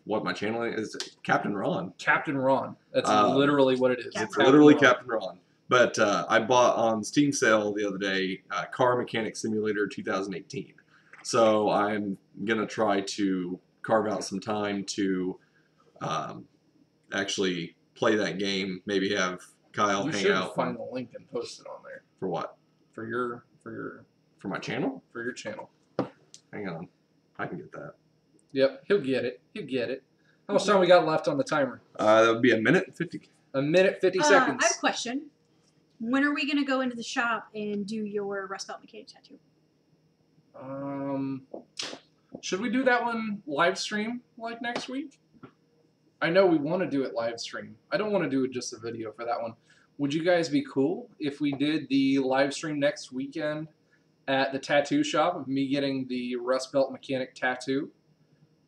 What my channel is? Captain Ron. Captain Ron. That's literally what it is. It's literally Captain Ron. But I bought on Steam sale the other day Car Mechanic Simulator 2018. So I'm going to try to carve out some time to actually play that game. Maybe have Kyle hang out. You should find the link and post it on there. For what? For my channel? For your channel. Hang on. I can get that. Yep, he'll get it. He'll get it. How much time we got left on the timer? That would be a minute and 50. A minute, 50 seconds. I have a question. When are we going to go into the shop and do your Rustbelt mechanic tattoo? Should we do that one live stream like next week? I know we want to do it live stream. I don't want to do just a video for that one. Would you guys be cool if we did the live stream next weekend at the tattoo shop of me getting the Rustbelt mechanic tattoo?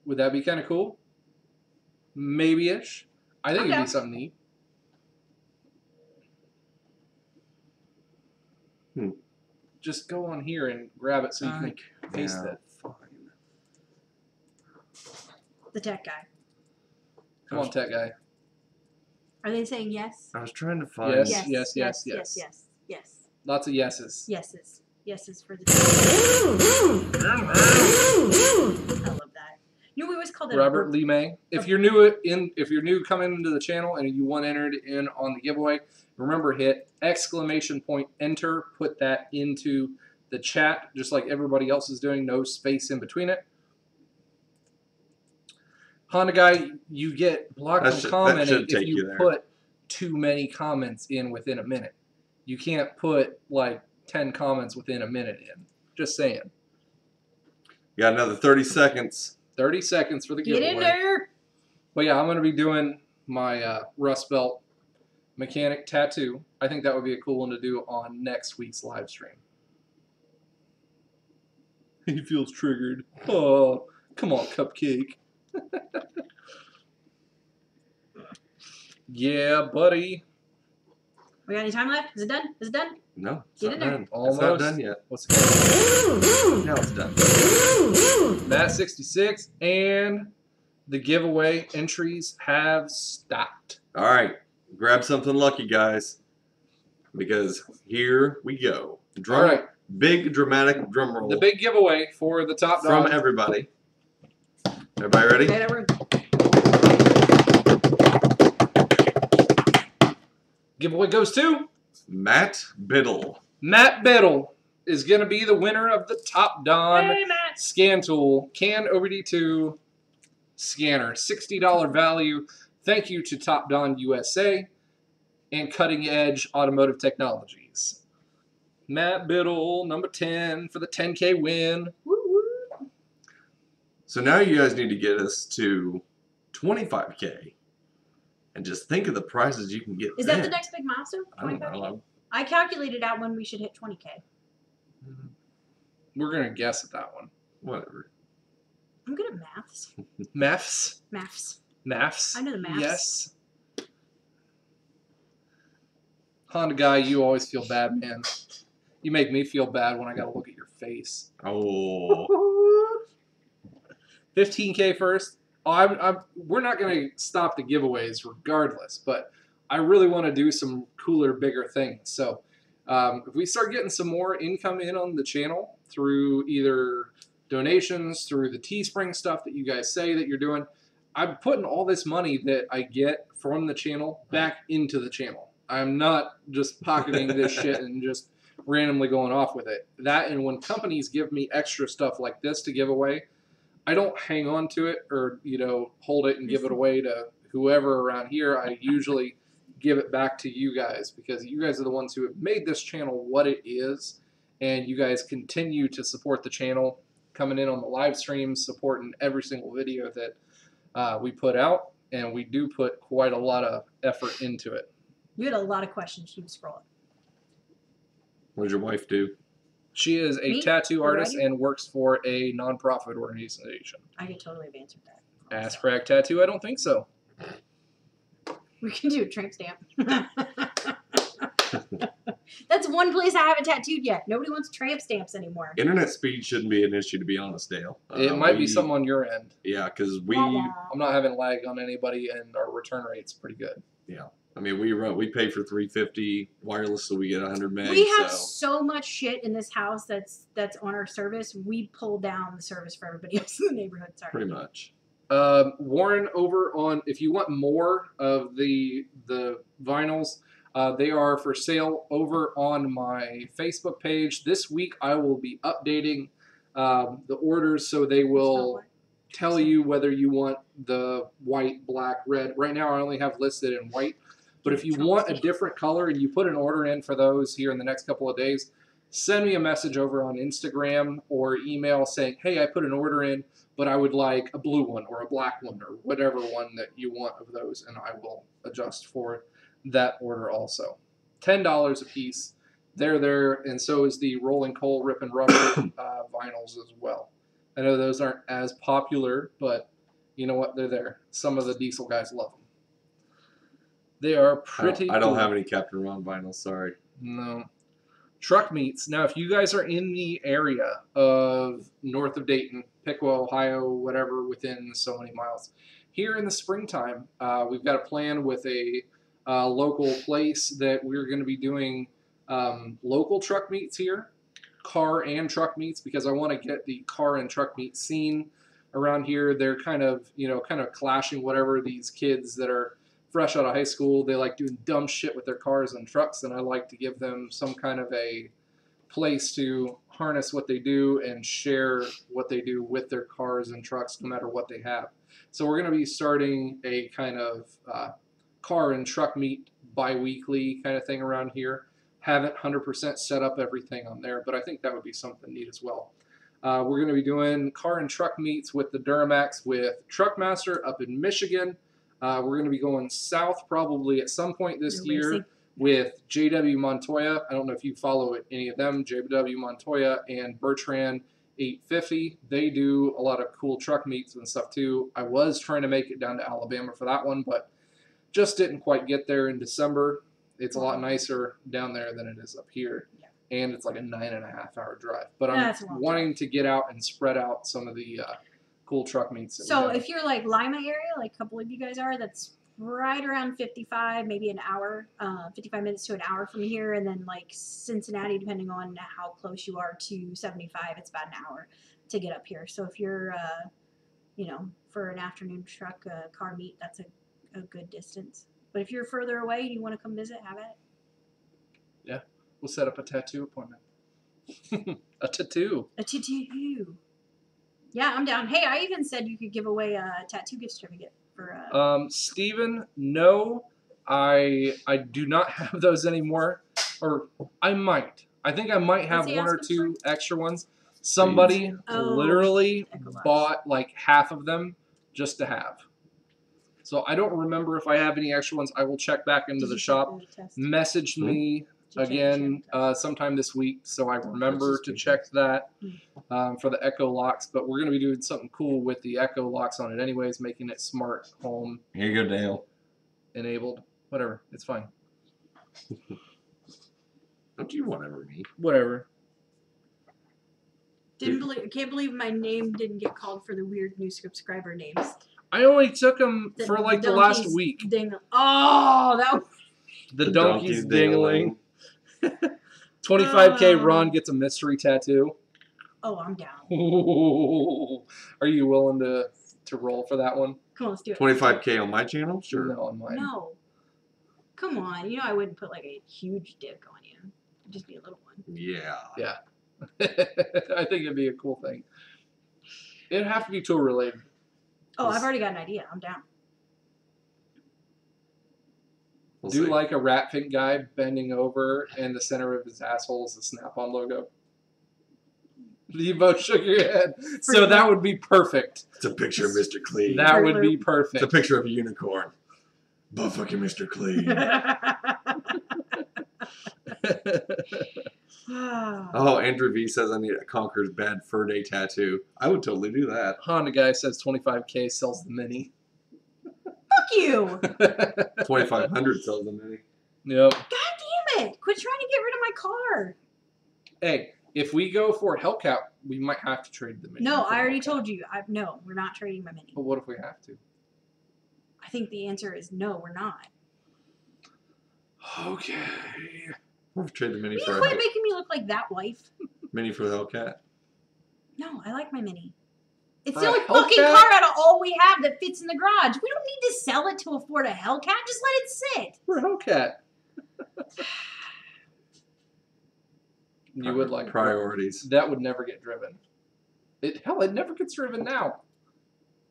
Would that be kind of cool? Maybe-ish. I think it'd be something neat. Just go on here and grab it so you can paste that. Fine. The tech guy. Come on, tech guy. Are they saying yes? I was trying to find. Yes. Lots of yeses. Yeses for the. I love that. You know, we always call that Robert Lee May. If you're new coming into the channel and you want entered in on the giveaway, remember hit !enter. Put that into the chat, just like everybody else is doing. No space in between it. Honda guy, you get blocked from commenting if you put too many comments in within a minute. You can't put like 10 comments within a minute in. Just saying. You got another 30 seconds. 30 seconds for the giveaway. Get in there. But yeah, I'm going to be doing my Rustbelt mechanic tattoo. I think that would be a cool one to do on next week's live stream. He feels triggered. Oh, come on, Cupcake. Yeah, buddy. We got any time left? Is it done? Is it done? No, it's Get not in there. done. Almost. It's not done yet. What's it? Now it's done. Matt 66 and the giveaway entries have stopped. All right, grab something lucky, guys, because here we go. All right. Big dramatic drum roll. The big giveaway for the top dog. From everybody. Everybody ready? Okay, we're... Giveaway goes to Matt Biddle. Matt Biddle is going to be the winner of the Top Don Scan Tool Can OBD2 Scanner. $60 value. Thank you to Top Don USA and Cutting Edge Automotive Technologies. Matt Biddle, number 10 for the 10K win. Woo woo. So now you guys need to get us to 25K. And just think of the prizes you can get. Is that the next big milestone? I don't know. I calculated out when we should hit 20K. We're gonna guess at that one. Whatever. I'm good at maths. Maths. Maths. Maths. I know the maths. Yes. Honda guy, you always feel bad, man. You make me feel bad when I gotta look at your face. Oh. 15K first. We're not gonna stop the giveaways regardless, but I really want to do some cooler, bigger things. So if we start getting some more income in on the channel through either donations, through the Teespring stuff that you guys say that you're doing, I'm putting all this money that I get from the channel back into the channel. I'm not just pocketing this shit and just randomly going off with it. That, and when companies give me extra stuff like this to give away, I don't hang on to it or, you know, hold it and give it away to whoever around here. I usually give it back to you guys because you guys are the ones who have made this channel what it is, and you guys continue to support the channel, coming in on the live streams, supporting every single video that we put out, and we do put quite a lot of effort into it. You had a lot of questions. Keep scrolling. What does your wife do? She is a Me? tattoo What do I artist do? and works for a non-profit organization. I could totally have answered that. Ass crack tattoo? I don't think so. We can do a tramp stamp. That's one place I haven't tattooed yet. Nobody wants tramp stamps anymore. Internet speed shouldn't be an issue, to be honest, Dale. It might be something on your end. Yeah, because we. I'm not having lag on anybody, and our return rate's pretty good. Yeah, I mean we pay for $350 wireless, so we get 100 meg. We have so. so much shit in this house that's on our service. We pull down the service for everybody else in the neighborhood. Sorry. Pretty much. Warren, over on, if you want more of the vinyls, they are for sale over on my Facebook page. This week I will be updating the orders, so they will tell you whether you want the white, black, red. Right now I only have listed in white, but if you want a different color and you put an order in for those here in the next couple of days, send me a message over on Instagram or email saying, hey, I put an order in, but I would like a blue one or a black one or whatever one that you want of those, and I will adjust for that order also. $10 a piece. They're there, and so is the Rolling Coal Rip and Rubber vinyls as well. I know those aren't as popular, but you know what? They're there. Some of the diesel guys love them. They are pretty I don't cool. have any Captain Ron vinyls, sorry. No. Truck meets. Now, if you guys are in the area of north of Dayton, Piqua, Ohio, whatever, within so many miles, here in the springtime, we've got a plan with a local place that we're going to be doing local truck meets here, car and truck meets, because I want to get the car and truck meet scene around here. They're kind of clashing whatever these kids that are fresh out of high school, they like doing dumb shit with their cars and trucks, and I like to give them some kind of a place to harness what they do and share what they do with their cars and trucks, no matter what they have. So we're going to be starting a kind of car and truck meet bi-weekly kind of thing around here. Haven't 100% set up everything on there, but I think that would be something neat as well. We're going to be doing car and truck meets with the Duramax with Truckmaster up in Michigan. We're going to be going south probably at some point this year with JW Montoya. I don't know if you follow any of them, JW Montoya and Bertrand 850. They do a lot of cool truck meets and stuff too. I was trying to make it down to Alabama for that one, but just didn't quite get there in December. It's a lot nicer down there than it is up here. Yeah. And it's like a 9.5-hour drive. But I'm wanting to get out and spread out some of the cool truck meets. So if you're like Lima area, like a couple of you guys are, that's right around 55, maybe an hour, 55 minutes to an hour from here. And then like Cincinnati, depending on how close you are to 75, it's about an hour to get up here. So if you're, for an afternoon truck car meet, that's a good distance. But if you're further away and you want to come visit, have at it. Yeah, we'll set up a tattoo appointment. A tattoo. A tattoo. Yeah, I'm down. Hey, I even said you could give away a tattoo gift certificate for. Steven, no, I do not have those anymore, or I might. I think I might have one or two extra ones. Somebody literally bought like half of them just to have. So I don't remember if I have any extra ones. I will check back into the shop. Message me check the again show. sometime this week, so I remember to check that for the Echo locks. But we're going to be doing something cool with the Echo locks on it anyways, making it smart home Here you go, Dale. enabled. Whatever, it's fine. Don't you whatever me? Whatever. Can't believe my name didn't get called for the weird new subscriber names. I only took them for like the last donkeys week. Oh, that was... The donkey's dingling. 25K Ron gets a mystery tattoo. Oh, I'm down. Are you willing to roll for that one? Come on, let's do it. 25K on my channel? Sure. No, on mine. No. Come on. You know I wouldn't put like a huge dick on you. It'd just be a little one. Yeah. Yeah. I think it'd be a cool thing. It'd have to be tool related. Oh, I've already got an idea. I'm down. We'll Do see. like a rat pink guy bending over and the center of his asshole is the Snap-on logo. You both shook your head. So that would be perfect. It's a picture of Mr. Clean. That would be It's a perfect. picture of a unicorn. But fucking Mr. Clean. Oh, Andrew V says I need a Conker's Bad Fur Day tattoo. I would totally do that. Honda guy says 25K sells the Mini. Fuck you! 2,500 sells the Mini. Yep. God damn it! Quit trying to get rid of my car. Hey, if we go for a Hellcat, we might have to trade the Mini. No, for I already Hellcat. told you. No, we're not trading my Mini. But what if we have to? I think the answer is no, we're not. Okay. We'll trade the Mini Will for you a quit making me look like that wife? Mini for the Hellcat. No, I like my Mini. It's For the a only fucking Hellcat? car out of all we have that fits in the garage. We don't need to sell it to afford a Hellcat. Just let it sit. For a Hellcat. You would like priorities. That would never get driven. Hell, it never gets driven now.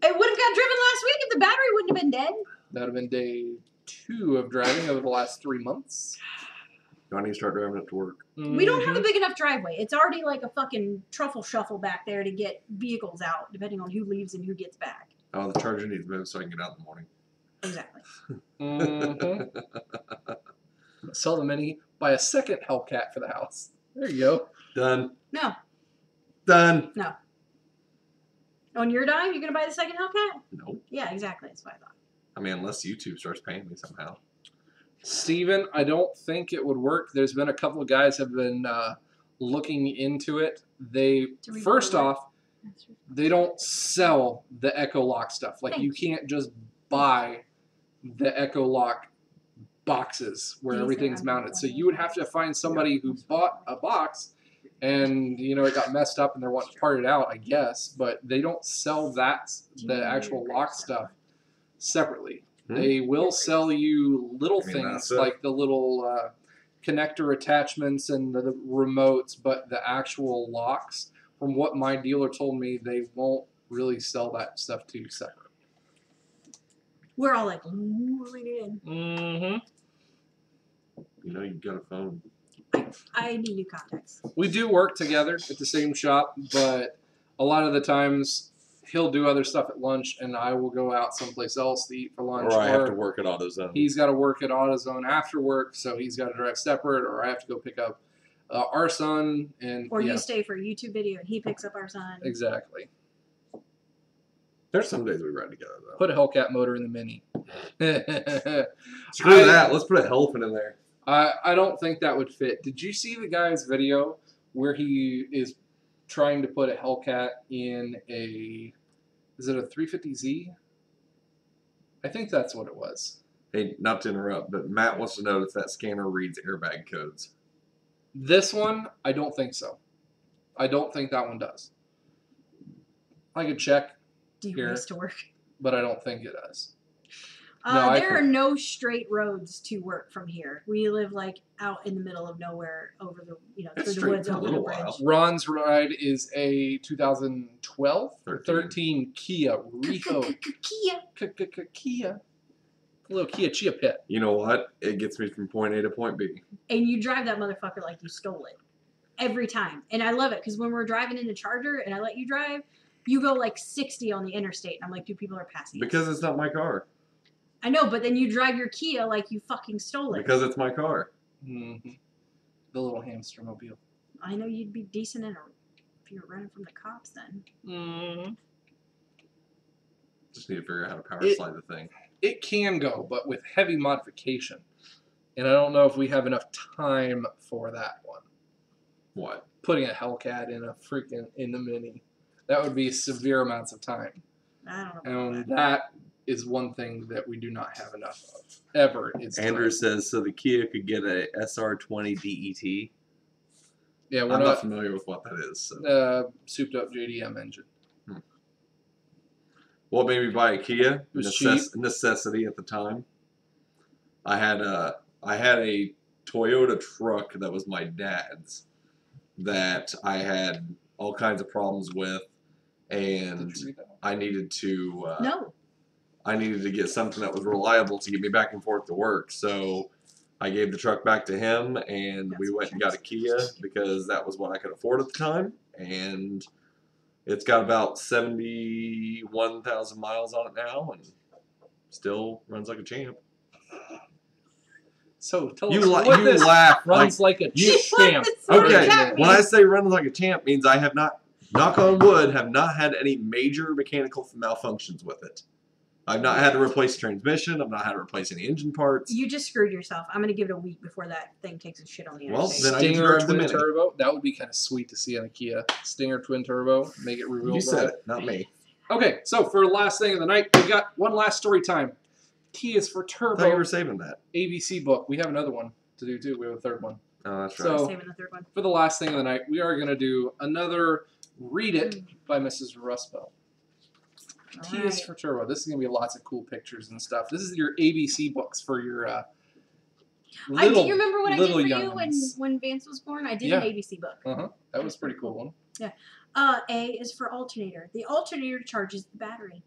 It would have got driven last week if the battery wouldn't have been dead. That would have been day 2 of driving over the last 3 months. Do I need to start driving it to work? We don't have a Mhm. big enough driveway. It's already like a fucking truffle shuffle back there to get vehicles out, depending on who leaves and who gets back. Oh, the charger needs moved so I can get out in the morning. Exactly. Mhm. Sell the Mini, buy a second Hellcat for the house. There you go. Done. No. Done. On your dime, you're going to buy the second Hellcat? Nope. Yeah, exactly. That's what I thought. I mean, unless YouTube starts paying me somehow. Steven, I don't think it would work. There's been a couple of guys have been looking into it. They To rebuild first it? off, they don't sell the Echo Lock stuff. Like Thank you can't just buy the Echo Lock boxes where These everything's are mounted. So you would have to find somebody who bought a box and it got messed up and they're wanting to part it out, I guess, but they don't sell the actual lock stuff separately. Hmm. They will sell you little I mean, things that's it. like the little connector attachments and the remotes, but the actual locks, from what my dealer told me, they won't really sell that stuff to you separate. We're all like, ooh, we did. Mm-hmm. You've got a phone. I need new contacts. We do work together at the same shop, but a lot of the times he'll do other stuff at lunch and I will go out someplace else to eat for lunch. Or I have to work at AutoZone. He's got to work at AutoZone after work, so he's got to drive separate, or I have to go pick up our son. And Or yeah, you stay for a YouTube video and he picks up our son. exactly. There's some days we ride together, though. Put a Hellcat motor in the Mini. Screw that. Let's put a elephant in there. I don't think that would fit. Did you see the guy's video where he is trying to put a Hellcat in is it a 350Z? I think that's what it was. Hey, not to interrupt, but Matt wants to know if that scanner reads airbag codes. This one, I don't think so. I don't think that one does. I could check, Do you Here. race to work? but I don't think it does. No, I There are think- no straight roads to work from here. We live like out in the middle of nowhere over the That's through the straight woods for a over the little bridge. while. Ron's ride is a 2012 or 13. 13 Kia Rio. Kia. A little Kia Chia Pet. You know what? It gets me from point A to point B. And you drive that motherfucker like you stole it every time. And I love it because when we're driving in the Charger and I let you drive, you go like 60 on the interstate. And I'm like, dude, people are passing us. Because it's not my car. I know, but then you drive your Kia like you fucking stole it. Because it's my car. Mm-hmm. the little hamster mobile. I know you'd be decent if you were running from the cops then. Just need to figure out how to power It- slide the thing. It can go, but with heavy modification. And I don't know if we have enough time for that one. What? Putting a Hellcat in the Mini. That would be severe amounts of time. I don't know about And that. that is one thing that we do not have enough of. Ever. It's Andrew time. says, so the Kia could get a SR20 DET. Yeah, we're I'm not not familiar with what that is. So. souped up JDM engine. Well, maybe buy a Kia. was cheap. Necessity at the time. I had a Toyota truck that was my dad's that I had all kinds of problems with, and Did you read that? I needed to No. I needed to get something that was reliable to get me back and forth to work. So I gave the truck back to him, and we went and got a Kia because that was what I could afford at the time, and it's got about 71,000 miles on it now, and still runs like a champ. So tell You us what you this laugh runs like a you- champ. What does Okay, that when mean? I say runs like a champ, means I have not, knock on wood, have not had any major mechanical malfunctions with it. I've not had to replace transmission. I've not had to replace any engine parts. You just screwed yourself. I'm gonna give it a week before that thing takes a shit on the Well, interstate. then I need to Stinger drive the twin Mini. turbo. That would be kind of sweet to see on a Kia. Stinger twin turbo. Make it real. You said it, not me. Okay, so for the last thing of the night, we got one last story time. T is for I thought you Turbo were saving that. ABC book. We have another one to do too. We have a third one. Oh, that's right. So Saving the third one. for the last thing of the night, we are going to do another Read It by Mrs. Rustbelt. T is Alright. for Turbo. This is going to be lots of cool pictures and stuff. This is your ABC books for your little, do you remember what I did little for you youngins. when Vance was born? I did Yeah. an ABC book. That was a pretty cool one. A is for alternator. The alternator charges the battery.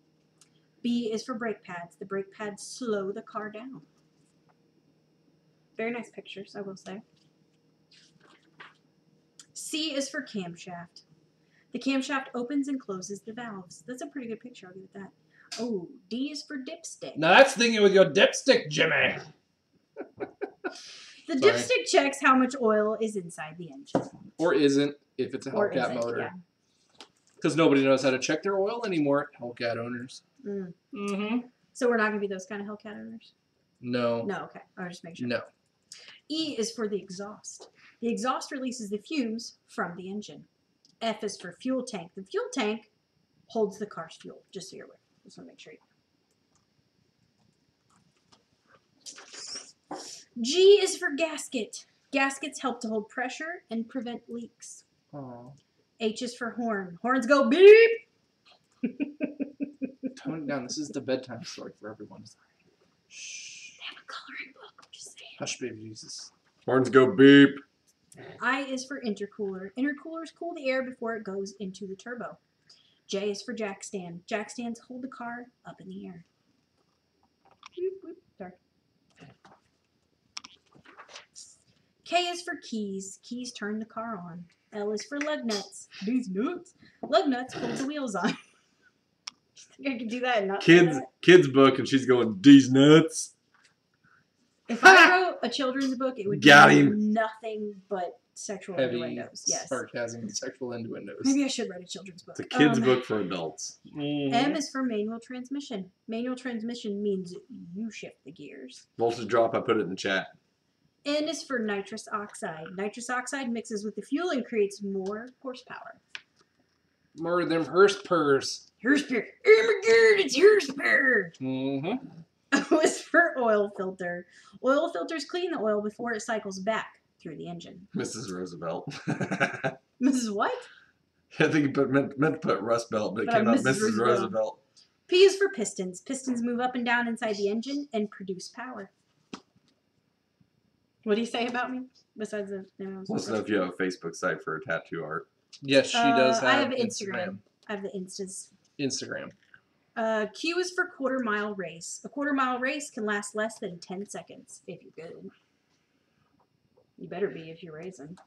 B is for brake pads. The brake pads slow the car down. Very nice pictures, I will say. C is for camshaft. The camshaft opens and closes the valves. That's a pretty good picture, I'll give it that. Oh, D is for dipstick. Now that's thinking with your dipstick, Jimmy. The Sorry. dipstick checks how much oil is inside the engine. Or isn't, if it's a Or Hellcat isn't, motor. yeah. Because nobody knows how to check their oil anymore, Hellcat owners. Mm. Mm-hmm. So we're not going to be those kind of Hellcat owners? No. No, okay. I'll just make sure. No. E is for the exhaust. The exhaust releases the fumes from the engine. F is for fuel tank. The fuel tank holds the car's fuel, just so you're aware. Just want to make sure you G is for gasket. Gaskets help to hold pressure and prevent leaks. Oh. H is for horn. Horns go beep. Tone it down. This is the bedtime story for everyone. They have a coloring book. I'm just saying. Hush, baby Jesus. Horns go beep. I is for intercooler. Intercoolers cool the air before it goes into the turbo. J is for jack stand. Jack stands hold the car up in the air. Boop, boop. Sorry. K is for keys. Keys turn the car on. L is for lug nuts. These nuts. Lug nuts hold the wheels on. Think I could do that and not say that? Kids book, and she's going, these nuts. If I wrote a children's book, it would Got be him. nothing but sexual Heavy innuendos. Yes. sarcasm and sexual innuendos. Maybe I should write a children's book. It's a kid's book for adults. M is for manual transmission. Manual transmission means you shift the gears. Voltage drop, I put it in the chat. N is for nitrous oxide. Nitrous oxide mixes with the fuel and creates more horsepower. More of them hearse purrs. Horsepower. Oh my god, it's horsepower. Mm-hmm. O is for oil filter. Oil filters clean the oil before it cycles back through the engine. Mrs. Roosevelt. I Mrs. What? think you meant to put Rust Belt, but it But came I'm out Mrs. Mrs. Roosevelt. Roosevelt. P is for pistons. Pistons move up and down inside the engine and produce power. What do you say about me? Besides the name I was Let's know if you have a Facebook site for tattoo art. Yes, she does have I have Instagram. I have the Instas. Instagram. Q is for quarter mile race. A quarter mile race can last less than 10 seconds if you're good. You better be if you're racing.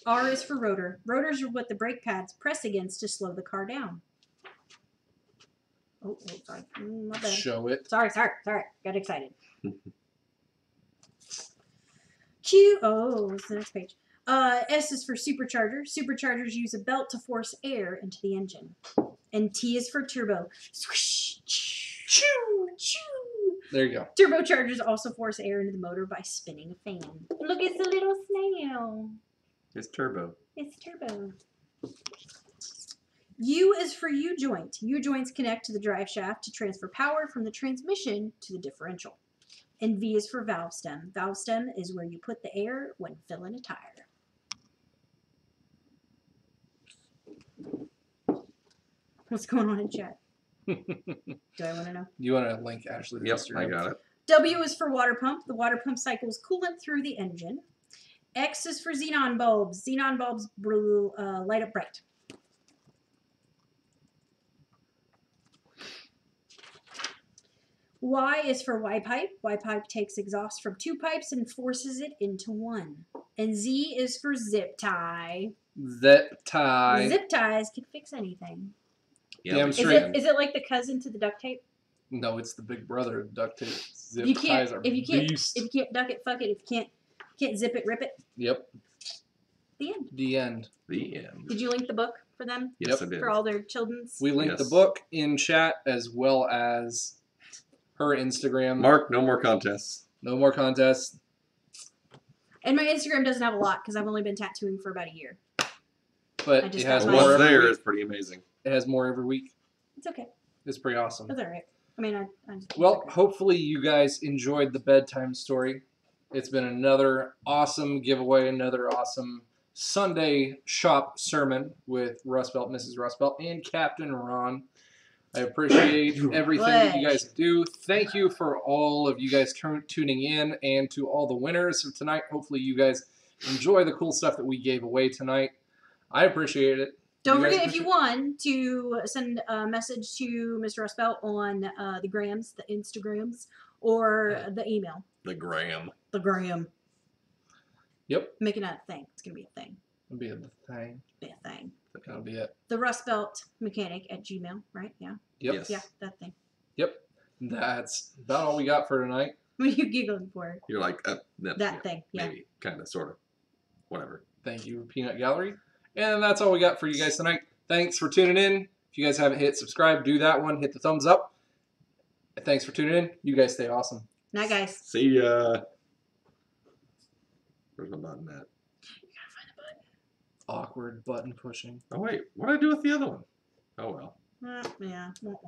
R is for rotor. Rotors are what the brake pads press against to slow the car down. Oh, sorry. My bad. Show it. Sorry. Got excited. What's the next page? S is for supercharger. Superchargers use a belt to force air into the engine. And T is for turbo. Swish, choo, choo. There you go. Turbochargers also force air into the motor by spinning a fan. Look, it's a little snail. It's turbo. It's turbo. U is for U-joint. U-joints connect to the drive shaft to transfer power from the transmission to the differential. And V is for valve stem. Valve stem is where you put the air when filling a tire. What's going on in chat? Do I want to know? You want to link Ashley? Yep, I got it. W is for water pump. The water pump cycles coolant through the engine. X is for xenon bulbs. Xenon bulbs light up bright. Y is for Y pipe. Y pipe takes exhaust from 2 pipes and forces it into 1. And Z is for zip tie. Zip tie. Zip ties can fix anything. Damn Is straight. it like the cousin to the duct tape? No, it's the big brother of duct tape. Zip If you ties can't, are if you can't, beast. if you can't duck it, fuck it. If you can't zip it, rip it. Yep. The end. The end. The end. Did you link the book for them? Yes, I did. For all their children's? We linked Yes. the book in chat as well as her Instagram. Mark, no more contests. No more contests. And my Instagram doesn't have a lot because I've only been tattooing for about a year. But I it just has got more What's every there week. is pretty amazing. It has more every week. It's okay. It's pretty awesome. That's all right. I mean, I just, Well, it's okay. hopefully you guys enjoyed the bedtime story. It's been another awesome giveaway, another awesome Sunday shop sermon with Rustbelt, Mrs. Rustbelt, and Captain Ron. I appreciate everything that you guys do. Thank you for all of you guys tuning in, and to all the winners of tonight. Hopefully you guys enjoy the cool stuff that we gave away tonight. I appreciate it. Don't You guys forget, if you appreciate- won, to send a message to Mr. Rustbelt on the grams, the Instagrams, or the email. The Graham. The gram. Yep. Making that a thing. It's going to be a thing. It'll be a thing. Be a thing. That'll be it. The Rustbelt mechanic at Gmail, right? Yeah. Yep. Yes. Yeah, that thing. Yep. That's about all we got for tonight. What are you giggling for? You're like, That yeah, thing. Yeah. maybe, kind of, sort of, whatever. Thank you, Peanut Gallery. And that's all we got for you guys tonight. Thanks for tuning in. If you guys haven't hit subscribe, do that one. Hit the thumbs up. And thanks for tuning in. You guys stay awesome. Night, guys. See ya. Where's my button at? You gotta find a button. Awkward button pushing. Oh, wait. What did I do with the other one? Oh, well. Yeah. Won't.